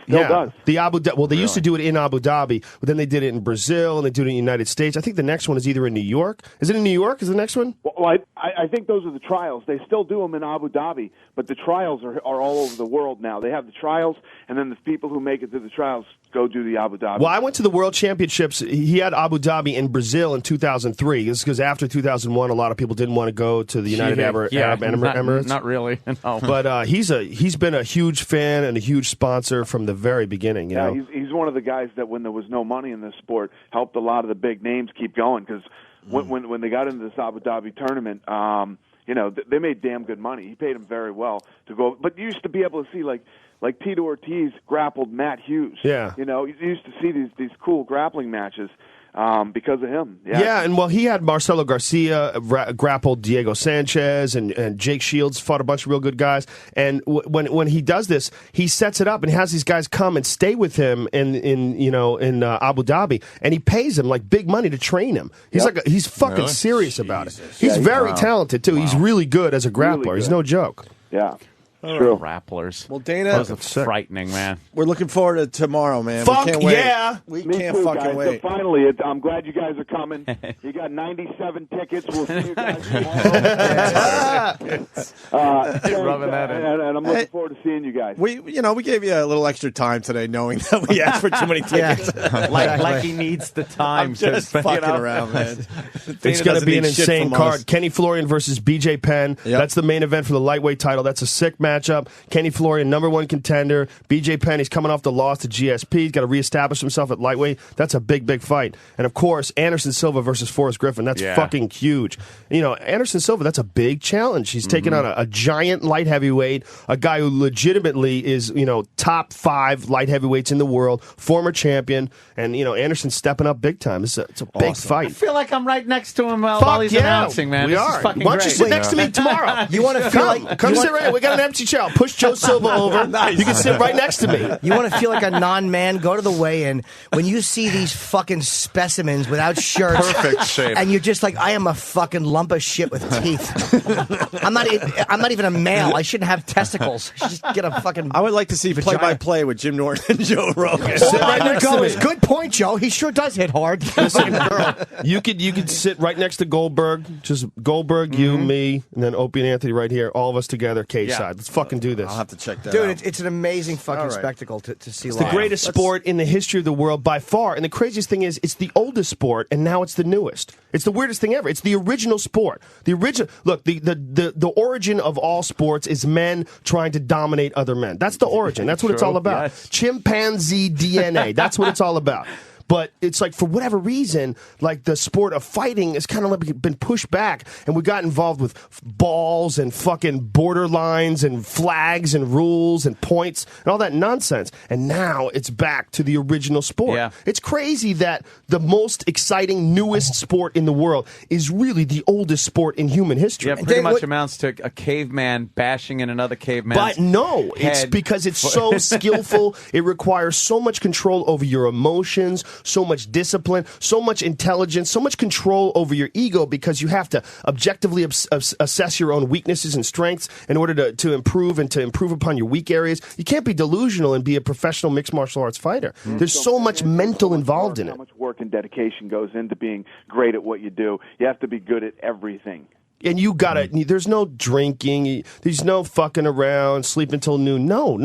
The they used to do it in Abu Dhabi, but then they did it in Brazil, and they do it in the United States. I think the next one is either in New York. Is it in New York? Is the next one? Well, I think those are the trials. They still do them in Abu Dhabi, but the trials are all over the world now. They have the trials, and then the people who make it to the trials go do the Abu Dhabi. Well, I went to the World Championships. He had Abu Dhabi in Brazil in 2003. This is because after 2001, a lot of people didn't want to go to the United Arab Emirates. Not really. No. But he's been a huge fan and a huge sponsor from the very beginning. You know? He's one of the guys that when there was no money in this sport helped a lot of the big names keep going because when they got into this Abu Dhabi tournament, they made damn good money. He paid them very well to go. But you used to be able to see like Tito Ortiz grappled Matt Hughes. Yeah. You used to see these cool grappling matches. Because of him. Yeah, and he had Marcelo Garcia grappled Diego Sanchez, and Jake Shields fought a bunch of real good guys. And when he does this, he sets it up and has these guys come and stay with him in Abu Dhabi, and he pays them like big money to train him. He's fucking serious about it. He's very talented too. Wow. He's really good as a grappler. Really He's no joke. Yeah. True. Grapplers. Well, Dana, those are frightening, man. We're looking forward to tomorrow, man. Fuck we can't wait. yeah! We Me can't too, fucking guys. wait. So finally, I'm glad you guys are coming. You got 97 tickets. We'll see you guys tomorrow. Rubbing that in. And I'm looking forward to seeing you guys. We gave you a little extra time today, knowing that we asked for too many tickets. like he needs the time. I'm just fucking around, man. It's going to be an insane card. Kenny Florian versus BJ Penn. Yep. That's the main event for the lightweight title. That's a sick matchup. Kenny Florian, #1 contender. BJ Penn, he's coming off the loss to GSP. He's got to reestablish himself at lightweight. That's a big, big fight. And of course, Anderson Silva versus Forrest Griffin. That's fucking huge. Anderson Silva, that's a big challenge. He's taking on a giant light heavyweight, a guy who legitimately is, top 5 light heavyweights in the world, former champion, and Anderson's stepping up big time. It's a big fight. I feel like I'm right next to him while he's announcing, man. We this are. Is fucking Why don't you great. sit next to me tomorrow? You want to feel Come sit right. We got an empty chair. I'll push Joe Silva over. Nice. You can sit right next to me. You want to feel like a non-man? Go to the weigh-in. When you see these fucking specimens without shirts, Perfect shape. and you're just like, I am a fucking lump of shit with teeth. I'm not even a male. I shouldn't have testicles. I should just get a fucking. I would like to see play-by-play with Jim Norton and Joe Rogan. Sit right next to me. Good point, Joe. He sure does hit hard. You could sit right next to Goldberg. Just Goldberg, you, me, and then Opie and Anthony right here. All of us together, cage side. Let's fucking do this. I'll have to check that Dude, out. it's an amazing fucking spectacle to see live. The greatest sport in the history of the world by far. And the craziest thing is, it's the oldest sport, and now it's the newest. It's the weirdest thing ever. It's the original sport. The original. Look, the origin of all sports is men trying to dominate other men. That's the origin. That's what it's all about. Yes. Chimpanzee DNA. That's what it's all about. but it's like for whatever reason, like the sport of fighting has kind of like been pushed back, and we got involved with balls and fucking border lines and flags and rules and points and all that nonsense. And now it's back to the original sport. Yeah. It's crazy that the most exciting, newest sport in the world is really the oldest sport in human history. Yeah, pretty much amounts to a caveman bashing in another caveman. But no, it's because it's so skillful. It requires so much control over your emotions, so much discipline, so much intelligence, so much control over your ego, because you have to objectively assess your own weaknesses and strengths in order to improve and to improve upon your weak areas. You can't be delusional and be a professional mixed martial arts fighter. There's so much mental involved in it. How much work and dedication goes into being great at what you do. You have to be good at everything. And you gotta, there's no drinking, there's no fucking around, sleep until noon. No.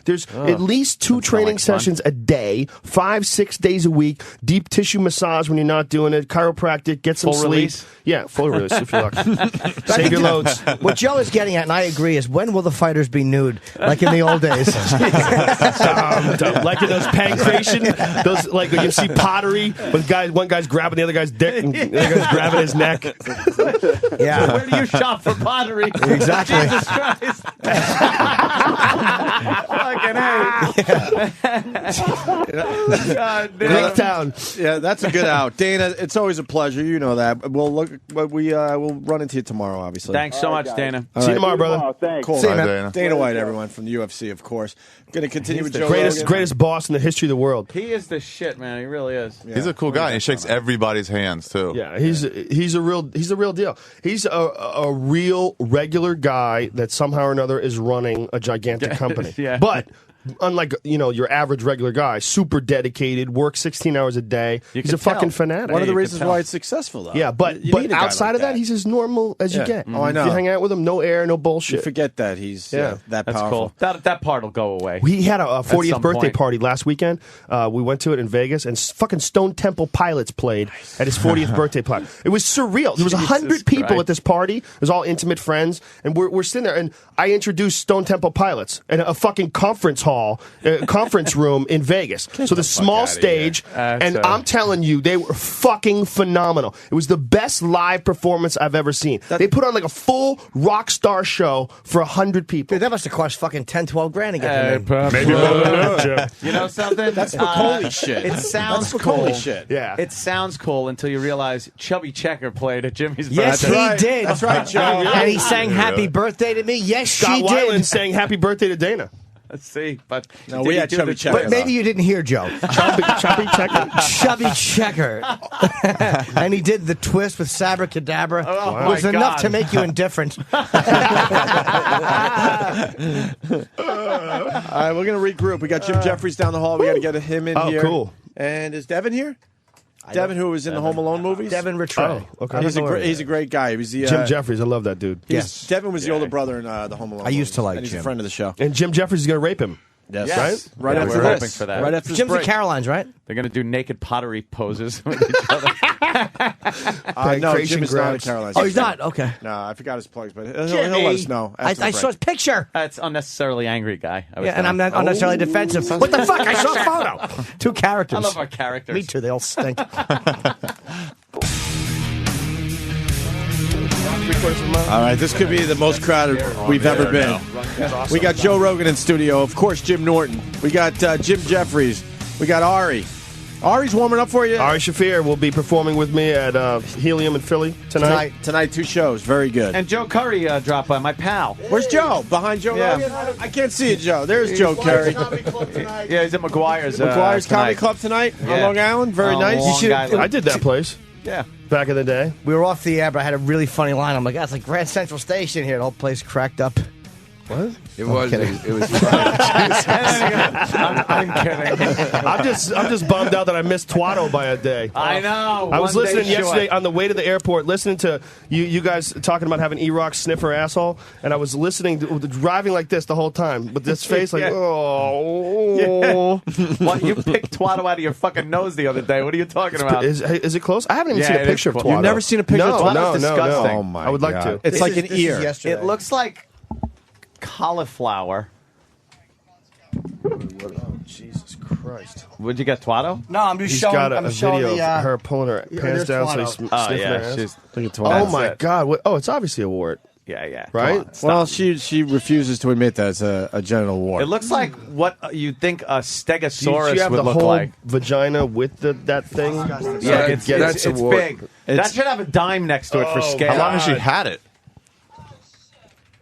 There's at least 2 training sessions a day, 5-6 days a week, deep tissue massage when you're not doing it, chiropractic, get some Full sleep. release? Yeah, full release if you're lucky. Save your loads. What Joe is getting at, and I agree, is when will the fighters be nude, like in the old days? Like in those pancration, those like you see pottery, when one guy's grabbing the other guy's dick, and the other guy's grabbing his neck. Yeah. Where do you shop for pottery? Exactly. Jesus Christ. Fucking Greektown. Yeah, that's a good out. Dana, it's always a pleasure. You know that. We'll look. We'll run into you tomorrow, obviously. Thanks so much, Dana. See you tomorrow, brother. Thanks. Cool. See you, Bye, man. Dana. Dana White, everyone from the UFC, of course. Going to continue with Joe Greatest Rogan. boss in the history of the world. He is the shit, man. He really is. He's a cool guy. And he shakes everybody's hands too. Yeah, he's a real deal. He's a real regular guy that somehow or another is running a gigantic company. Yeah. But unlike your average regular guy, super dedicated, works 16 hours a day. He's a fucking fanatic. One of the you reasons can tell. why it's successful, though. Yeah, but You need a guy outside like of that, he's as normal as you Yeah. get. Oh, I know. If you hang out with him, no air, no You bullshit. forget that he's that That's powerful. cool. That part will go away. He had a 40th some birthday point. party last weekend. We went to it in Vegas, and fucking Stone Temple Pilots played at his 40th birthday party. It was surreal. There was 100 people Christ. at this party. It was all intimate friends, and we're sitting there, and I introduced Stone Temple Pilots in a fucking conference room in Vegas. So the small stage, and I'm telling you, they were fucking phenomenal. It was the best live performance I've ever seen. They put on like a full rock star show for 100 people. Dude, that must have cost fucking 10, 12 grand to get them in. Maybe You know something? That's Spicoli shit. It sounds That's cool. Spicoli shit. Yeah. It sounds cool until you realize Chubby Checker played at Jimmy's Yes, birthday. he did. That's right, Joe. And he sang "Happy Birthday" to me. Yes, Scott she Weiland did. saying happy birthday to Dana. Let's see. But No, we had Chubby Checker. But maybe you didn't hear Joe. Chubby Checker. Chubby Checker. And he did the twist with Sabra Cadabra. Oh, It was my enough God. to make you indifferent. All right, we're going to regroup. We got Jim Jeffries down the hall. We got to get him in Oh, here. cool. And is Devin here? Devin, who was in the Home Alone movies? Devin Rattray. Oh, okay. He's a great guy. He was the Jim Jeffries, I love that dude. Yes. Devin was the older brother in the Home Alone. I used to movies, like and he's Jim. a friend of the show. And Jim Jeffries is going to rape him. Yes. Right Yeah, after we're this. hoping for that. Right after this Jim's break. at Caroline's, right? They're going to do naked pottery poses with each other. No, Creation Jim is not at grabs. Caroline's. Oh, he's not? Okay. No, I forgot his plugs, but he'll let us know. I after the saw break. his picture. That's unnecessarily angry guy. I was Yeah, and I'm saying. not unnecessarily defensive. What the fuck? I saw a photo. 2 characters. I love our characters. Me too. They all stink. All right, this could be the most crowded we've ever been. We got Joe Rogan in studio. Of course, Jim Norton. We got Jim Jeffries. We got Ari. Ari's warming up for you. Ari Shafir will be performing with me at Helium in Philly tonight. Tonight, 2 shows. Very good. And Joe Curry dropped by, my pal. Where's Joe? Behind Joe Yeah. Rogan? I can't see it, Joe. There's Joe Carey. Yeah, he's at McGuire's. McGuire's Comedy tonight. Club tonight on Yeah. Long Island. Very On nice. Long Island. I did that place Yeah. back in the day. We were off the air, but I had a really funny line. I'm like, that's like Grand Central Station here. The whole place cracked up. What? It was funny. I'm kidding. I'm just bummed out that I missed Twaddle by a day. I know. I was One listening day yesterday short. on the way to the airport, listening to you guys talking about having E-Rock sniff her asshole, and I was listening, driving like this the whole time, with this face like, Yeah. oh. What, you picked Twaddle out of your fucking nose the other day. What are you talking about? Is it close? I haven't even Yeah, seen a it is picture of close. Twaddle. You've never seen a picture no, of Twaddle? No, That's no, disgusting. no. Oh, my I would like God. to. It's like an ear. Yesterday. It looks like cauliflower. Jesus Christ. Christ. Would you get Twato? No, I'm just He's showing. got I'm a showing video the, of her pulling her pants there's down so Twato. he's sniffing her ass. She's, Oh my God! What, it's obviously a wart. yeah. Right? Come on, stop. Well, she refuses to admit that it's a genital wart. It looks like what you'd think a stegosaurus you have would the look whole like. vagina with that thing. Yeah, it's a wart. big. That should have a dime next to it for scale. How long has she had it?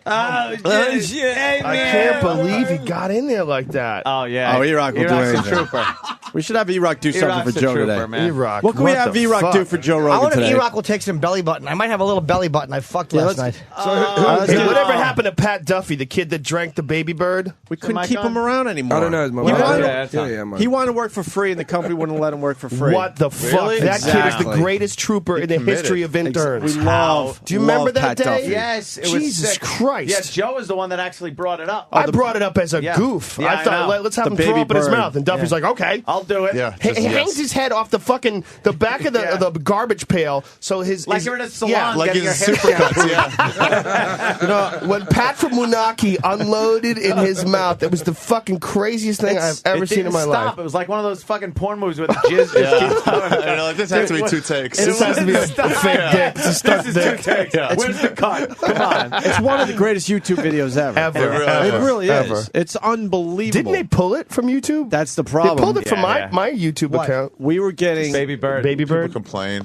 Oh, shit. Hey, I can't believe he got in there like that. Oh, yeah. Oh, E-Rock will do E-Rock's a anything. trooper. We should have E-Rock do something E-Rock's for a Joe trooper, today. man. E-Rock, What can we have the E-Rock fuck? do for Joe I Rogan wonder if today? E-Rock will take some belly button. I might have a little belly button. I fucked last night. Hey, whatever happened to Pat Duffy, the kid that drank the baby bird? We couldn't mic keep on? him around anymore. I don't know. Is my He mic wanted, on? he wanted to work for free, and the company wouldn't let him work for free. What the fuck? Really? That kid is the Exactly. greatest trooper in the committed. history of interns. We love. Do you remember love that Pat day? Duffy. Yes, it was Jesus sick. Christ. Yeah, Joe is the one that actually brought it up. I brought it up as a Yeah. goof. Yeah, I I thought, know. let's have The him throw baby up in his bird. mouth. And Duffy's like, okay. I'll do it. Yeah. He just hangs yes. his head off the back of the garbage pail, so his Like you're in a salon Yeah, Like getting your his hair supercuts, yeah. you know, when Pat from Moonachie unloaded in his mouth, it was the fucking craziest thing I've ever seen in my life. It was like one of those fucking porn movies where the jizz just keeps coming. I know, like, this has to be 2 takes. This has to be a fake dick. It's a stuck This is dick. 2 takes. Where's the cut? Come on. It's one of the greatest YouTube videos ever. Ever. It really Ever. is. It's unbelievable. Didn't they pull it from YouTube? That's the They problem. pulled it from Yeah, my YouTube What? account. We were getting Baby bird. Baby bird. Complain.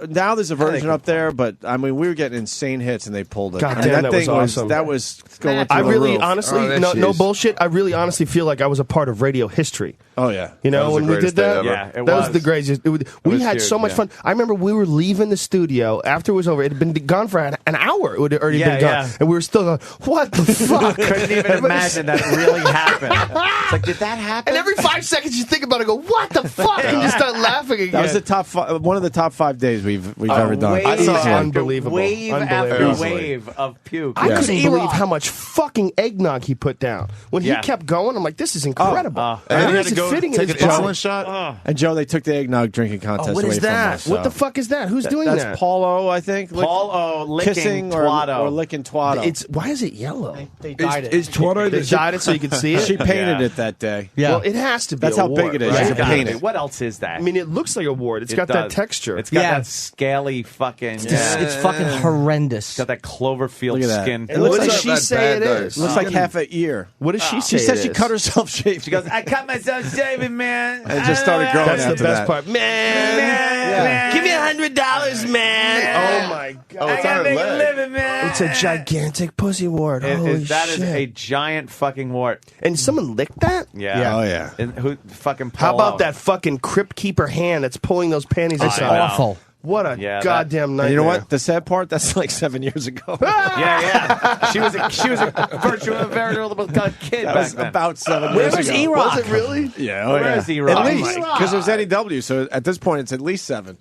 now there's a version up there, but I mean we were getting insane hits and they pulled it. God I mean, damn, that was thing awesome. that was going through I the really, roof. honestly, Oh, there no, she no is. bullshit. I really, honestly feel like I was a part of radio history. Oh yeah. You know, That was when the we did greatest day that, ever. Yeah, it that was was. the greatest. We was had huge, so much yeah. fun. I remember we were leaving the studio after it was over. It had been gone for an hour. It had already Yeah, been gone, yeah. and we were still going, "What the fuck?" Couldn't even imagine that really happened. It's like, did that happen? And every 5 seconds you think about it, go, "What the fuck?" And you start laughing again. That was the top one of the top 5 days we've ever done. Wave I saw after unbelievable. Wave Unbelievable. after wave of puke. I couldn't E-Rock. believe how much fucking eggnog he put down. When he Yeah. kept going, I'm like, this is incredible. And Where then he had is to it go fitting in take his an body? insulin shot. And Joe, they took the eggnog drinking contest Oh, what away is from that? us. What the so. fuck is that? Who's doing That's that? Paulo, I think. Paul O licking kissing Twato. or licking Twato. It's why is it yellow? They dyed it. Is Twato They the dyed it so you can see it. she painted Yeah. it that day. Yeah. Well, it has to be. That's a how big wart, it is. right? She's It's a gotta painter. be. What else is that? I mean, it looks like a wart. It's It got that does. texture. It's got Yeah. that scaly fucking. It's fucking horrendous. It's got that Cloverfield Look at that. skin. And what looks does like she that say bad, it though. is? Looks like half an ear. What does she say? She said it she is? cut herself shaving. She goes, I cut myself shaving, man. And it just started growing That's the after best that. part. Man, give me $100, man. Oh my god. Oh, it's on her leg. man. It's a gigantic pussy wart. Holy That is shit. a giant fucking wart. And someone licked that? Yeah. Oh, yeah. And who fucking? How Paul about O? that fucking crypt keeper hand that's pulling those panties It's aside? awful. What a Yeah, goddamn nightmare. And you know what? The sad part? That's like 7 years ago. Yeah. She was a veritable kid That back was then. about 7 Where years was ago. E-Rock? Was it really? Yeah, Where is E-Rock? At Oh, least, my because it was NEW, so at this point it's at least 7.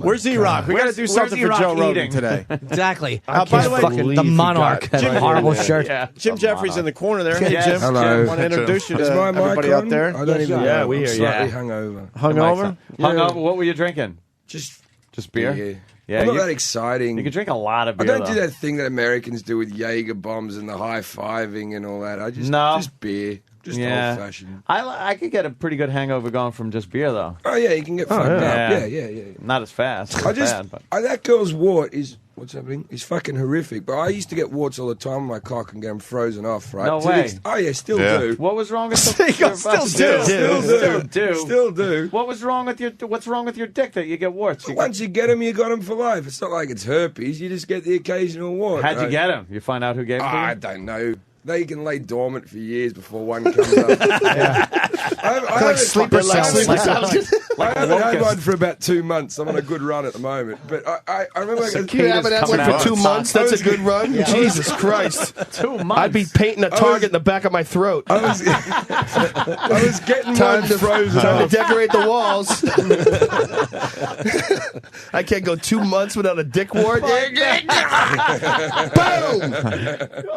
Where's E-Rock? We got to Where's- do where's something for E-Rock Joe Rogan eating? today. Exactly. By the way, Fucking the Monarch. got- That horrible shirt. Yeah. Jim Jeffries in the corner there. Hey, Yes. Jim. Hello. Want to introduce you to Is my mic everybody on? out there? I don't even Yeah, know. we I'm hear you. slightly Yeah. hungover. Hungover? Hungover. What were you drinking? Just beer. Yeah. Yeah, I'm not you- that exciting. You can drink a lot of I beer. don't do though. that thing that Americans do with Jaeger bombs and the high fiving and all that. I just No. just beer, just Yeah. old fashioned. I could get a pretty good hangover going from just beer though. Oh yeah, you can get fucked up. yeah. Yeah. Not as fast. I just bad, but. that girl's wart is what's happening? Is fucking horrific. But I used to get warts all the time on my cock and get them frozen off. Right? No To the way. oh yeah, still Yeah. do. What was wrong with the Still do. Still do. What was wrong with your? What's wrong with your dick that you get warts? You Once you get them, you got them for life. It's not like it's herpes. You just get the occasional wart. How'd you right? get them? You find out who gave them to you? I don't know. They can lay dormant for years before one comes up. I Like sleeper cells. I haven't had one for about 2 months. I'm on a good run at the moment. But I remember... You haven't had one coming for out. 2 months? That's a good run? Jesus Christ. 2 months. I'd be painting a target in the back of my throat. I was getting Time one to, frozen time off. to decorate the walls. I can't go 2 months without a dick wart. Boom!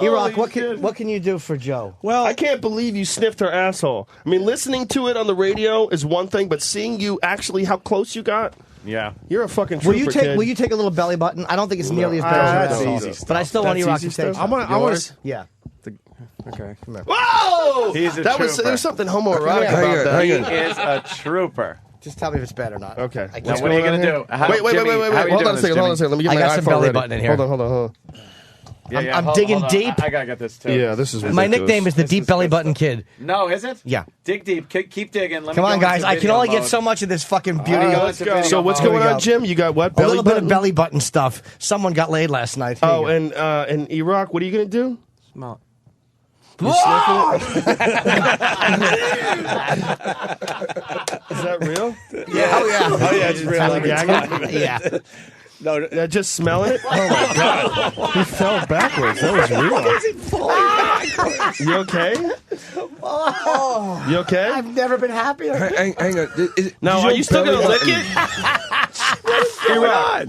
E-Rock, what can you do for Joe? Well, I can't believe you sniffed her asshole. I mean, listening to it on the radio is one thing, but seeing you actually how close you got, Yeah. you're a fucking trooper, kid. Will you take a little belly button? I don't think it's nearly as bad as that's your easy asshole. But I still want That's E-Rock easy to take stuff? some. I want Yeah. Okay. Come here. Whoa! He's a That trooper. was there was something homoerotic Hang about that. He is a trooper. Just tell me if it's bad or not. Okay. I Now, can't- what are you going to do? Wait. Hold on a second. Let me get I my got some iPhone belly ready. button in here. Hold on. I'm digging deep. I got to get this, too. Yeah, this is My ridiculous. nickname is the Deep Belly Button Kid. No, is it? Yeah. Dig deep. Keep digging. Let Come me on, go guys. into I can video only get mode. so much of this fucking beauty. All right, Let's let's go. go. So what's Here going we on, go. Jim? You got what? A Belly little bit button? of belly button stuff. Someone got laid last night. Here Oh, you go. and Iraq, what are you going to do? Smart. You sniffing it? Is that real? Yeah. Oh, yeah. Oh, yeah, it's real. Gagging? Yeah. No, Just smelling it? Oh, my God. He fell backwards. That was real. You okay? You okay? I've never been happier. Hang on. No, Is are your you still belly going to lick button-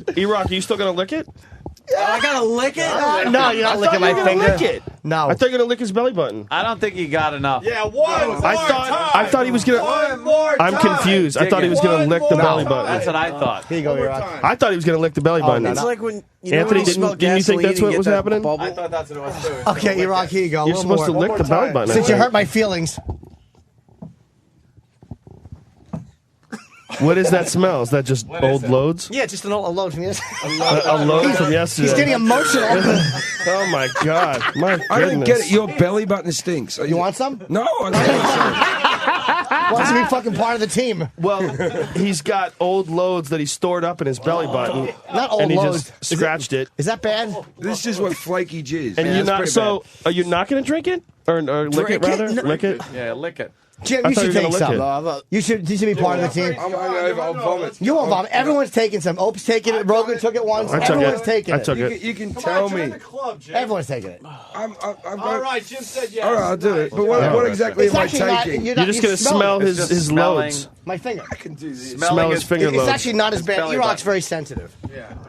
it? Iraq, are you still going to lick it? I gotta lick it? No, you're not licking my finger. Lick it. No. I thought you were going to lick his belly button. I don't think you got enough. Yeah, I thought he was going to. I'm confused. I thought he was going to lick the belly button. That's what I thought. Here you go, Iraq. I thought he was going to lick the belly button. no, no. like when Anthony, didn't you think that's what was happening? I thought that's what it was, too. Okay, Iraq, here you go. You're A little supposed to more. lick the belly button. I Since you think. hurt my feelings. What is that smell? Is that just old loads? Yeah, just a load from yesterday. A load from yesterday. He's getting emotional. Oh my God! My I don't goodness. get it. Your belly button stinks. You want some? No, I don't. Wants to be fucking part of the team. Well, he's got old loads that he stored up in his belly button, Not old and he loads. just scratched it. Is that bad? This is what flaky jizz. And Yeah, you're it's not. pretty So, are you not going to drink it or lick it Drink it? rather? No. Lick it. Yeah, lick it. Jim, I you thought should you were take gonna some. lick You should be part of the team. I'm hungover. I'll vomit. You won't vomit. Everyone's taking some. Ope's taking it. Rogan took it once. I took Everyone's it. taking I it. took it. You can tell me. Everyone's taking it. I'm All right, Jim said yes. All right, I'll do it. But what exactly It's am I actually not- taking? You're just going to smell it. his just smelling. loads. My finger. I can do this. Smell his finger It's loads. actually not as bad. belly Iraq's button. very sensitive.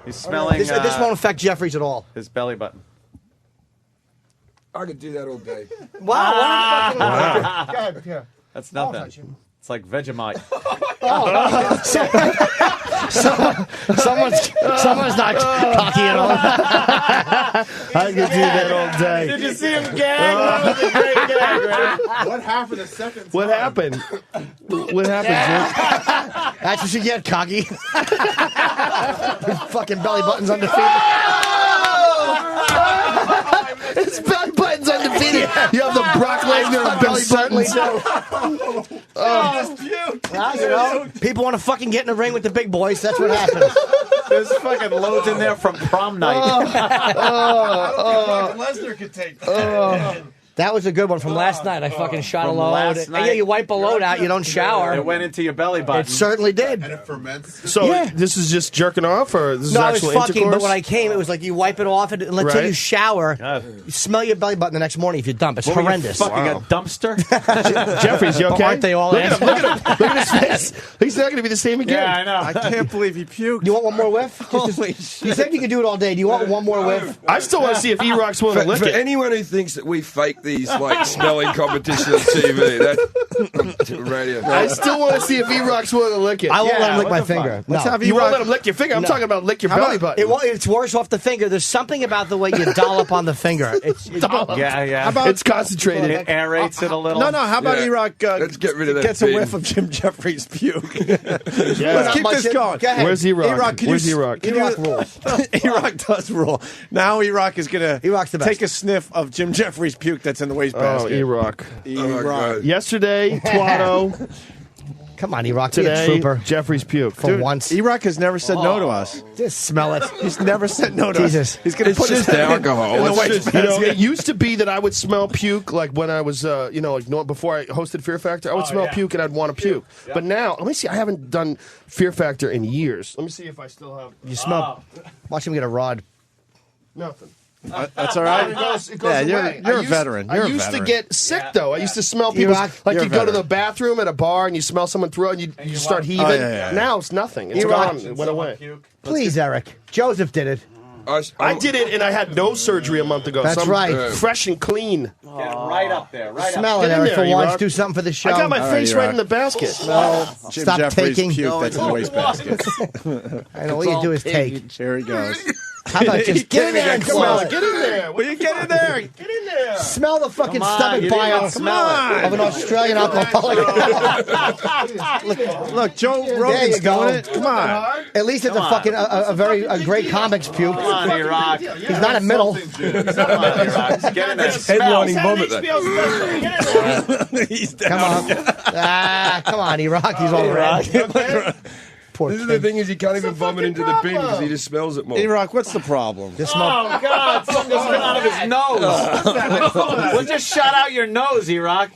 He's smelling This won't affect Jeffries at all. his belly button. I could do that all day. Wow. Go ahead. Here. That's nothing. It's like Vegemite. Someone's not cocky at all. I could do that all day. Did you see him gag? That was a great gag, man. What happened the second time? What happened? What happened, That's what you get, cocky. Your fucking belly button's undefeated. His belly button's undefeated. You have the Brock Lesnar belly Certainly button. do. People want to fucking get in the ring with the big boys. That's what happens. There's fucking loads in there from prom night. Lesnar could take that. That was a good one from last night. I fucking shot a From load. last And night? yeah, you wipe a load out. You don't shower. It went into your belly button. It certainly did. And it ferments. So Yeah. this is just jerking off, or this is No, I was actual fucking, intercourse? but when I came, it was like you wipe it off until Right. you shower. You smell your belly button the next morning if you dump. It's What were you, horrendous. fucking a dumpster? Jeffries, you okay? Aren't they all look at him, assholes? look at him. Look at his face. He's not going to be the same again. Yeah, I know. I can't believe he puked. You want one more whiff? You said you could do it all day. Do you want one more whiff? I still want to see if E-Rock's willing to lick For it. anyone who thinks that we fake these like smelling competitions on TV, that's radio. I still want to see if E-Rock's willing to lick it. I won't let him lick what my the fuck? finger. Let's No. have You won't E-Rock- let him lick your finger. I'm talking about lick your belly button. It's worse off the finger. There's something about the way you dollop on the finger. It's Yeah. How about It's concentrated. It aerates it a little. no? How about Yeah. E-Rock Let's get rid of that gets a thing. whiff of Jim Jeffries' puke? Yeah. Let's keep much this in- going. Go ahead. Where's E-Rock? E-Rock, can Where's you- E-Rock? can you- E-Rock rules. E-Rock does rule. Now E-Rock is going E-Rock's the to best. take a sniff of Jim Jeffries' puke that's in the Oh, wastebasket. E-Rock. E-Rock. Yesterday, Twatto. Come on, E-Rock. Be a Today, trooper. Jeffrey's puke. For once. E-Rock has never said no to us. Just smell it. He's never said no to Jesus. us. He's going to It's put his just alcohol. in the It's just- wastebasket. It used to be that I would smell puke like when I was, before I hosted Fear Factor. I would smell puke and I'd want to puke. But now, let me see. I haven't done Fear Factor in years. Let me see if I still have. You smell. Watch him get a rod. Nothing. That's all right. It goes Yeah, away. you're a veteran. You're I a used to veteran. get sick though. I used to smell people E-Rock, like you're you a go to veteran. the bathroom at a bar and you smell someone throw it and you start heaving. yeah. Now it's nothing. It's E-Rock. gone. It went away. Please, Eric. Joseph did it. I did it and I had no surgery a month ago. That's so I'm right. fresh and clean. Get right up there. Right Smell Get it, in Eric, there, for once. E-Rock. Do something for the show. I got my All right, face right E-Rock. in the basket. Jim Stop Jeffries' taking. puke that's in the wastebasket. I know all you do is take. Here he goes. How about just get in there and smell it? Get in there. Will you get in there? Get in there. Smell the fucking Come on, stomach you didn't bio even smell it. of an Australian alcoholic. Look, Joe There Rogan's you go. doing it. Come on. At least it's a fucking a great comics puke. Come on, E-Rock. He's not a middle. Come on, E-Rock. Get in there. Headlining vomit. He's Come down. on. Come on, E-Rock. He's all red. Poor This is the kid. thing is he can't even vomit into the bin because he just smells it more. E-Rock, what's the problem? Just smell. Oh, God. Something just came out of his nose. What just shot out your nose, E-Rock?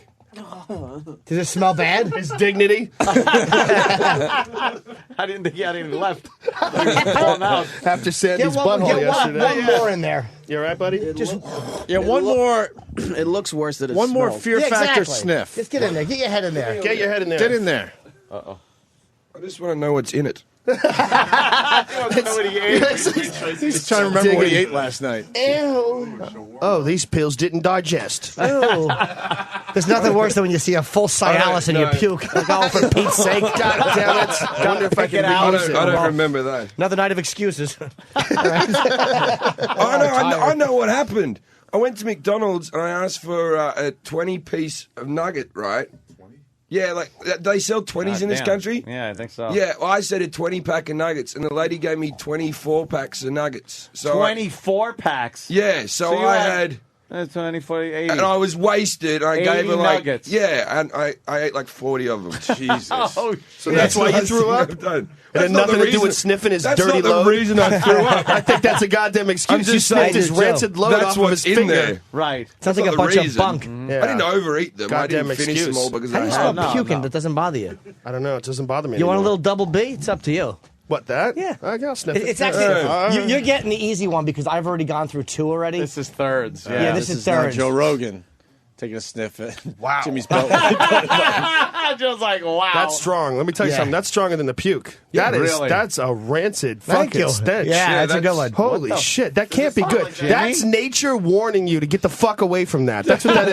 Does it smell bad? His dignity. I didn't think he had any left. After Sandy's Get one butthole yesterday. more in there. You all right, buddy? Just One more. It looks worse than it One more smells. Fear Factor exactly. sniff. Just get in there. Get your head in there. Get your head in there. Get in there. I just want to know what's in it. He's trying to remember what he ate last night. Ew. Oh, these pills didn't digest. Ew. There's nothing worse than when you see a full Cialis and you puke. Like, oh, for Pete's sake. God damn it. I wonder if I can I reuse don't it. remember that. Another night of excuses. I know what happened. I went to McDonald's and I asked for a 20-piece of nugget, right? Yeah, like they sell 20s in this country. Yeah, I think so. Yeah, well, I said a 20-pack of nuggets, and the lady gave me 24 packs of nuggets. So 24 packs. Yeah, so I had. That's 24, 80. And I was wasted. I 80 gave her like nuggets. yeah, and I ate like 40 of them. Jesus. Oh, So that's why you threw up? It had nothing to do with sniffing his That's dirty not the load. reason I threw up. I think that's a goddamn excuse. I'm just You sniffed saying his it, rancid Joe. load That's off of what's his in finger. there. right. Sounds like a not the bunch of reason. bunk. I didn't overeat them. I Goddamn didn't finish excuse. them all because How do I you had stop them. puking that doesn't bother you? I don't know. It doesn't bother me You want a anymore. little double B? It's up to you. What, that? Yeah. I'll sniff it. It's actually, you're getting the easy one because I've already gone through 2 already. This is thirds. Yeah, this is now thirds. Joe Rogan taking a sniff at Wow. Jimmy's belt. Just like, wow. That's strong. Let me tell you Yeah. something. That's stronger than the puke. Yeah, That is. really. That's a rancid Thank fucking you. stench. Yeah, that's a good one. Holy shit. That can't be good. Jimmy? That's nature warning you to get the fuck away from that. That's what that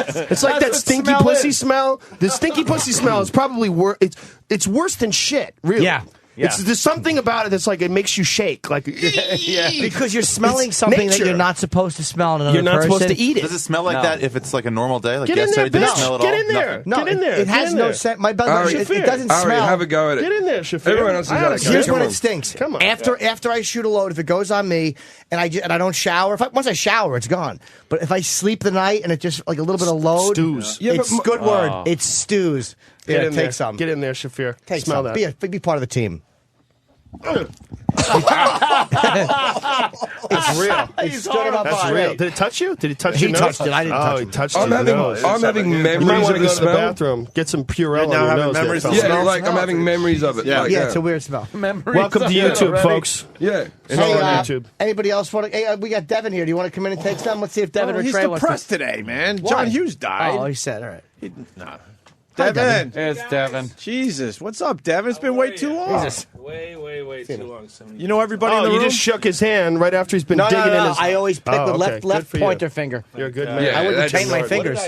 is. It's like that what stinky smell pussy is. smell. The stinky pussy smell is probably worse. It's worse than shit, really. Yeah. There's something about it that's like it makes you shake. Like, Because you're smelling It's something that nature. you're not supposed to smell in another You're not person. supposed to eat it. Does it smell like that if it's like a normal day? Like Get in there, yesterday, did it bitch. smell at Get all? in there. No, Get in there. It Get has in no there. scent. My belly, Ari, it doesn't Ari, smell. have a go at it. Get in there, Shafir. Everyone else has I got gotta a see go. Here's it. when Come it on. stinks. Come on. After I shoot a load, if it goes on me and I don't shower, once I shower, it's gone. But if I sleep the night and it just like a little bit of load, Stews. Yeah, it's but- good word. It stews. Get Yeah, in take there. some. Get in there, Shafir. Take Smell some. that. Be part of the team. It's real. It's stood up That's on real. me. Did it touch you? Did he touch He your nose? touched it. I didn't touch he it. touched I'm your having nose. memories You might of want the to go to the smell. bathroom. Get some Purell Right now, on your having nose. memories there, of fella. Yeah, Smells like I'm smells. having memories of it. Yeah. Like, Yeah, it's a weird smell. Welcome to YouTube, folks. Yeah. It's all on Hey, YouTube. anybody else want to? Hey, we got Devin here. Do you want to come in and take some? Let's see if Devin or He's Trey wants depressed to. today, man. Why? John Hughes died. Oh, he said, all right. Nah. Hi, Devin. It's Devin. Jesus, what's up, Devin? It's been way too long. Jesus. Way too long. You know everybody in Oh, the you room? just shook his hand right after he's been No, digging no, in no. his. I always pick Oh, with okay. left Good for you. pointer finger. You're a good man. Yeah, I wouldn't that's chain my smart. fingers.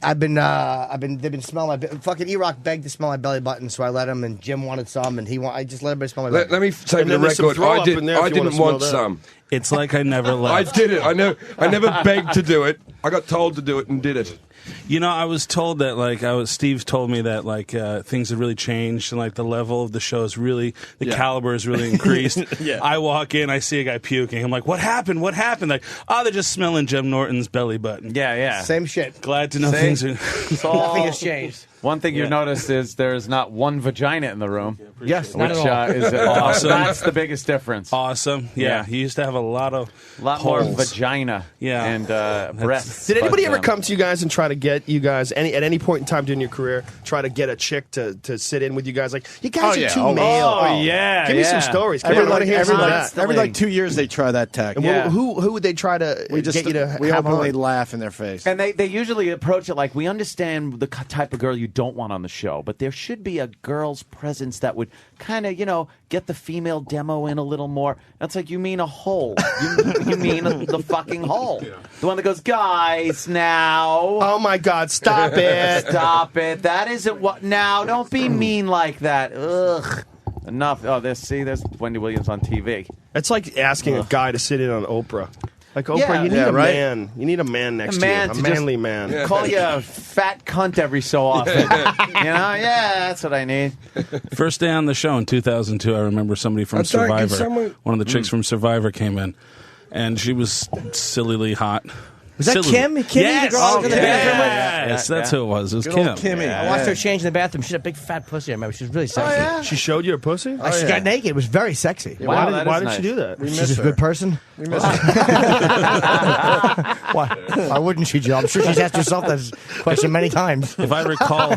They've been smelling my, fucking E-Rock begged to smell my belly button, so I let him, and Jim wanted some, and I just let everybody smell my belly Let me say for And the then there's some record, throw I up in there if I you didn't wanna want smell that. some. It's like I never I left. did it. I never begged to do it. I got told to do it and did it. You know, I was told that Steve told me that things had really changed and like the level of the show is really the caliber is really increased. Yeah. I walk in, I see a guy puking. I'm like, what happened? What happened? Like, they're just smelling Jim Norton's belly button. Yeah, yeah. Same shit. Glad to know See? things are. It's all- Nothing has changed. One thing you notice is there's not one vagina in the room, Yes, not which at all. is Awesome. That's the biggest difference. Awesome. Yeah, he used to have a lot A lot more holes. vagina Yeah. and breasts. Did anybody but, ever come to you guys and try to get you guys at any point in time during your career try to get a chick to sit in with you guys? Like, you guys Oh, are yeah. too Oh, male. oh, yeah, Give me yeah. some stories. Come Every, on, I want like, to hear every, some of like, that. every 2 years they try that tack. And Yeah. who would they try to get you to we have openly on? laugh in their face. And they usually approach it like, we understand the type of girl you don't want on the show, but there should be a girl's presence that would kind of, get the female demo in a little more. That's like, you mean a hole. You mean the fucking hole. The one that goes, guys, now. Oh my God! Stop it! Stop it. That isn't what. Now, don't be mean like that. Ugh. Enough. Oh, there's Wendy Williams on TV. It's like asking a guy to sit in on Oprah. Like Oprah, Yeah. you need Yeah, a right? man. You need a man next to you. A to manly just man. Call you a fat cunt every so often. That's what I need. First day on the show in 2002, I remember somebody from Survivor. One of the chicks from Survivor came in, and she was sillily hot. Was that Kim? Kimmy, Yes. the girl I was in the bathroom with? Yes, that's who it was. It was Good Kim. old Kimmy. I watched her change in the bathroom. She had a big fat pussy. I remember she was really sexy. She showed you her pussy? She got naked. It was very sexy. Why did she do that? She's a good person. We miss her. Why wouldn't she, Joe? I'm sure she's asked herself that question many times. If I recall,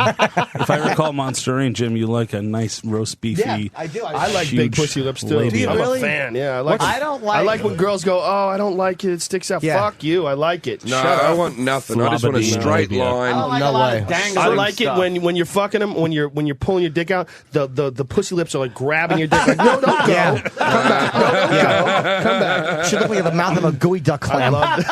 Monsterine, Jim, you like a nice roast beefy. Yeah, I do. I like big pussy lips too. labia. I'm a fan. Yeah, I like. I don't I like. like when girls go, "Oh, I don't like it. It sticks out." Yeah. Fuck you. I like it. No, Shut I up. want nothing. I just want a Flabby straight labia. line. I don't like No a lot way. of dangling I like stuff. it when you're fucking them, when you're pulling your dick out, the pussy lips are like grabbing your dick. Like, no, don't go. Yeah. Come back. No, don't go. Come back. She looked like the mouth of a gooey duck clam. A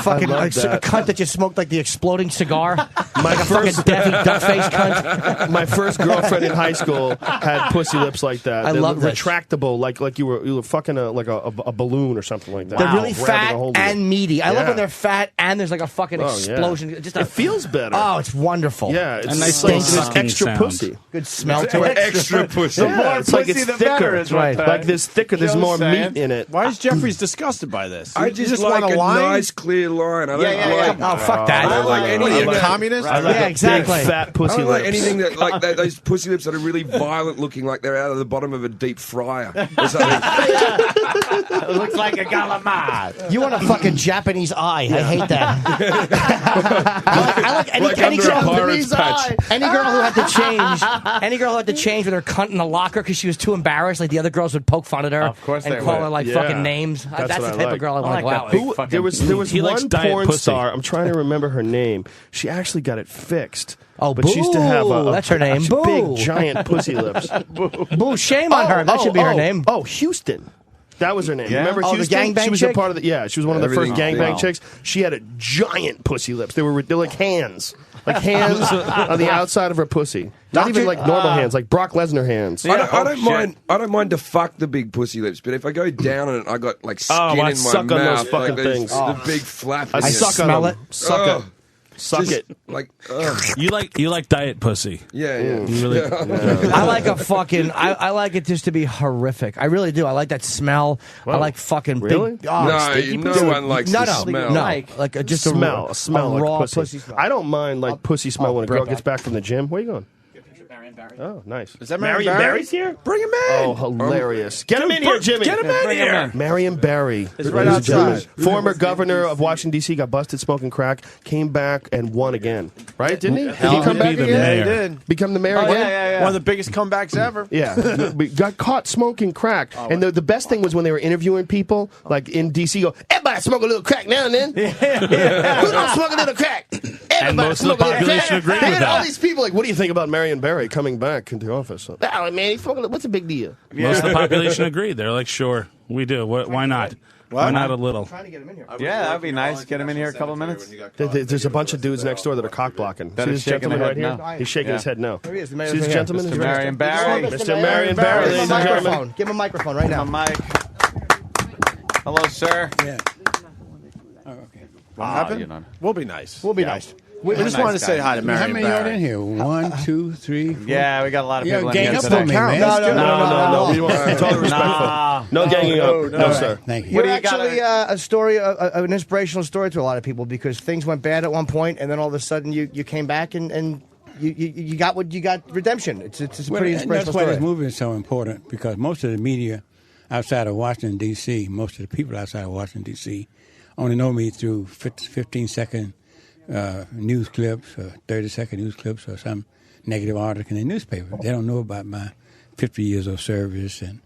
fucking love a that. cunt that just smoked like the exploding cigar. Like a fucking Daffy Duck face cunt. My first girlfriend in high school had pussy lips like that. I They love were that. retractable, like you were fucking a balloon or something like that. They're really Grabbing fat a hold of and it. meady. I love Yeah. when they're fat and there's like a fucking Oh, yeah. explosion. Just It feels better. Oh, it's wonderful. Yeah, it's A nice like little this sucking extra sound. pussy. Good smell to it. Extra pussy. Yeah, it's like it's the thicker. better is what Right. Like this thicker. There's Joe's more saying. meat in it. Why is Jeffries disgusted by this? I You just want like a a line? nice clear line. I don't yeah. like. Oh, fuck that. I don't like What are anything. you, a that- communist? I like Yeah, a exactly. big fat I pussy don't like lips. anything that like those pussy lips that are really violent looking, like they're out of the bottom of a deep fryer or something. It looks like a galamad. You want a fucking Japanese eye. I hate that. I like any, Like any under a girl, pirate's patch. any girl who had to change. Any girl who had to change with her cunt in the locker because she was too embarrassed. Like the other girls would poke fun at her. Of course and they call would. her like Yeah. fucking names. That's what the I type like. of girl I want I to like go out that with. big There was He likes one diet porn pussy. star. I'm trying to remember her name. She actually got it fixed. Oh, but she used to have Boo. That's her name. Boo. big giant pussy lips. Boo, shame on her. That should be her name. Oh, Houston. That was her name. Yeah? Remember Oh, the Houston? gangbang She was chick? a part of the. Yeah, she was one of the first Everything- gangbang wow. chicks. She had a giant pussy lips. They're like hands, on the outside of her pussy. Not even like normal hands, like Brock Lesnar hands. I don't mind. I don't mind to fuck the big pussy lips, but if I go down on it, I got like skin I in my suck on mouth. those fucking like these- things. The big flap. I suck smell on it. them. Suck Ugh. it. Suck Just it. Like, You like diet pussy. yeah. You really, I like a fucking. I like it just to be horrific. I really do. I like that smell. I like fucking Really? big. Oh, No, stinky no pussy. one likes no, the no, smell. No, Like just A smell a like raw pussy. smell. I don't mind like pussy smell when a girl Brett gets back from the gym. Where you going? Oh, nice. Is that Marion Barry? Barry's here? Bring him in. Oh, hilarious. Get him in here, Jimmy. Get him in here. Marion Barry. It's right ladies and gentlemen. outside. Former governor of Washington, D.C., got busted smoking crack, came back and won again. Right? Didn't he? Did he come would back be the again? Yeah, he mayor. did. Become the mayor Oh, again? yeah. One of the biggest comebacks ever. Yeah, we got caught smoking crack, and the best thing was when they were interviewing people, like in DC, go, everybody smoke a little crack now and then. Who don't smoke a little crack? Everybody most of the smoke a little population crack. agreed They with had all that. these people like, what do you think about Marion Barry coming back into office? Oh man, he's smoking. What's the big deal? Most of the population agreed. They're like, sure, we do. Why not? Why not a little? Trying to get him in here. Yeah, that'd be nice. Get him in here a couple minutes. There's a bunch of dudes next door that are cock blocking. That See is this shaking gentleman their right head here? no. He's shaking Yeah. his head no. There he is. The mayor's See this right here. gentleman? Mr. He's right Marion there. Barry. Mr. Marion Barry, Give him ladies a and gentlemen. microphone. Give him a microphone right now. Mike. Hello, sir. What happened? you know. We'll be nice. We'll be nice. We just nice wanted to say guy. hi to How Marion many are Barry. in here? 1, 2, 3, 4. Yeah, we got a lot of Yeah, people in gang here up today. on me, man. No. We want totally respectful. No ganging up. No, sir. Thank you. You're do you got actually a story, an inspirational story to a lot of people because things went bad at one point, and then all of a sudden you came back and you got what you got. Redemption. It's a Well, pretty and inspirational that's why story. this movie is so important because most of the media outside of Washington, D.C., most of the people outside of Washington, D.C., only know me through 15-second news clips or 30-second news clips or some negative article in the newspaper. They don't know about my 50 years of service and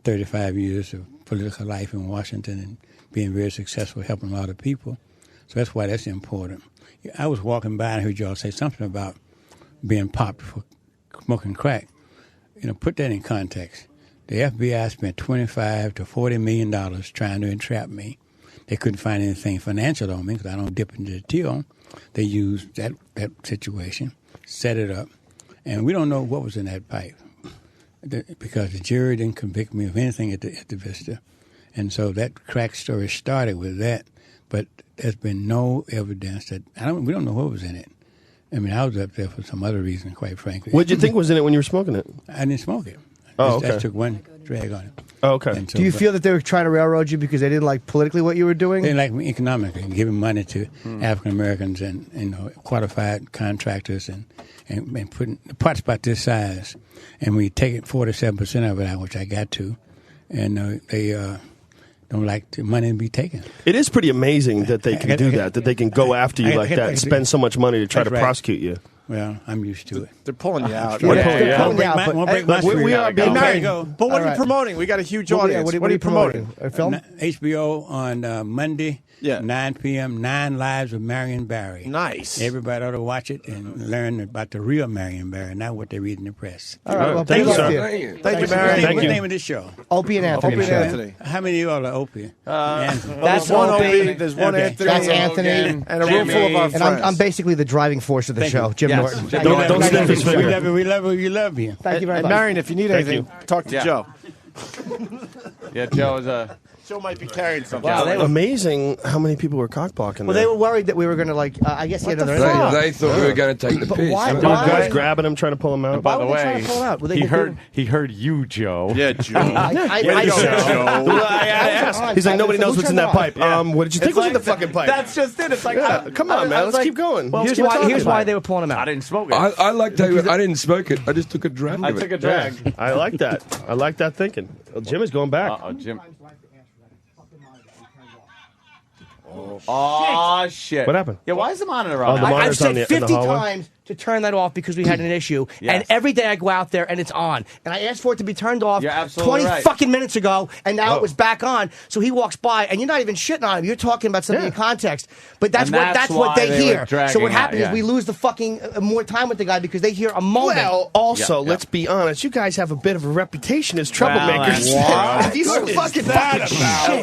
35 years of political life in Washington and being very successful, helping a lot of people. So that's why that's important. I was walking by and heard y'all say something about being popped for smoking crack. You know, put that in context. The FBI spent $25 to $40 million trying to entrap me. They couldn't find anything financial on me because I don't dip into the till. They used that situation, set it up, and we don't know what was in that pipe. because the jury didn't convict me of anything at the Vista. And so that crack story started with that. But there's been no evidence that we don't know what was in it. I mean, I was up there for some other reason, quite frankly. What did you think was in it when you were smoking it? I didn't smoke it. Oh, okay. I just took one drag on it. Oh, okay. So, do you feel that they were trying to railroad you because they didn't like politically what you were doing? They didn't like me economically, giving money to African Americans and qualified contractors and putting the pot's about this size, and we take 47% of it out, which I got to, and they don't like the money to be taken. It is pretty amazing that they can do that they can go after you like that and spend so much money to try to prosecute you. Well, I'm used to it. They're pulling you out. They're pulling you out. We are being married. But what are you promoting? We got a huge audience. What are you promoting? A film? HBO on Monday, 9 p.m., 9 Lives of Marion Barry. Nice. Everybody ought to watch it and learn about the real Marion Barry, not what they read in the press. All right. Well, thank you, sir. Thank you, Marion. What's the name of this show? Opie and Anthony. Opie and Anthony. How many of you all are Opie? That's one Opie. Opie. There's one Anthony. That's Anthony. And a room full of our friends. And I'm basically the driving force of the show, Jim Norton. Don't sniff his finger. We love you. Thank you very And much. Marion, if you need anything, talk to Joe. Yeah, Joe is Joe might be carrying something. Wow, Amazing how many people were cockblocking Well, they were worried that we were going to, I guess he had another interview. They thought we were going to take the piss. why- guys grabbing him, trying to pull him out. By the Why were they trying way, to pull out? Were they- he heard you, Joe. Yeah, Joe. I He's like, nobody knows what's in that pipe. What did you think was in the fucking pipe? That's just it. It's like, Come on, man. Let's keep going. Here's why they were pulling him I out. didn't smoke it. I liked how I didn't smoke it. I just took a drag I of took it. a drag. I like that. I like that thinking. Well, Jim is going back. Uh-oh, Jim. Oh, shit. What happened? Yeah, why is the monitor Oh, on? the I've monitor's on said in the 50 hallway? times to turn that off because we had an issue. Yes. And every day I go out there and it's on. And I asked for it to be turned off You're absolutely 20 right. fucking minutes ago, and now it was back on. So he walks by, and you're not even shitting on him. You're talking about something in context. But that's And what that's what why they they were hear. dragging So what out, happens is we lose the fucking more time with the guy because they hear a moment. Well, also, Yeah. let's be honest. You guys have a bit of a reputation as troublemakers. What? If you were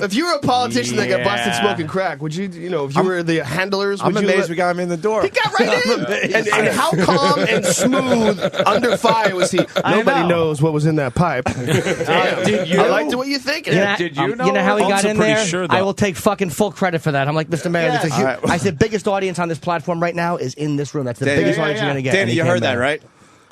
if you were a politician that got busted smoking crack, would you? You know, if you were the handlers, I'm would you amazed we got him in the door. He got right in. And how calm and smooth under fire was he? Nobody knows what was in that pipe. Damn. Did you? I liked the way you're thinking. Did you know? You know how he got Also in pretty there? sure, though. I will take fucking full credit for that. I'm like, Mr. Mayor, Yes. that's a huge, All right. I said, biggest audience on this platform right now is in this room. That's the Danny, biggest audience you're going to get. Danny, And he you came heard that, back. right?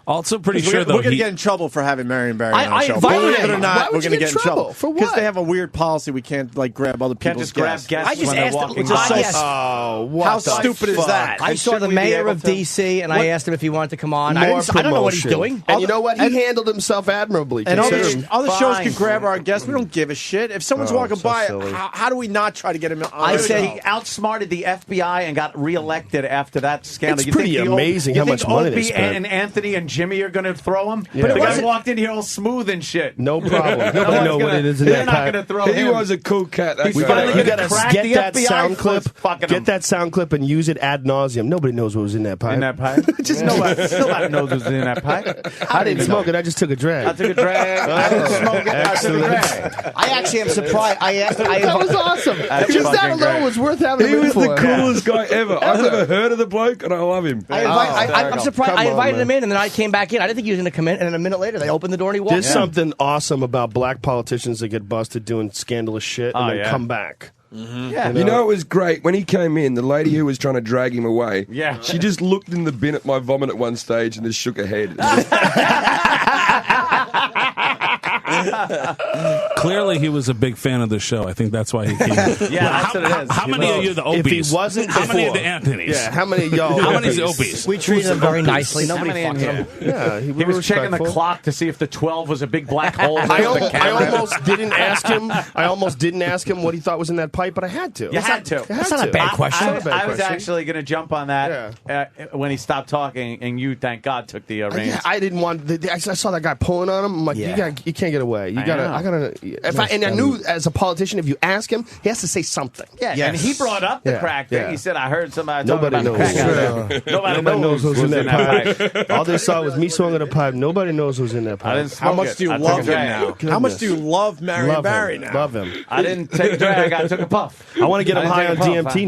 Also pretty sure, We're though, going to he- get in trouble for having Marion Barry on I the show. invited Believe it him. or Why not, would we're you going to get get in in trouble. trouble? For Because what? they have a weird policy. We can't grab other Can't people's just grab guests. guests I just when they're asked him, walking which is so by. Oh, what How the stupid is fuck? that? I saw the Shouldn't we be mayor able of to- D.C. and I asked him if he wanted to come on. I don't know what he's doing. And you know what? He handled himself admirably. And Consider him. other shows Fine. can grab our guests. We don't give a shit. If someone's walking so by, silly. how do we not try to get him on? I the said show? He outsmarted the FBI and got reelected after that scandal. It's You pretty think amazing you how think much money they Opie spent. and Anthony and Jimmy are going to throw him? Yeah. But But the it guy wasn't- walked in here all smooth and shit. No problem. No Nobody one's know what gonna- it is in they're that not pipe. going to throw He him. was a cool cat. That He's guy. finally You gonna gotta crack get the that FBI sound for clip. fucking Get him. that sound clip and use it ad nauseum. Nobody knows what was in that pipe. In that pipe? Just nobody knows what's in that pipe. I didn't smoke it. I just took a drag. I took a drag. I didn't smoke it. I took a drag. I actually am surprised. That was awesome. That's Just that fucking alone great. was worth having He him in was for. the coolest guy ever. I've never heard of the bloke, and I love him. I'm surprised. Come I on, invited man. him in, and then I came back in. I didn't think he was going to come in, and then a minute later, they opened the door and he walked There's in. something awesome about black politicians that get busted doing scandalous shit and Oh, then yeah. come back. Yeah. You know, it was great when he came in. The lady who was trying to drag him away, Yeah. she just looked in the bin at my vomit at one stage and just shook her head. Clearly, he was a big fan of the show. I think that's why he came. Yeah, that's what it is. How many of you are the If he Opies? wasn't how many are before- the Anthonys? Yeah, how many of y'all? How many is the Opies? We treated him very nicely. How Nobody many in fucked him. here? Yeah, He we were was checking the respectful. clock to see if the 12 was a big black hole. I with the camera. almost didn't ask him. I almost didn't ask him what he thought was in that pipe, but I had to. You had to. I had That's not a to. bad question. Not a bad I was question. actually going to jump on that when he stopped talking, and you, thank God, took the reins. Yeah, I didn't want. I saw that guy pulling on him. I'm like, Yeah. you can't get away. I know. I gotta. And I knew as a politician, if you ask him, he has to say something. Yeah, Yes. and he brought up the Yeah, crack thing. yeah. He said, "I heard somebody Nobody talking about knows. the crack out there. Nobody knows who's what's in that pipe. All they saw was me swinging the pipe. Nobody knows who's in that pipe. I didn't How smoke much it. do you I took love a him drag. now? How much do you love Marion Love Barry him. now? Love him. I didn't take a drag. I took a puff. I want to get him I high on didn't take a puff. DMT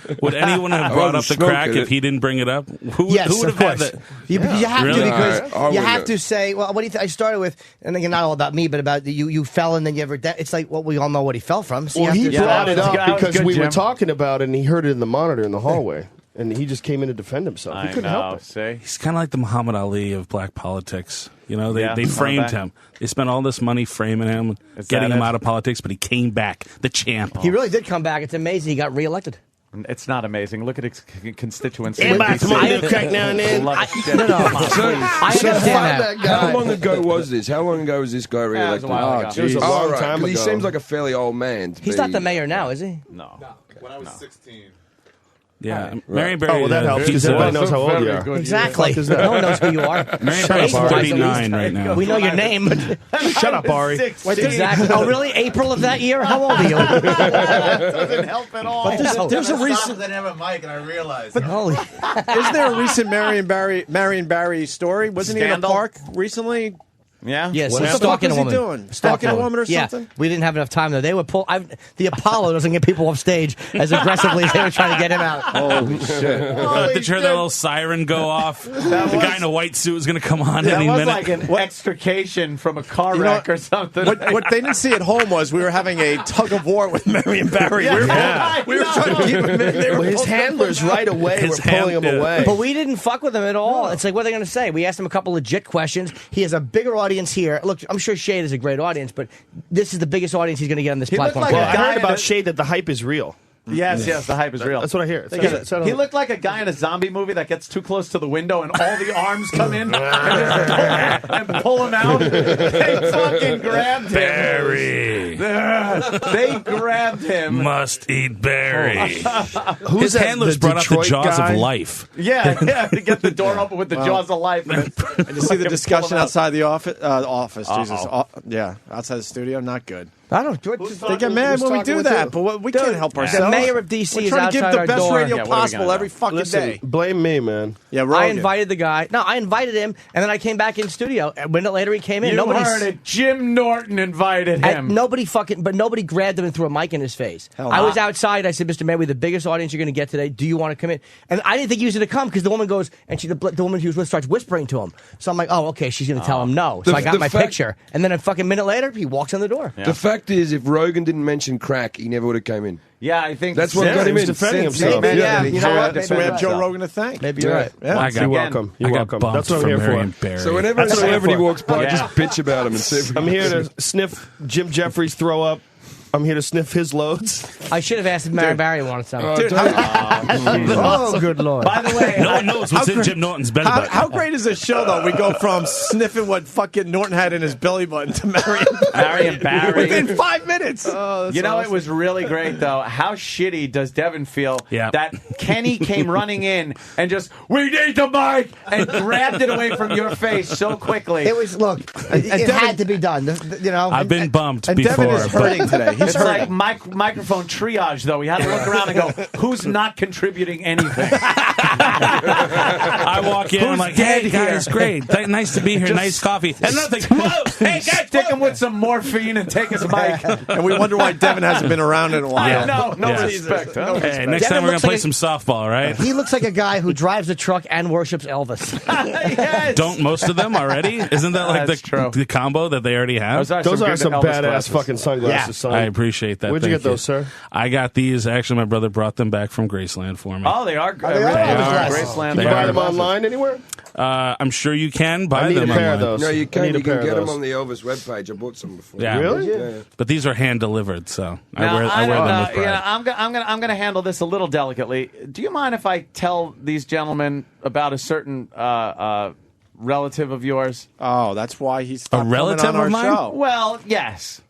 now. Would anyone have brought up the smoking crack it. if he didn't bring it up? Who Yes, would of have had course. the? Because you have Really? to, because I you have wouldn't. to say, well, what do you think? I started with, and again, not all about me, but about you fell and then you ever, it's like, well, we all know what he fell from. So Well, you he have to, brought it that was up good. because Good, we were Jim. talking about it, and he heard it in the monitor in the hallway, and he just came in to defend himself. He couldn't help it. See? He's kind of like the Muhammad Ali of black politics. You know, they, Yeah, they some of framed that. him. They spent all this money framing him, Is getting that him it? out of politics, but he came back, the champ. he really did come back. It's amazing. He got reelected. It's not amazing. Look at his constituency. Yeah, but some I- crack now and then. No, no. So, I so understand that. how long ago was this? How long ago was this guy it was re-elected? a while ago. It was a Oh, long right, time 'cause he ago. seems like a fairly old man. to He's be- not the mayor now, is he? No. When I was 16. Yeah, Marion Barry. Oh, well, that helps because he's, everybody knows how old you are. Exactly. No one knows who you are. Marion Shut Barry's up, Ari. 39 right now. We know your name. Shut up, Ari. Exactly. Oh, really? April of that year? How old are you? Doesn't help at all. There's a recent. I didn't have a mic, and I realized. Holy. Isn't there a recent Marion Barry story? Wasn't he in a Scandal? park recently? Yeah? Yes, What the fuck stalking is a he woman. doing? Stalking a woman or Yeah, something? we didn't have enough time though. They would pull. The Apollo doesn't get people off stage as aggressively as they were trying to get him out. Holy shit. Did you hear that little siren go off? The guy in a white suit was going to come on That any was minute. like an extrication from a car You know, wreck or something. What they didn't see at home was we were having a tug of war with Marion Barry. Yeah, we were, yeah. we were trying to keep him in. They were Well, his both- handlers right away His were pulling him hand- yeah. away. But we didn't fuck with him at all. It's like, what are they going to say? We asked him a couple legit questions. He has a bigger audience here. Look, I'm sure Shade is a great audience, but this is the biggest audience he's going to get on this He looked platform. like Well, a I guy heard in about a- Shade that the hype is real. Yes, the hype is real. That's what I hear. He looked like a guy in a zombie movie that gets too close to the window and all the arms come in and pull him out. They fucking grabbed him. Barry They grabbed him. must eat Barry. Who's His that, handlers the brought up the Detroit jaws guy? of life. Yeah, to get the door open with the jaws of life. And You see the discussion outside the office. Jesus. Uh-oh. Yeah, outside the studio. Not good. I don't. They get mad when we do that, but we can't help ourselves. The mayor of DC We're is trying to give outside the our best door. radio Yeah, what are we possible gonna every do? fucking Listen, day. blame me, man. Yeah, I Rogan. invited the guy. No, I invited him, and then I came back in studio. A minute later, he came in. you Nobody heard it. Jim Norton invited him. Nobody grabbed him and threw a mic in his face. Hell I no. was outside. I said, "Mr. Mayor, we're the biggest audience you're going to get today. Do you want to come in?" And I didn't think he was going to come because the woman goes, and the woman he was with starts whispering to him. So I'm like, "Oh, okay, she's going to tell him no." So I got The my fact- picture, and then a fucking minute later, he walks in the door. The fact is, if Rogan didn't mention crack, he never would have came in. Yeah, I think That's what Sid got him was in. defending Since- himself. Maybe, Yeah. yeah. You know what? So we have Maybe Joe you're right. Rogan to thank. Maybe you're right. Yeah. I got, You're welcome. You're I got welcome. bumped That's what I'm from here Marion for. Barry. So whenever That's what I'm celebrity here for. walks by, Yeah. just bitch about him and see if I'm here to sniff Jim Jeffries throw up. I'm here to sniff his loads. I should have asked if Mary Barry wanted some. Dude, Oh, good lord! By the way, no one knows what's in Jim Norton's belly button. how great is this show, though? We go from sniffing what fucking Norton had in his belly button to Marion Barry. within 5 minutes. You know, it was really great, though. How shitty does Devin feel Yeah. that Kenny came running in and just, we need the mic, and grabbed it away from your face so quickly. It was it had to be done. You know, I've been bumped And before. Devin is hurting today. He's It's hurting. like microphone triage, though. We had to look around and go, who's not contributing anything? I walk in, I'm Who's like, dead hey, guys, here?" great. Nice to be here. Nice coffee. And nothing. Whoa! Hey, guys, Stick him with some morphine and take his mic. And we wonder why Devin hasn't been around in a while. Yeah. No Yeah. respect. Huh? Hey, next Devin time we're going looks to play like some softball, right? he looks like a guy who drives a truck and worships Elvis. Yes. Don't most of them already? Isn't that like That's true. the combo that they already have? Those are some good badass Elvis glasses. fucking sunglasses, son. I appreciate that. Where'd you Thank get those, sir? I got these. Actually, my brother brought them back from Graceland for me. Oh, they are. they are Graceland. Can you They buy are. them online anywhere? I'm sure you can buy I need them a pair of online. those. No, you I can. need a You pair can of get them those. on the Elvis webpage. I bought some before. Yeah. Really? Yeah. But these are hand delivered, so Now, I wear them with pride. I'm gonna handle this a little delicately. Do you mind if I tell these gentlemen about a certain relative of yours? Oh, that's why he's stopped coming relative on our of mine? show. Well, yes.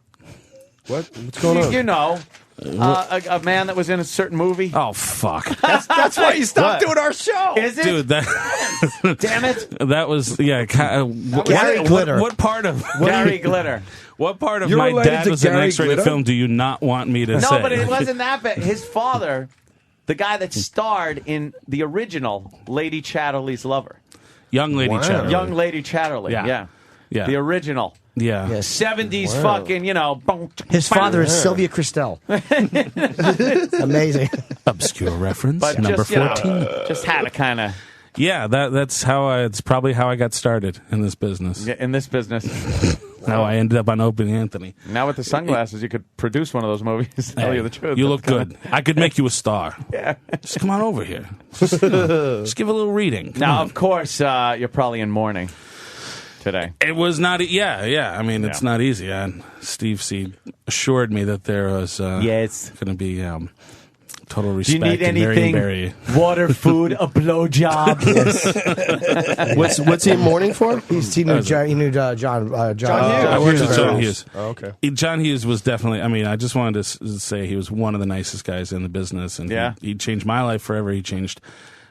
What's going on? You know, a man that was in a certain movie. Oh fuck, That's why he stopped What? doing our show. Is it? dude! That Damn it, that was Gary Glitter. What part of Gary Glitter. what part of You're my related dad to was in an Gary X-rated Glitter? film? Do you not want me to No, say? but it wasn't that bad. His father, the guy that starred in the original Lady Chatterley's Lover, Young Lady Chatterley. Young Lady Chatterley. Yeah. Yeah. The original. Yeah. Yes. 70s fucking, you know. His father is Sylvia Christel. Amazing. Obscure reference But number just, you know, 14. just had to kind of, Yeah, that's how it's probably how I got started in this business. Yeah, in this business. How I ended up on Opie and Anthony. Now with the sunglasses, you could produce one of those movies. Tell you the truth. You look good. I could make you a star. Yeah. Just come on over here. Just give a little reading. Now, of course, you're probably in mourning today. It was not. Yeah. I mean, it's not easy. And Steve C assured me that there was going to be total respect. Do you need anything? Water, food, a blowjob. What's he in mourning for? He knew John Hughes. I worked with John Hughes. Oh, okay. John Hughes was definitely. I mean, I just wanted to say he was one of the nicest guys in the business, and he changed my life forever. He changed.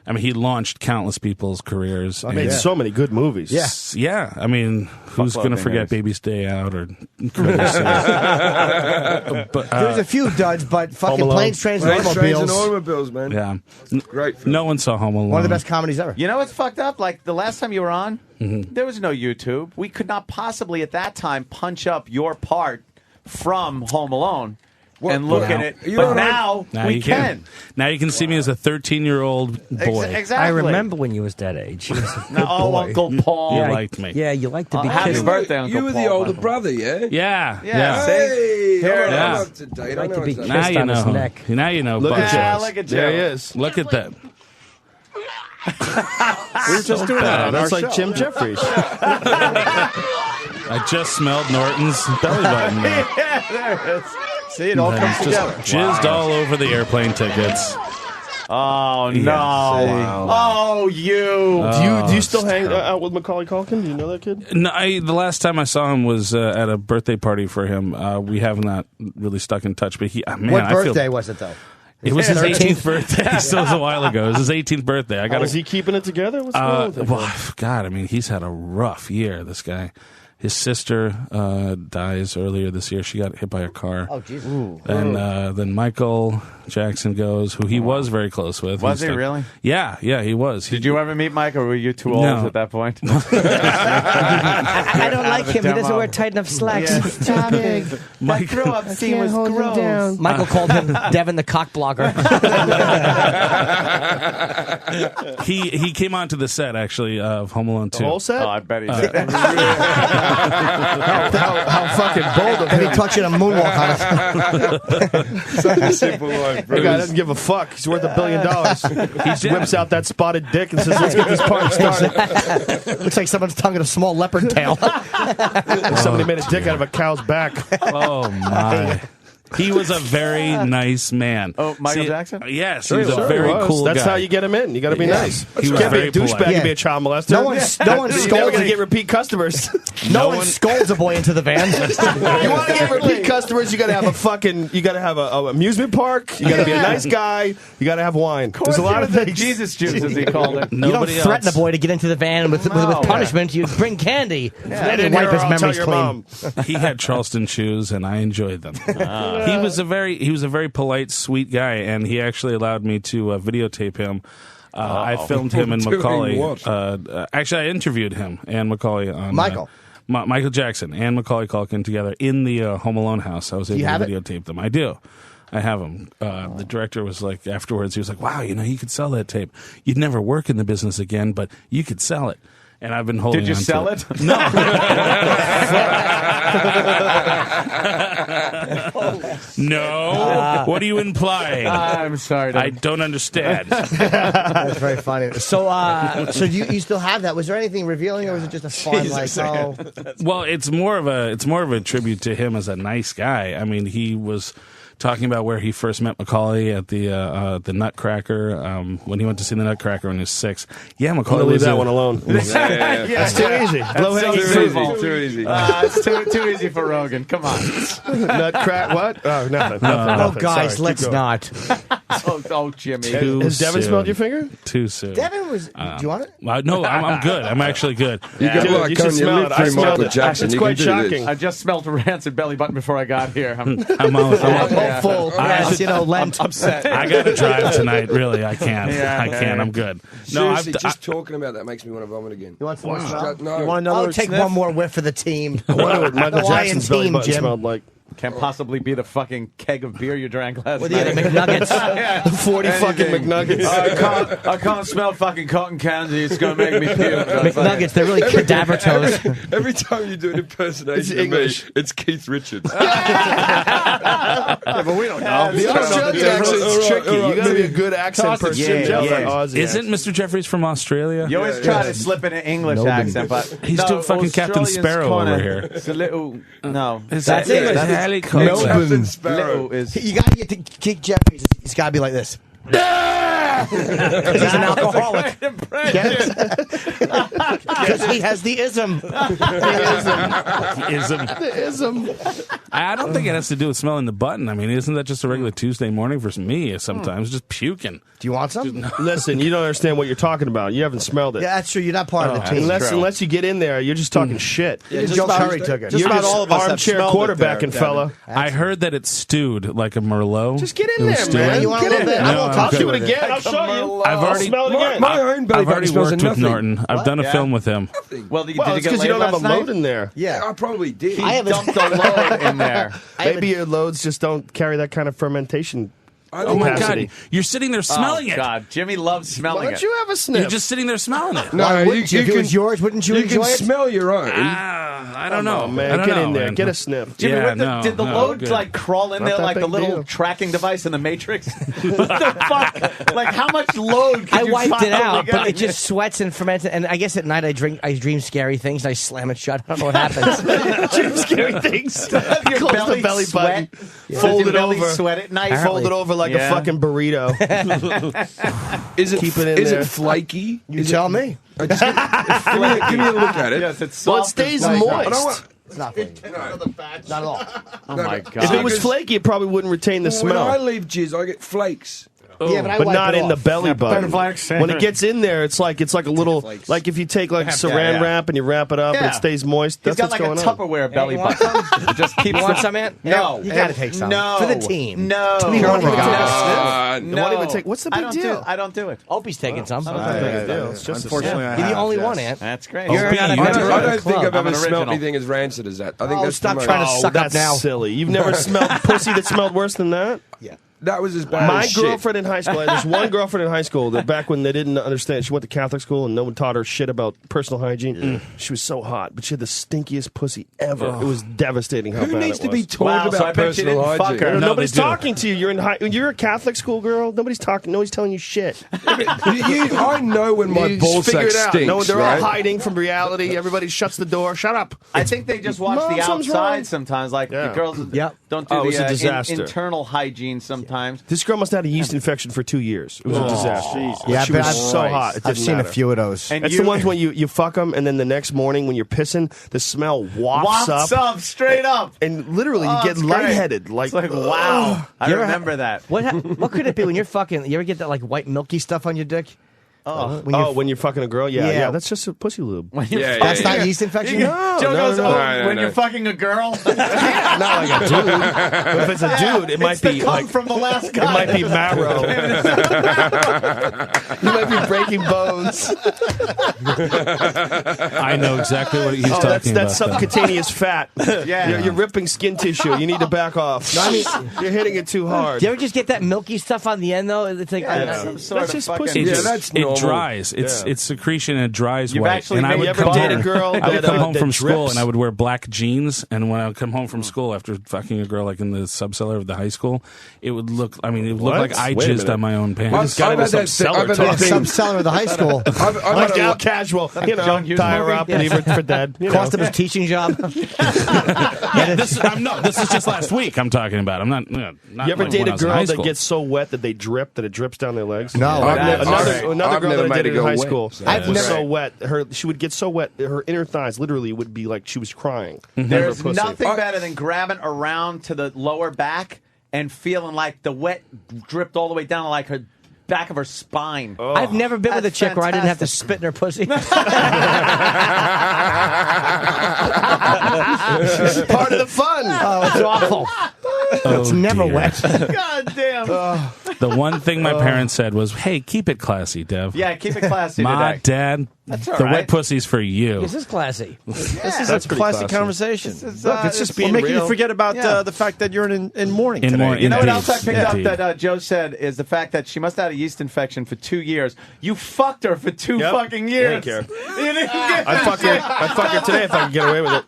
I mean, he launched countless people's careers. I made so many good movies. Yeah. I mean, who's going to forget Baby's Day Out or There's a few duds, but fucking Planes, Trains, and Automobiles, man. Yeah. Great film. No one saw Home Alone. One of the best comedies ever. You know what's fucked up? Like, the last time you were on, there was no YouTube. We could not possibly, at that time, punch up your part from Home Alone. And look at it. But now we can. Now you can see me as a 13-year-old boy. Exactly. I remember when you was that age. Uncle Paul. You liked me. Yeah, you liked to be happy kissed. birthday, Uncle You were Paul. the older brother, yeah? Yeah. Hey, Here it I'm is. up to date. Like I to know be what's kissed up. Now you on his know. neck. Now you know. Look at Yeah, Joe. look at Joe. There he is. Look at that. We were just doing that. That's like Jim Jeffries. I just smelled Norton's belly button. Yeah, there it is. See, it all comes together. Jizzed all over the airplane tickets. Oh, no. Oh, you. Do you still hang out with Macaulay Culkin? Do you know that kid? No, the last time I saw him was at a birthday party for him. We have not really stuck in touch, but What birthday was it, though? It was his 18th birthday, so it was a while ago. It was his 18th birthday. Is he keeping it together? What's going on with that? Well, God, I mean, he's had a rough year, this guy. His sister dies earlier this year. She got hit by a car. Oh, Jesus. And then Michael Jackson goes, who he was very close with. Was he really? Yeah, he was. Did you ever meet Mike, or were you too old at that point? I don't like him. He doesn't wear tight enough slacks. Stop it. That throw-up scene was gross. Michael called him Devin the cock blogger. He came onto the set, actually, of Home Alone 2. The whole set? Oh, I bet he did. How fucking bold of And him. he taught you to moonwalk on us. Such a simple life, bro. The guy doesn't give a fuck. He's worth $1 billion. He just whips out that spotted dick and says, let's get this party started. Looks like someone's tonguing a small leopard tail. Somebody made a dick out of a cow's back. Oh, my. He was a very nice man. Oh, Michael Jackson? Yes, he was a very cool guy. That's how you get him in. You got to be nice. He You was can't be very a douchebag polite. and be a child molester. No one You're never scolds going to get repeat customers. No one scolds a boy into the van. You want to get repeat customers, you got to have a amusement park. You got to be a nice guy. You got to have wine. There's a lot of things. Jesus juice, as he called it. You don't threaten a boy to get into the van with punishment. You bring candy. Then And wipe his memories your clean. mom. He had Charleston shoes, and I enjoyed them. He was a very polite, sweet guy, and he actually allowed me to videotape him. I filmed him and Macaulay. Actually, I interviewed him and Macaulay on Michael. Michael Jackson and Macaulay Culkin together in the Home Alone house. I was able to videotape them. I do. I have them. The director was like, afterwards, he was like, wow, you could sell that tape. You'd never work in the business again, but you could sell it. And I've been holding on to it. Did you sell it? No. No. What are you implying? I'm sorry. I don't understand. That's very funny. So you still have that? Was there anything revealing, or was it just a fun Well, it's more of a tribute to him as a nice guy. I mean, he was talking about where he first met Macaulay at the Nutcracker when he went to see the Nutcracker when he was 6. Yeah, Macaulay leave was that one alone. That's too easy. Too easy. It's too easy for Rogan. Come on. Nutcracker. What? Oh, nothing. Oh, guys, Sorry, let's not. Oh, Jimmy. Has Devin smelled your finger? Too soon. Devin was. Do you want it? No, I'm good. I'm actually good. You got You like should on your smell lip it. I through smelled Michael it. Jackson. It's You quite can do shocking. I just smelled a rancid belly button before I got here. I'm Hopeful. Yes, Lent. I'm upset. I got to drive tonight. Really, I can't. Yeah, I can't. I'm good. Seriously, just talking about that makes me want to vomit again. You want some more smell? No. I'll take one more whiff for the team. I wonder what Michael The Lion Jackson's belly team, button Jim. smelled like. Can't possibly be the fucking keg of beer you drank last Well, night. yeah, the McNuggets. The 40 fucking McNuggets. I can't smell fucking cotton candy. It's going to make me puke. McNuggets, they're really cadaver toes. Every time you do an impersonation of English. me, it's Keith Richards. Yeah, but we don't know. The Australian accent's tricky. You got to be a good accent person. Yeah, Jeff, yeah. like Aussie Isn't accent. Mr. Jeffries from Australia? You always try to slip in an English accent, but He's doing fucking Captain Sparrow over here. It's a little no. Is That's that it. English? That's Helicopter. Captain Sparrow. Little is You gotta get to Keith Jeffries. It's gotta be like this. Because he's an alcoholic. Because he has the ism. The ism. I don't think it has to do with smelling the button. I mean, isn't that just a regular Tuesday morning for me sometimes? Just puking. Do you want some? Listen, you don't understand what you're talking about. You haven't smelled it. Yeah, that's true. You're not part of the team. Unless you get in there, you're just talking shit. Yeah, Joe Curry took it. You're about just all of us have armchair smelled it quarterbacking, there, fella. I heard that it's stewed like a Merlot. Just get in It was there, stewing. man. You want a little bit? I won't I'll touch do it it again. I'll show you. I've already smell it again. My own belly I've button already smells worked of with nothing. Norton. I've done a Yeah. film with him. Well, did Well, you it's get because you laid don't have a last night? load in there. Yeah. I probably did. He I have a- dumped a load in there. Maybe your loads just don't carry that kind of fermentation. Oh my capacity. God! You're sitting there smelling Oh, it. God, Jimmy loves Why smelling don't it. you have a sniff? You're just sitting there smelling it. No, Wouldn't you? If it was yours, wouldn't you You enjoy can it? smell your own. I don't know, Oh, man, I don't get know, in there. man. Get a sniff. Jimmy, Yeah, did the no, load good. like crawl in Not there that like the big little deal. tracking device in the Matrix? What the fuck? Like how much load? Could I you wiped it possibly out, get but in it just sweats and ferments. And I guess at night I dream scary things. And I slam it shut. I don't know what happens. Dream scary things. Your Close belly the belly button. sweat? Fold Does your it belly over. Sweat at night. Fold it over like Yeah. a fucking burrito. Is it Keep it in is there. it flaky? You tell me. Give me a look at it. Yes, it's Well, it soft and stays flaky. I don't moist. want, It's not flaky. Not at all. Oh my If god! it was flaky, it probably wouldn't retain the when I smell. leave jizz, I get flakes. Yeah, but I But wipe not it in the off. belly button. flakes. When it gets in there, it's like a little, like if you take like saran yeah. wrap and you wrap it up and Yeah. it stays moist. He's That's got what's like a going on. Tupperware belly you want button. It just keeps. You want the- some, Ant? No, You gotta take some. No, For the team. No, To be one of the guys. Uh, No, Won't even take- what's the big I don't deal? Do, I don't do it. Opie's taking some. It's just Unfortunately, I You're the have, only yes. one, Ant. That's great. You're not a I member don't, of I the don't think club. I've I'm ever an smelled original. anything as rancid as that. I think Oh, that's stop the trying to most- suck up That's now. silly. You've never smelled pussy that smelled worse than that? Yeah. That was as bad My as shit. girlfriend in high school, there's one girlfriend in high school that back when they didn't understand, she went to Catholic school and no one taught her shit about personal hygiene. She was so hot, but she had the stinkiest pussy ever. It was devastating how Who bad needs it to be was. taught Wow, so I about bet you personal didn't fuck hygiene? her. No, Nobody's they do. talking to you. You're a Catholic school girl. Nobody's talking. Nobody's telling you shit. I know when my You ball figure sack it out. stinks. No, they're right? all hiding from reality. Everybody shuts the door. Shut up. I think they just watch Mom, the something's outside wrong. sometimes. Like Yeah. the girls Yep. don't do Oh, it was the a disaster. internal hygiene sometimes. This girl must have had a yeast infection for 2 years. It was a disaster. Yeah, she but was so hot. It I've didn't seen matter. a few of those. And That's the ones when you fuck them, and then the next morning when you're pissing, the smell wafts up, straight up. and literally you Oh, get it's great. lightheaded. Like, It's like wow. I You ever remember that. What could it be when you're fucking? You ever get that like white milky stuff on your dick? when you're fucking a girl, Yeah. yeah, that's just a pussy lube. When you're Yeah, That's yeah, not yeast infection. No, Joe goes, no. "Oh, No, no, when no. you're fucking a girl, Not like a dude. But if it's a dude, it might it's the be cum like from the last it guy. might be marrow. You might be breaking bones. I know exactly what he's talking That's about. subcutaneous fat. Yeah. You're ripping skin tissue. You need to back off. You're hitting it too hard. Do you ever just get that milky stuff on the end though? It's like Some sort That's of just fucking- pussy. It, Yeah, just- that's it normal. dries. It's secretion and it dries You've white. actually And I made- would You ever come date a home- girl I would come home that from school drips? and I would wear black jeans. And when I would come home from school after fucking a girl like in the subcellar of the high school, it would look. I mean, it would look What? like I Wait a jizzed minute. on my own pants. I've had some that cellar I've had talk. that thing. some seller of the high school. I've Like had a out lot- casual, you know, John Hughes tie her movie? up, leave her for dead. You know. Cost him his teaching job. This is just last week. I'm talking about. I'm not. Not You ever like date when a I was in girl high that school. gets so wet that it drips down their legs? No. I've Another never girl that I made dated it in go high wet. school. I've was never- so wet. She would get so wet. Her inner thighs literally would be like she was crying. There's Her pussy. nothing better than grabbing around to the lower back and feeling like the wet dripped all the way down like her back of her spine. I've never been with a That's chick where I didn't have to fantastic. spit in her pussy. It's part of the fun. Oh, it's awful. It's never dear. wet. God damn. The one thing my parents said was, "Hey, keep it classy, Dev." Yeah, keep it classy Ma, today. Dad, That's all the right. wet pussy's for you. This is classy. That's a classy conversation. Look, it's just being We're making real. you forget about the fact that you're in mourning In today. mourning. You know what Indeed. else I picked Indeed. up that Joe said is the fact that she must have had a yeast infection for 2 years. You fucked her for 2 fucking years. I don't care. You didn't get I'd fuck her. I'd fuck her today if I could get away with it.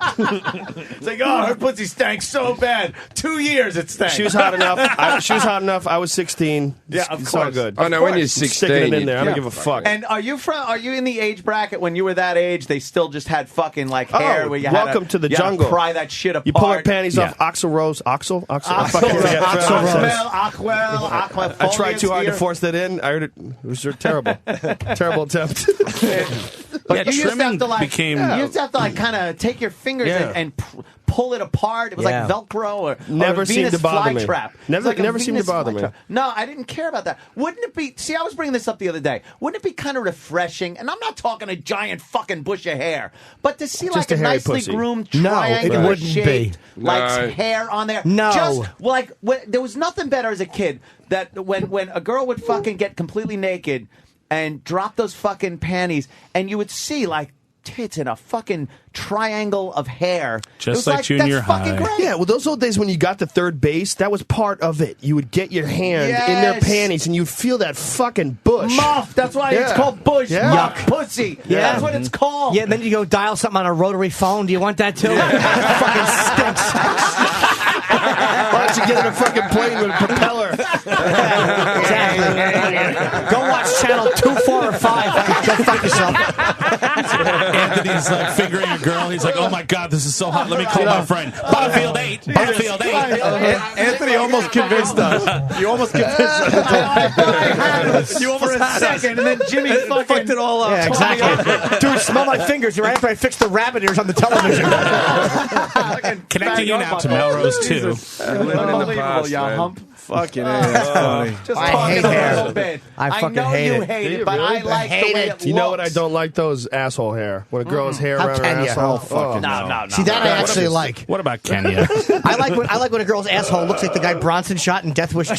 It's like, oh, her pussy stank so bad. 2 years it stank. She was hot enough. She was hot enough. I was 16. Yeah, of it's all course. good. Oh no, when you're I'm 16, sticking it in there. I don't Yeah. give a fuck. And are you in the age bracket when you were that age? They still just had fucking like hair where you had welcome to the you had jungle. pry that shit apart. You pull her panties Yeah. off. Oxel Rose. Oxel. I Aquel. tried too hard to force that in. I heard it. It was a terrible, terrible attempt. But you used to have trimming to like, became- you used to have to like kind of take your fingers and pull it apart. It was Yeah. like Velcro or Never a seemed Venus to bother me. flytrap. Never- It's like a never seemed to Venus bother me. flytrap. No, I didn't care about that. Wouldn't it be? See, I was bringing this up the other day. Wouldn't it be kind of refreshing? And I'm not talking a giant fucking bush of hair, but to see like a a hairy nicely pussy. groomed No, it triangular wouldn't shaped, be. like No. hair on there. No. just like there was nothing better as a kid that when a girl would fucking get completely naked and drop those fucking panties, and you would see like tits in a fucking triangle of hair. Just It was like junior that's fucking high. great. Yeah, well, those old days when you got to third base, that was part of it. You would get your hand in their Yes. panties, and you'd feel that fucking bush. Muff. That's why it's Yeah. called bush. Yeah. Muff. Pussy. Yeah. That's what it's called. Yeah, and then you go dial something on a rotary phone. Do you want that too? Fucking stinks. Why don't you get in a fucking plane with a propeller? Exactly. Go watch channel 2, 4, or 5. Go fuck yourself. Anthony's like fingering a girl. He's like, "Oh my god, this is so hot. Let me call my friend." Butterfield 8. Butterfield 8. Anthony almost convinced us. You almost convinced us. You almost had a second, and then Jimmy fucked it all up. Yeah, exactly. Dude, smell my fingers. You're after I fixed the rabbit ears on the television. Connecting you now to Melrose 2. Unbelievable, you hump. Fucking that's funny. Just I talking hate a hair. little bit. I fucking know hate you it. hate Do it, you but really? I like the hate way it. it You know what I looks. don't like? Those asshole hair. When a girl has hair How around her can ya? asshole. fucking No. See, that I actually like. What about Kenya? I like when a girl's asshole looks like the guy Bronson shot in Death Wish 2.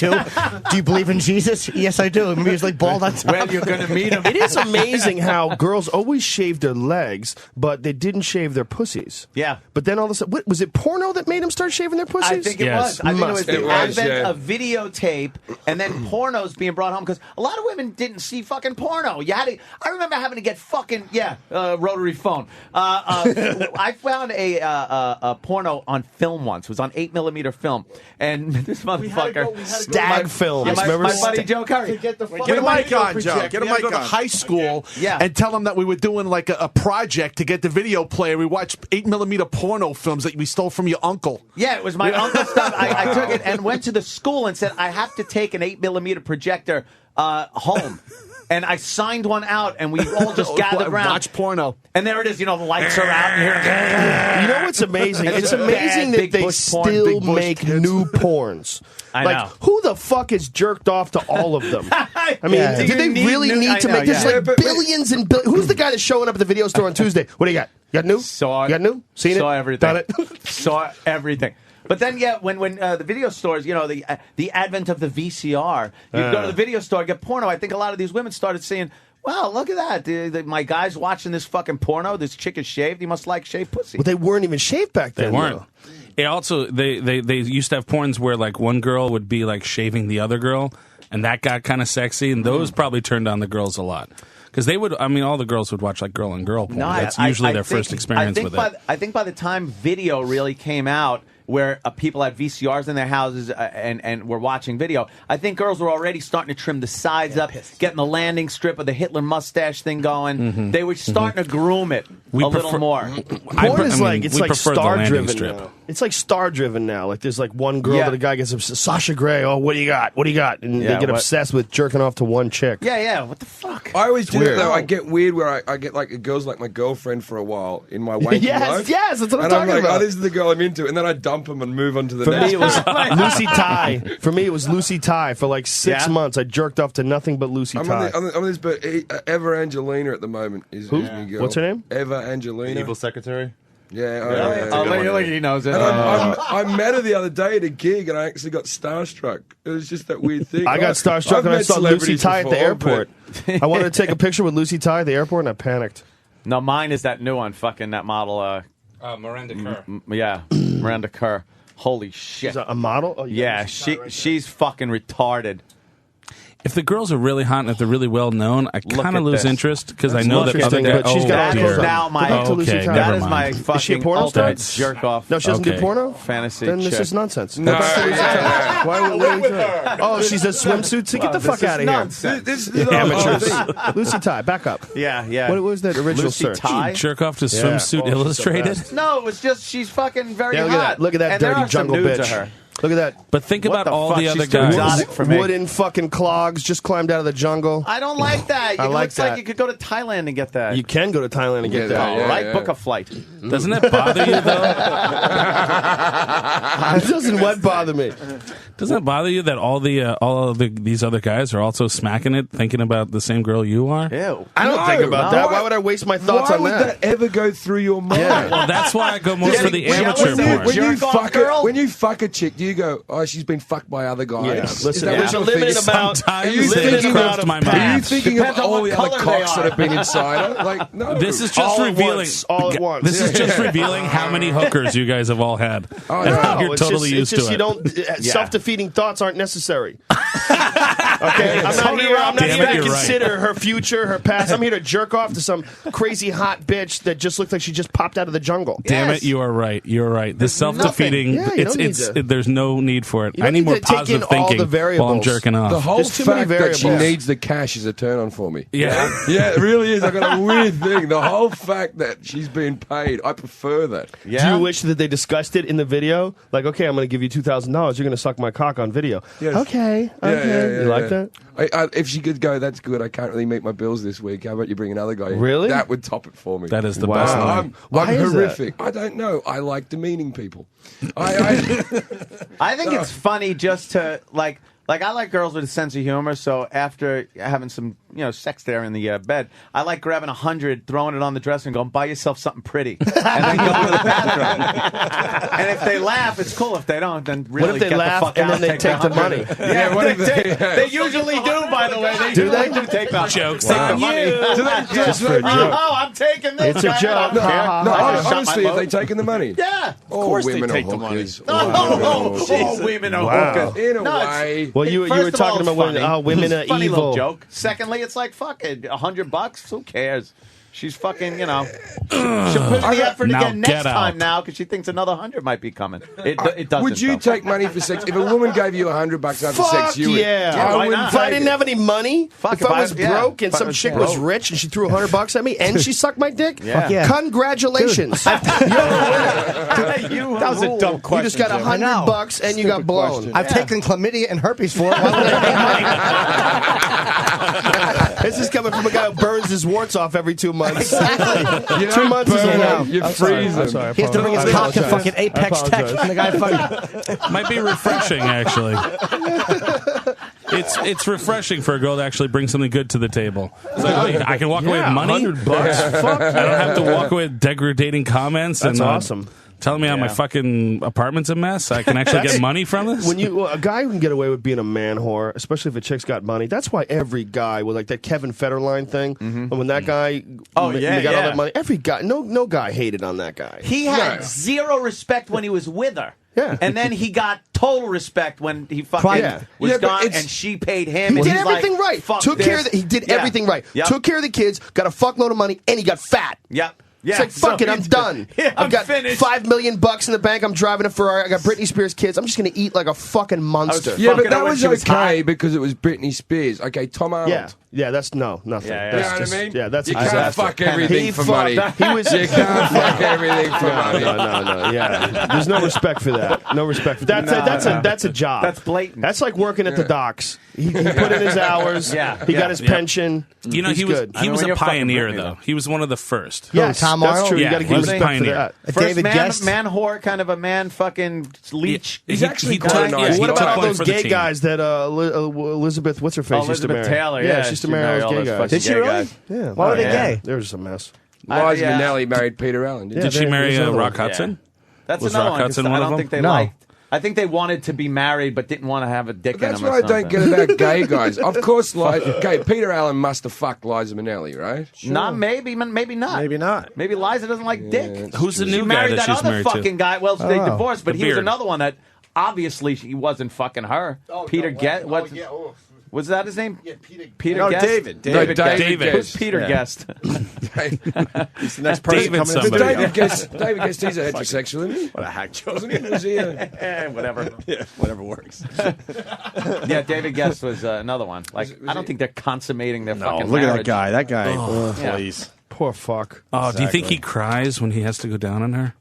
Do you believe in Jesus? Yes, I do. Remember he was like bald on top. Well, you're going to meet him. It is amazing how girls always shave their legs, but they didn't shave their pussies. Yeah. But then all of a sudden, was it porno that made them start shaving their pussies? I think it Yes. was. I think it was Must the be. It was, advent yeah. of videotape and then pornos being brought home because a lot of women didn't see fucking porno. You had to. I remember having to get fucking rotary phone. I found a porno on film once. It was on 8mm film, and this motherfucker Stag films. Yeah, Remember my buddy Stag- Joe Curry. Get a mic on, Joe. Get a mic on. High school Yeah. and tell them that we were doing like a project to get the video player. We watched 8mm porno films that we stole from your uncle. Yeah, it was my uncle's stuff. I took it and went to the school and said, I have to take an 8mm projector home. And I signed one out, and we all just gathered around. Watch porno. And there it is. You know, the lights are out, and you're You know what's amazing? It's It's just amazing bad, that big they bush porn, still big bush make tits. new porns. I like, know. who the fuck is jerked off to all of them? I mean, Yeah. do they really need to make this yeah. like billions and billions? Who's the guy that's showing up at the video store on Tuesday? What do you got? You got new? Saw it. You got new? Seen Saw it? everything. Done it? Saw everything. But then, when the video stores, you know, the advent of the VCR, you go to the video store, get porno. I think a lot of these women started saying, "Wow, look at that! My guy's watching this fucking porno. This chick is shaved. He must like shaved pussy." Well, they weren't even shaved back They then. weren't. though. It also they used to have porns where like one girl would be like shaving the other girl, and that got kind of sexy, and those probably turned on the girls a lot because they would. I mean, all the girls would watch like girl on girl porn. That's usually their first experience with it. I think by the time video really came out, where people had VCRs in their houses and were watching video, I think girls were already starting to trim the sides up, getting the landing strip of the Hitler mustache thing going. They were starting to groom it little more. Porn is like it's we like prefer the star landing driven strip. now. It's like star driven now. Like there's like one girl Yeah. that a guy gets obsessed. Sasha Grey. Oh, what do you got? What do you got? And Yeah, they get what? obsessed with jerking off to one chick. Yeah. What the fuck? I always do weird. it though. I get weird where I get like a girl's like my girlfriend for a while in my waking Yes, life. yes, that's what I'm and I'm talking like, about. oh, this is the girl I'm into, and then I dump them and move on to the For next. me, it was Lucy Ty. For me, it was Lucy Ty. For like 6 Yeah? months, I jerked off to nothing but Lucy I'm Ty. on this, but Eva Angelina at the my girl. What's her name? Eva Angelina. Evil secretary. Yeah, Really? Look, he knows it. And I met her the other day at a gig, and I actually got starstruck. It was just that weird thing. I got starstruck when I saw Lucy Ty at the airport. I wanted to take a picture with Lucy Ty at the airport, and I panicked. No, mine is that new one, fucking that model. Miranda Kerr. Yeah, Miranda Kerr. Holy shit. She's a model? Oh, yeah, she's fucking retarded. If the girls are really hot and if they're really well known, I kind of lose this. interest because I know that other interesting, guys. but she's got oh, all dear. the- Now my okay, that never is mind. my Is she a fucking porno star? ultimate jerk off. No, she doesn't do Okay. porno? Fantasy Then this chick. is nonsense. No, Go back to Lucy Ty. Why would we do it? her. Oh, she's a swimsuit. So get the this fuck is out of here. nonsense. This is Amateurs. Lucy Ty, back up. Yeah. What was that original Lucy search? Ty? Jerk off to Yeah. Swimsuit Oh, she's the Illustrated. best. No, it was just she's fucking very Yeah, hot. look at that. Look at that And there dirty are some jungle nudes bitch. of her. Look at that. But think What about the all fuck? the other She's too guys. exotic for me. Wooden fucking clogs just climbed out of the jungle. I don't like that. I It like looks like that. you could go to Thailand and get that. You can go to Thailand and get that. All right, book a flight. Doesn't it bother you though? It doesn't what bother me. Doesn't it bother you that all of these other guys are also smacking it, thinking about the same girl you are? Ew. I don't No, think about no. that. Why would I waste my thoughts Why on would that ever go through your mind? Yeah. Well, that's why I go more for the Getting amateur jealous of porn. When you fuck a chick, do you go, oh, she's been fucked by other guys? Yeah. Is Listen, that there's what a you're limited thinking? amount. Sometimes Are you it thinking crossed about my a mind. Are you thinking Depends of on all what the other color they cocks that are. have been inside her? Like, no. This is just All at revealing. once. All at once. This is just revealing how many hookers you guys have all had. Oh, I no. think you're it's totally just, used it's just to you it. don't. Self-defeating thoughts aren't necessary. Okay, I'm not here Damn it, to you're right. consider her future, her past. I'm here to jerk off to some crazy hot bitch that just looks like she just popped out of the jungle. Damn Yes. it, you are right. You're right. This self-defeating. nothing. Yeah, you don't need to- there's no need for it. You don't I need need more to take positive in all thinking the while I'm variables. jerking off. The whole There's too many fact that she variables. needs the cash is a turn on for me. Yeah. Yeah, it really is. I got a weird thing. The whole fact that she's being paid, I prefer that. Do you wish that they discussed it in the video? Like, okay, I'm going to give you $2,000. You're going to suck my cock on video. Yes. Okay. Yeah, You like that? If she could go, that's good. I can't really meet my bills this week. How about you bring another guy in? Really? That would top it for me. That is the Wow. best line. Why I'm is that? horrific. I don't know. I like demeaning people. I think it's funny just to like I like girls with a sense of humor. So after having some sex there in the bed, I like grabbing 100, throwing it on the dresser, and going, buy yourself something pretty, and then go to the bathroom. And if they laugh, it's cool. If they don't, then really What if they get laugh the fuck and out then they take the 100. money? Yeah, what if they usually do. By the way, they Do they? do take the Jokes take on the money. you. Just for a joke. Oh, I'm taking this. It's a guy. joke. I don't care. No, I just shot honestly, my have they boat. taken the money? Yeah, of course women they take are the money. hookers. Oh, women are Wow. hookers. In a No, it's- way. Well, you First were of talking all, about it's women. funny. Oh, women are It's a funny little evil. joke. Secondly, it's like fuck it, $100. Who cares? She's fucking, she'll put in the effort Now again next get time out. now because she thinks another 100 might be coming. It doesn't. Would you though. take money for sex? If a woman gave you $100 after Fuck sex, you would. yeah. Yeah, why wouldn't not? If I take didn't it. have any money, Fuck, if I was yeah. broke and If I some was chick broke. was rich and she threw $100 at me and she sucked my dick, Yeah. Fuck yeah. Congratulations. You're a winner. That was a dumb question. You just got Jim. $100 and you got blown. I've taken chlamydia and herpes for it. Why would I pay money? This is coming from a guy who burns his warts off every 2 months. You 2 don't months is burn enough. them, you I'm sorry, freeze I'm them. sorry, He has to bring his I cock to apologize. fucking Apex I Tech. apologize. And the guy fucking. Might be refreshing, actually. It's refreshing for a girl to actually bring something good to the table. It's like, oh, I can walk away with money. $100. Fuck I don't have to walk away with degrading comments. That's and, awesome. Telling me how my fucking apartment's a mess. I can actually get money from this. When a guy who can get away with being a man whore, especially if a chick's got money, that's why every guy with like that Kevin Federline thing, and when that guy got all that money, every guy, no guy hated on that guy. He had zero respect when he was with her. Yeah. And then he got total respect when he fucking Yeah. was Yeah, but gone it's- and she paid him. He and did he's everything like, right. Fuck Took this. care of he did Yeah. everything right. Yep. Took care of the kids, got a fuckload of money, and he got fat. Yep. Yeah, It's like, fuck so it, I'm he's- done. Yeah, I've got finished. $5 million in the bank. I'm driving a Ferrari. I got Britney Spears kids. I'm just going to eat like a fucking monster. Yeah, but Fucking that her when was she was okay hot. because it was Britney Spears. Okay, Tom Arnold. Yeah, that's nothing. Yeah, That's You know what just, I mean? Yeah, that's you can't exactly. fuck everything He for fucked- money. He was. You can't fuck everything for money. No. Yeah, there's no respect for that. No respect for that. That's a job. That's blatant. That's like working at the docks. He put in his hours. Yeah. He got his pension. You know, He's he was good. he was when a you're fucking pioneer, Britney, though. though. He was one of the first. Yes, Tom that's Arnold? true. Yeah, You got to he give was a respect for pioneer. that. A First David man, Guest. man whore, kind of a man fucking leech. He's actually he quite took- nice. yeah, he What took about all one those for the gay team. guys that Elizabeth, what's her face, used to Elizabeth marry? Taylor, Yeah, yeah, she used to she marry married all all those those gay guys. fucking Did she gay really? guys. Yeah. Why were they Yeah. gay? They're just a mess. Liza Minnelli married Peter Allen. Did she marry Rock Hudson? That's Was another Rock one. 'Cause Hudson I one of don't them? think they No. liked. I think they wanted to be married, but didn't want to have a dick in That's them. what or I don't something. get about gay guys. Of course, Peter Allen must have fucked Liza Minnelli, right? Not maybe not. Maybe not. Maybe Liza doesn't like dick. Who's the She new guy married that that she's other married to? fucking guy. Well, they divorced, but The he was beard. another one that obviously he wasn't fucking her. Peter Guest. Was that his name? Yeah, Peter No, Guest? David. David Who's Peter Guest? He's the next person David coming somebody. David Guest, he's a heterosexual, isn't he? What a hack joke. Wasn't he? Was he Whatever. Yeah, whatever works. Yeah, David Guest was another one. Like, I don't think they're consummating their fucking Look marriage. at that guy. That guy. Yeah. Please. Poor fuck. Oh, do you think he cries when he has to go down on her?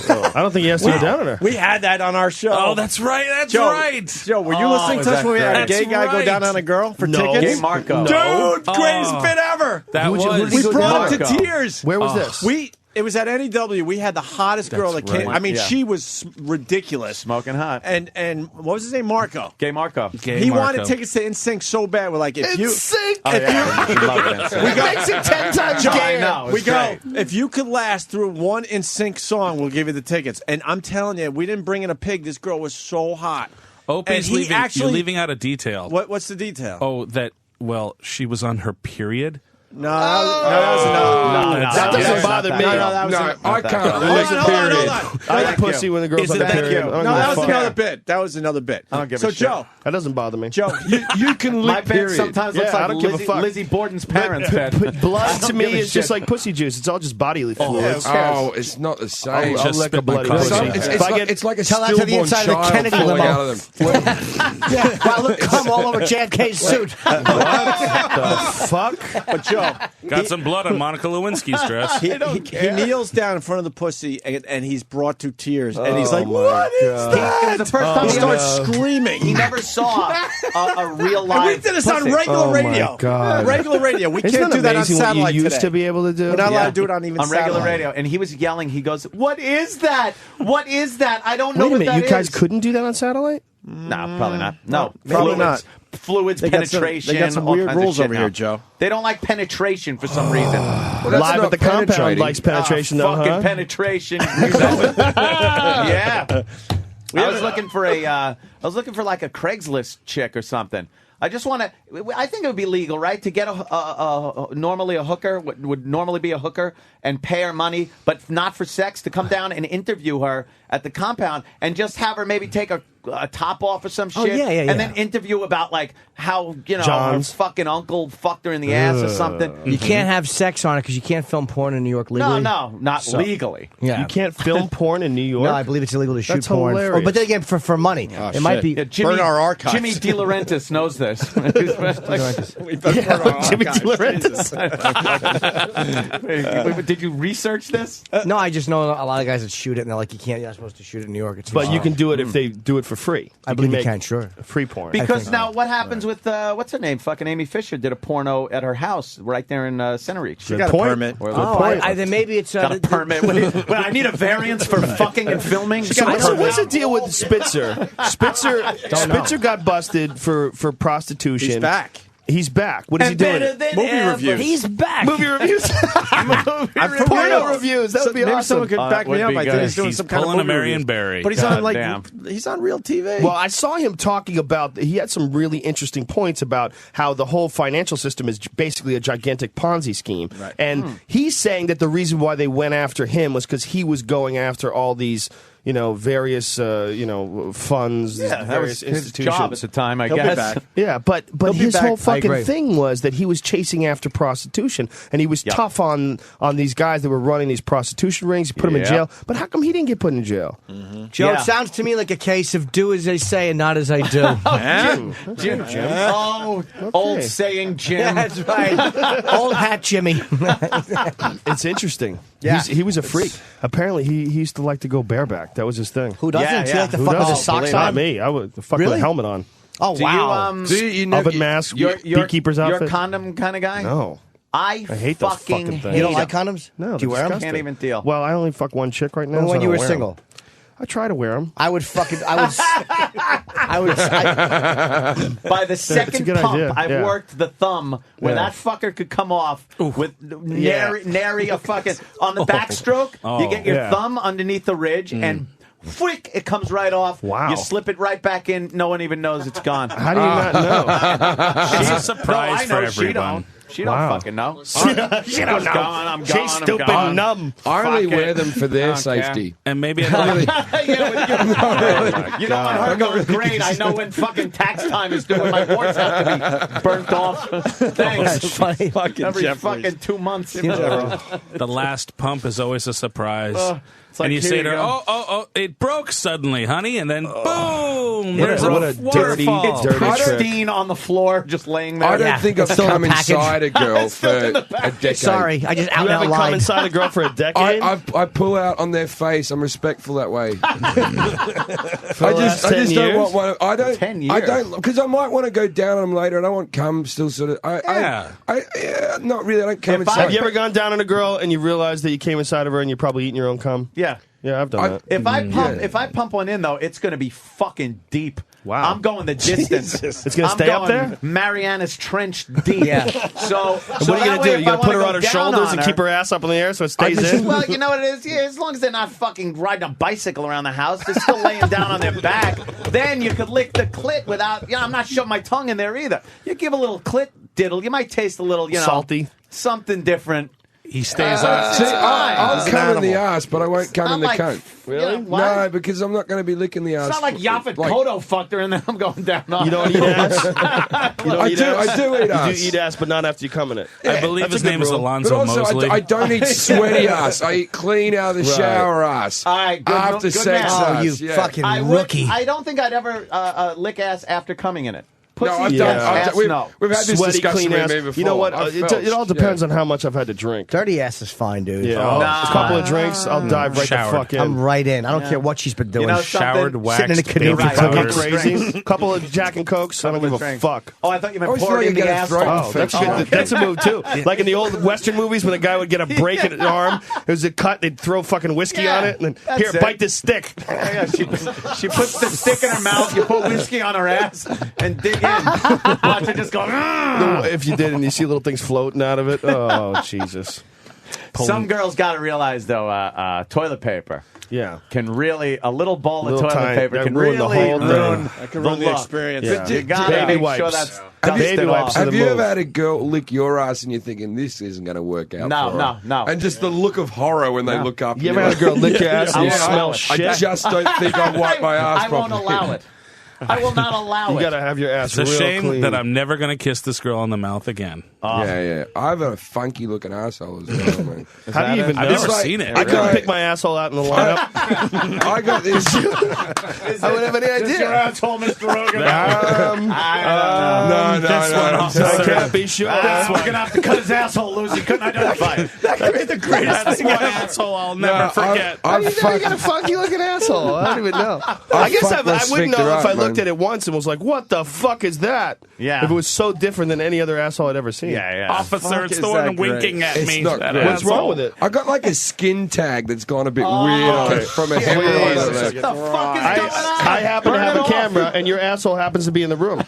I don't think he has to go down on her. We had that on our show. Oh, that's right. That's Joe, right. Joe, were you listening to us when we had a gay That's guy go right. down on a girl for No. tickets? Gay Marco. Dude, greatest bit ever. That was. We brought him to Marco. tears. Where was this? It was at NEW. We had the hottest girl that came. right. I mean, Yeah. she was ridiculous. Smoking hot. And what was his name? Marco. Gay Marco. Gay He Marco. wanted tickets to NSYNC so bad. We're like, if you NSYNC? Oh, yeah. You love it. we go, Makes it 10 times Joe, gayer. I know. we It's go. great. If you could last through one NSYNC song, we'll give you the tickets. And I'm telling you, we didn't bring in a pig. This girl was so hot. Opie's And he leaving. actually- You're leaving out a detail. What's the detail? Oh, that. Well, she was on her period. No, that was another. That doesn't bother me. No, that was I can't Hold relate on, to hold on, period. hold on. I like pussy when the girl's Is on it the that period. cute? I don't No, give a that was fuck. another bit. That was another bit. I don't give a so, shit. Joe, That doesn't bother me. Joe, You can My lick bed period. sometimes looks I like don't give a fuck. Lizzie Borden's parents' bed. Blood I to don't me give a is just shit. like pussy juice. It's all just bodily fluids. Oh, it's not the same. I'll Just lick a spit my bloody coffee. pussy. It's, If I like, get- it's like a Tell that to the stillborn inside of the child Kennedy falling limo. out of them. Wow, look, come all over JFK's suit. The fuck? but Joe, Got some blood on Monica Lewinsky's dress. he kneels down in front of the pussy and he's brought to tears. And he's like, my "What is God. that?" It was the first time he he starts ever- screaming. He never saw a real live. And we did this on pussy. regular Oh, my radio. God. Regular radio. We Isn't can't that do that on amazing what satellite you used today. to be able to do? We're not allowed Yeah. to do it on even on regular satellite. radio, and he was yelling. He goes, "What is that? What is that? I don't know Wait a what minute, that you guys is." couldn't do that on satellite? No, probably not. No, Probably fluids, not. Fluids, They got some- penetration. they got some all weird kinds of rules shit over now. here, Joe. They don't like penetration for some reason. Well, that's Live not at the compound penetrating. likes penetration, though, Fucking huh? penetration. Yeah. I was looking for like a Craigslist chick or something. I just want to. I think it would be legal, right, to get normally a hooker would normally be a hooker and pay her money, but not for sex, to come down and interview her at the compound and just have her maybe take a top off or some shit, yeah, and then interview about like how John's. her fucking uncle fucked her in the ass or something. You can't have sex on it because you can't film porn in New York legally. No, not legally. Yeah. You can't film porn in New York? No, I believe it's illegal to shoot That's porn. hilarious. Oh, but then again, for money, it might be. Yeah, Jimmy, Burn our archives. Jimmy DeLaurentis knows this. We better burn our Jimmy archives. DeLaurentis. Did you research this? No, I just know a lot of guys that shoot it, and they're like, you're not supposed to shoot it in New York. It's But you can do it if they do it for free. I believe you make can, sure. Free porn. Because now, what happens with what's her name? Fucking Amy Fisher did a porno at her house right there in Centereach. She got a permit. Then maybe it's got a permit. Well, I need a variance for fucking and filming. So what's the deal with Spitzer? Spitzer got busted for prostitution. He's back. He's back. What is he doing? Movie reviews. He's back. Movie reviews. Porno reviews. That would be Maybe awesome. someone could back me up. I think he's doing He's some kind of pulling a movie Marion reviews. Barry. But he's God on like damn. he's on real TV. Well, I saw him talking about. He had some really interesting points about how the whole financial system is basically a gigantic Ponzi scheme, Right. and he's saying that the reason why they went after him was because he was going after all these, various, funds, these Yeah, that various was his institutions. job at the time, I He'll be guess. back. Yeah, but He'll be his back. whole I fucking agree. thing was that he was chasing after prostitution, and he was Yep. tough on these guys that were running these prostitution rings. He put them in Yep. jail. But how come he didn't get put in jail? Joe, Yeah. it sounds to me like a case of do as they say and not as I do. Jim. Oh, old saying Jim. That's right. Old hat Jimmy. It's interesting. Yeah. He was a freak. Apparently, he used to like to go bareback. That was his thing. Who doesn't? Yeah, He yeah. like to Who fuck with doesn't? his socks Not on? me. I would fuck with Really? a helmet on. Oh, Do wow. Oven mask, beekeeper's you're outfit. a condom kind of guy? No. I hate those fucking things. hate You don't like them. condoms? No, Do you wear they're them? disgusting. Can't even deal. Well, I only fuck one chick right now. so When I you don't were wear 'em. single? I try to wear them. I would fucking. I would. By the second good pump, idea. I've Yeah. worked the thumb where Yeah. that fucker could come off with nary a fucking on the backstroke. Oh. You get your Yeah. thumb underneath the ridge and. Flick, it comes right off. Wow. You slip it right back in. No one even knows it's gone. How do you not know? It's a surprise no, I know. for She everyone. don't. She don't Wow. fucking know. She don't know. Gone, I'm gone, She's I'm stupid gone. numb. I only Fuck wear it. them for their I don't care. safety. And maybe You don't want her going great. I know when fucking tax time is due and my warts have to be burnt off. Thanks. That's funny. Every fucking 2 months. the last pump is always a surprise. It's like, and you here say you to her, go. oh, it broke suddenly, honey. And then, boom, there's what a a dirty, waterfall. dirty trick. Pristine on the floor, just laying there. I don't think I've Still in come the package. inside a girl for a decade. Sorry, I just out You and out haven't come lied. inside a girl for a decade? I pull out on their face. I'm respectful that way. For the last I 10 just years? don't want one. I don't. 10 I years. don't because I might want to go down on them later. I don't want cum still sort of. Yeah. Not really. I don't come If I- inside. Have you ever gone down on a girl and you realized that you came inside of her and you're probably eating your own cum? Yeah. Yeah, I've done that. If I pump one in though, it's going to be fucking deep. Wow. I'm going the distance. It's gonna stay up there? Mariana's Trench deep. Yeah. So What are you going to do? You going to put her on her shoulders and keep her ass up in the air so it stays in? Well, you know what it is? Yeah, as long as they're not fucking riding a bicycle around the house, they're still laying down on their back. Then you could lick the clit without, I'm not shoving my tongue in there either. You give a little clit diddle, you might taste a little, Salty. Something different. He stays on. See, It's I'll fine. come in the ass, but I won't come in the like- cunt. Really? What? No, because I'm not going to be licking the ass. It's not like Yaphet Kodo fucked her and then I'm going down on You don't eat ass? You don't I eat do- ass? I do eat ass. You do eat ass, but not after you come in it. I believe That's his a good name is rule. Alonzo But also, Mosley. I don't eat sweaty ass. I eat clean out of the Right. shower ass. All right, good- after good sex man. ass. Oh, you yeah. fucking I rookie. I don't think I'd ever lick ass after coming in it. No, I've Pussy, done. yes, I've ass, done we've, no. we've had this Sweaty, discussion clean with ass. me before. You know what? I've It felt- all depends on how much I've had to drink. Dirty ass is fine, dude. Yeah, Nah. a couple of drinks, I'll dive right Showered. the fuck in. I'm right in. I don't care what she's been doing. know Showered, something? waxed, Sitting in a canoe baby for Couple powders. crazy, couple of Jack and Cokes. I don't give a drinks. fuck. Oh, I thought you I meant always pour thought it you in the get a throat asshole. Oh, that's infection. good. That's a move too. Like in the old Western movies, when a guy would get a break in his arm, it was a cut. They'd throw fucking whiskey Yeah, on it, and then that's here, it. bite this stick. Yeah, she puts the stick in her mouth, you put whiskey on her ass, and dig in. Watch it just go. If you did, and you see little things floating out of it, oh Jesus! Some girls got to realize though, toilet paper Yeah. can really a little ball of Little toilet tiny- paper that can ruin really the whole ruin thing. That can ruin the look. experience. Yeah. You gotta Baby make wipes. sure that's Baby dusted wipes off. are Have the you move. ever had a girl lick your ass and you're thinking this isn't going to work out? No, for no, her? no. And just the look of horror when they look up. You and ever you're had a girl lick your ass and you Yeah, smell I shit? just don't think I'll wipe my ass I won't properly. allow it. I will not allow You it. gotta have your ass It's a real shame clean. that I'm never going to kiss this girl on the mouth again. Yeah. I have a funky looking asshole as well, man. How do you even know? I've never like- seen it. I couldn't Right. pick my asshole out in the lineup. I got this. I would have any idea. asshole, Mr. Rogan? No. I can't be sure. We're gonna have to cut his asshole loose. He couldn't identify it. That could be the greatest That's thing one ever. asshole I'll never forget. How do you know you got a funky looking asshole? I don't even know. I guess fucked I my wouldn't know sphincter if I up, looked man. at it once and was like, "What the fuck is that?" Yeah. If it was so different than any other asshole I'd ever seen. Yeah. Officer, it's is the one that great? winking at It's me. not That great. What's wrong asshole. with it? I got like a skin tag that's gone a bit weird on it from a hemorrhoid. Jesus. on What it. the fuck is going on? I happen to Burn have it a off. camera, and your asshole happens to be in the room.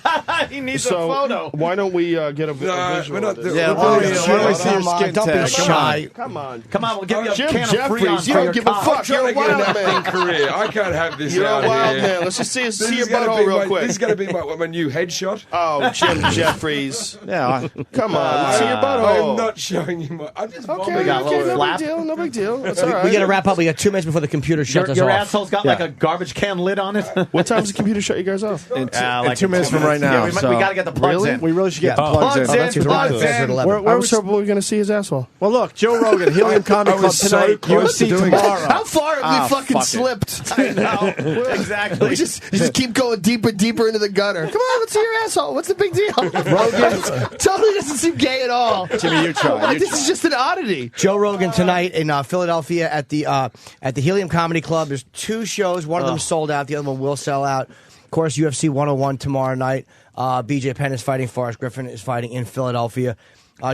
He needs So a photo. why don't we get a No, visual? we're not of this? Yeah, we're why really- don't we see your Come on, skin don't be tag? shy. Come on. Come on, we'll give you a Jim can of Jeffries, Freon you for don't your give a cock. fuck. You're a Trying to get an wild acting man. career. I can't have this You're out a wild here. man. Let's just see This your is gonna butthole be real my- quick. This is going to be my new headshot. Oh, Jim Jeffries. Yeah. Come on, see your I'm butthole. not showing you my. I just Okay, vomited. got a little no flap. big deal. No big deal. That's all right. We got to wrap up. We got 2 minutes before the computer shuts us Your off. asshole's got like a garbage can lid on it. What time does the computer shut you guys off? In Like 2 minutes from right now. Yeah, we so got to get the plugs in. we really should get the Plugs plugs in, in. That's who's plugs around. That's in. at 11. Where I was was hoping we were going to see his asshole. Well, look, Joe Rogan, Helium Comedy I Club was so tonight. close to UFC doing it. tomorrow. How far have Ah, we fucking fuck it. slipped? I know. Exactly. We just keep going deeper, deeper into the gutter. Come on, let's see your asshole. What's the big deal? Rogan totally doesn't seem gay at all. Jimmy, you try. This is just an oddity. Joe Rogan tonight in Philadelphia at the Helium Comedy Club. There's 2 shows. One of them sold out. The other one will sell out. Of course, UFC 101 tomorrow night. BJ Penn is fighting. Forrest Griffin is fighting in Philadelphia.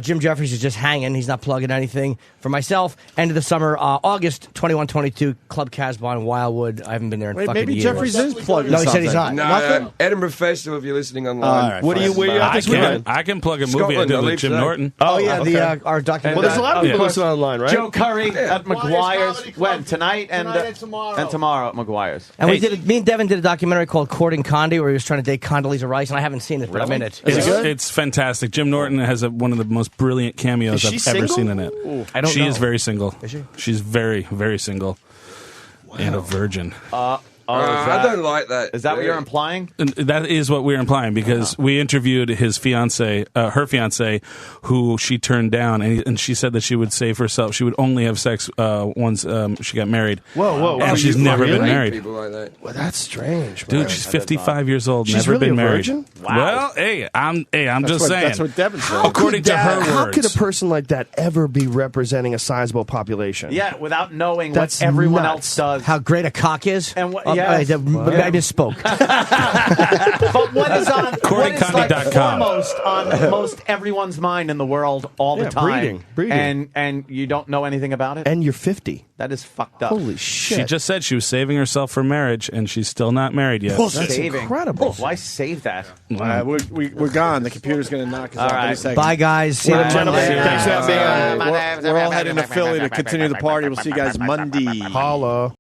Jim Jeffries is just hanging. He's not plugging anything. For myself, end of the summer, August 21-22, Club Casbah in Wildwood. I haven't been there in fucking maybe years. Jeffries is plugging No, he said he's not. No, Edinburgh Festival, if you're listening online. Where are you at this weekend? I can plug a movie I did with Jim Norton. Oh, yeah, our documentary. Well, there's a lot of people listening online, right? Joe Curry at McGuire's. Comedy Club. When? Tonight and tomorrow. And tomorrow at McGuire's. And me and Devin did a documentary called Courting Condi, where he was trying to date Condoleezza Rice, and I haven't seen it, but I'm in it. It's fantastic. Jim Norton has one of the most brilliant cameos I've ever seen in it. I don't know. She is very single. Is she? She's very, very single. And a virgin. I don't like that. Is that what you're implying? And that is what we're implying because we interviewed his fiance, her fiance, who she turned down, and she said that she would save herself. She would only have sex once she got married. Whoa! And she's never been married. People like that. Well, that's strange, man. Dude, she's 55 years old. She's never really been a married. virgin? Wow. Well, I'm just saying. That's what Devin said. According to her words. How could a person like that ever be representing a sizable population? Yeah, without knowing That's what everyone nuts. else does. How great a cock is. And what? I misspoke. But what is on CourtingCondi.com. foremost on most everyone's mind in the world all the time? breeding. And you don't know anything about it? And you're 50. That is fucked up. Holy shit. She just said she was saving herself for marriage, and she's still not married yet. That's Saving. incredible. Why save that? We're gone. The computer's going to knock us out in a second. Bye, guys. See you Bye. Monday. Thanks for being on. We're all heading to Philly to continue the party. We'll see you guys Monday. Holla.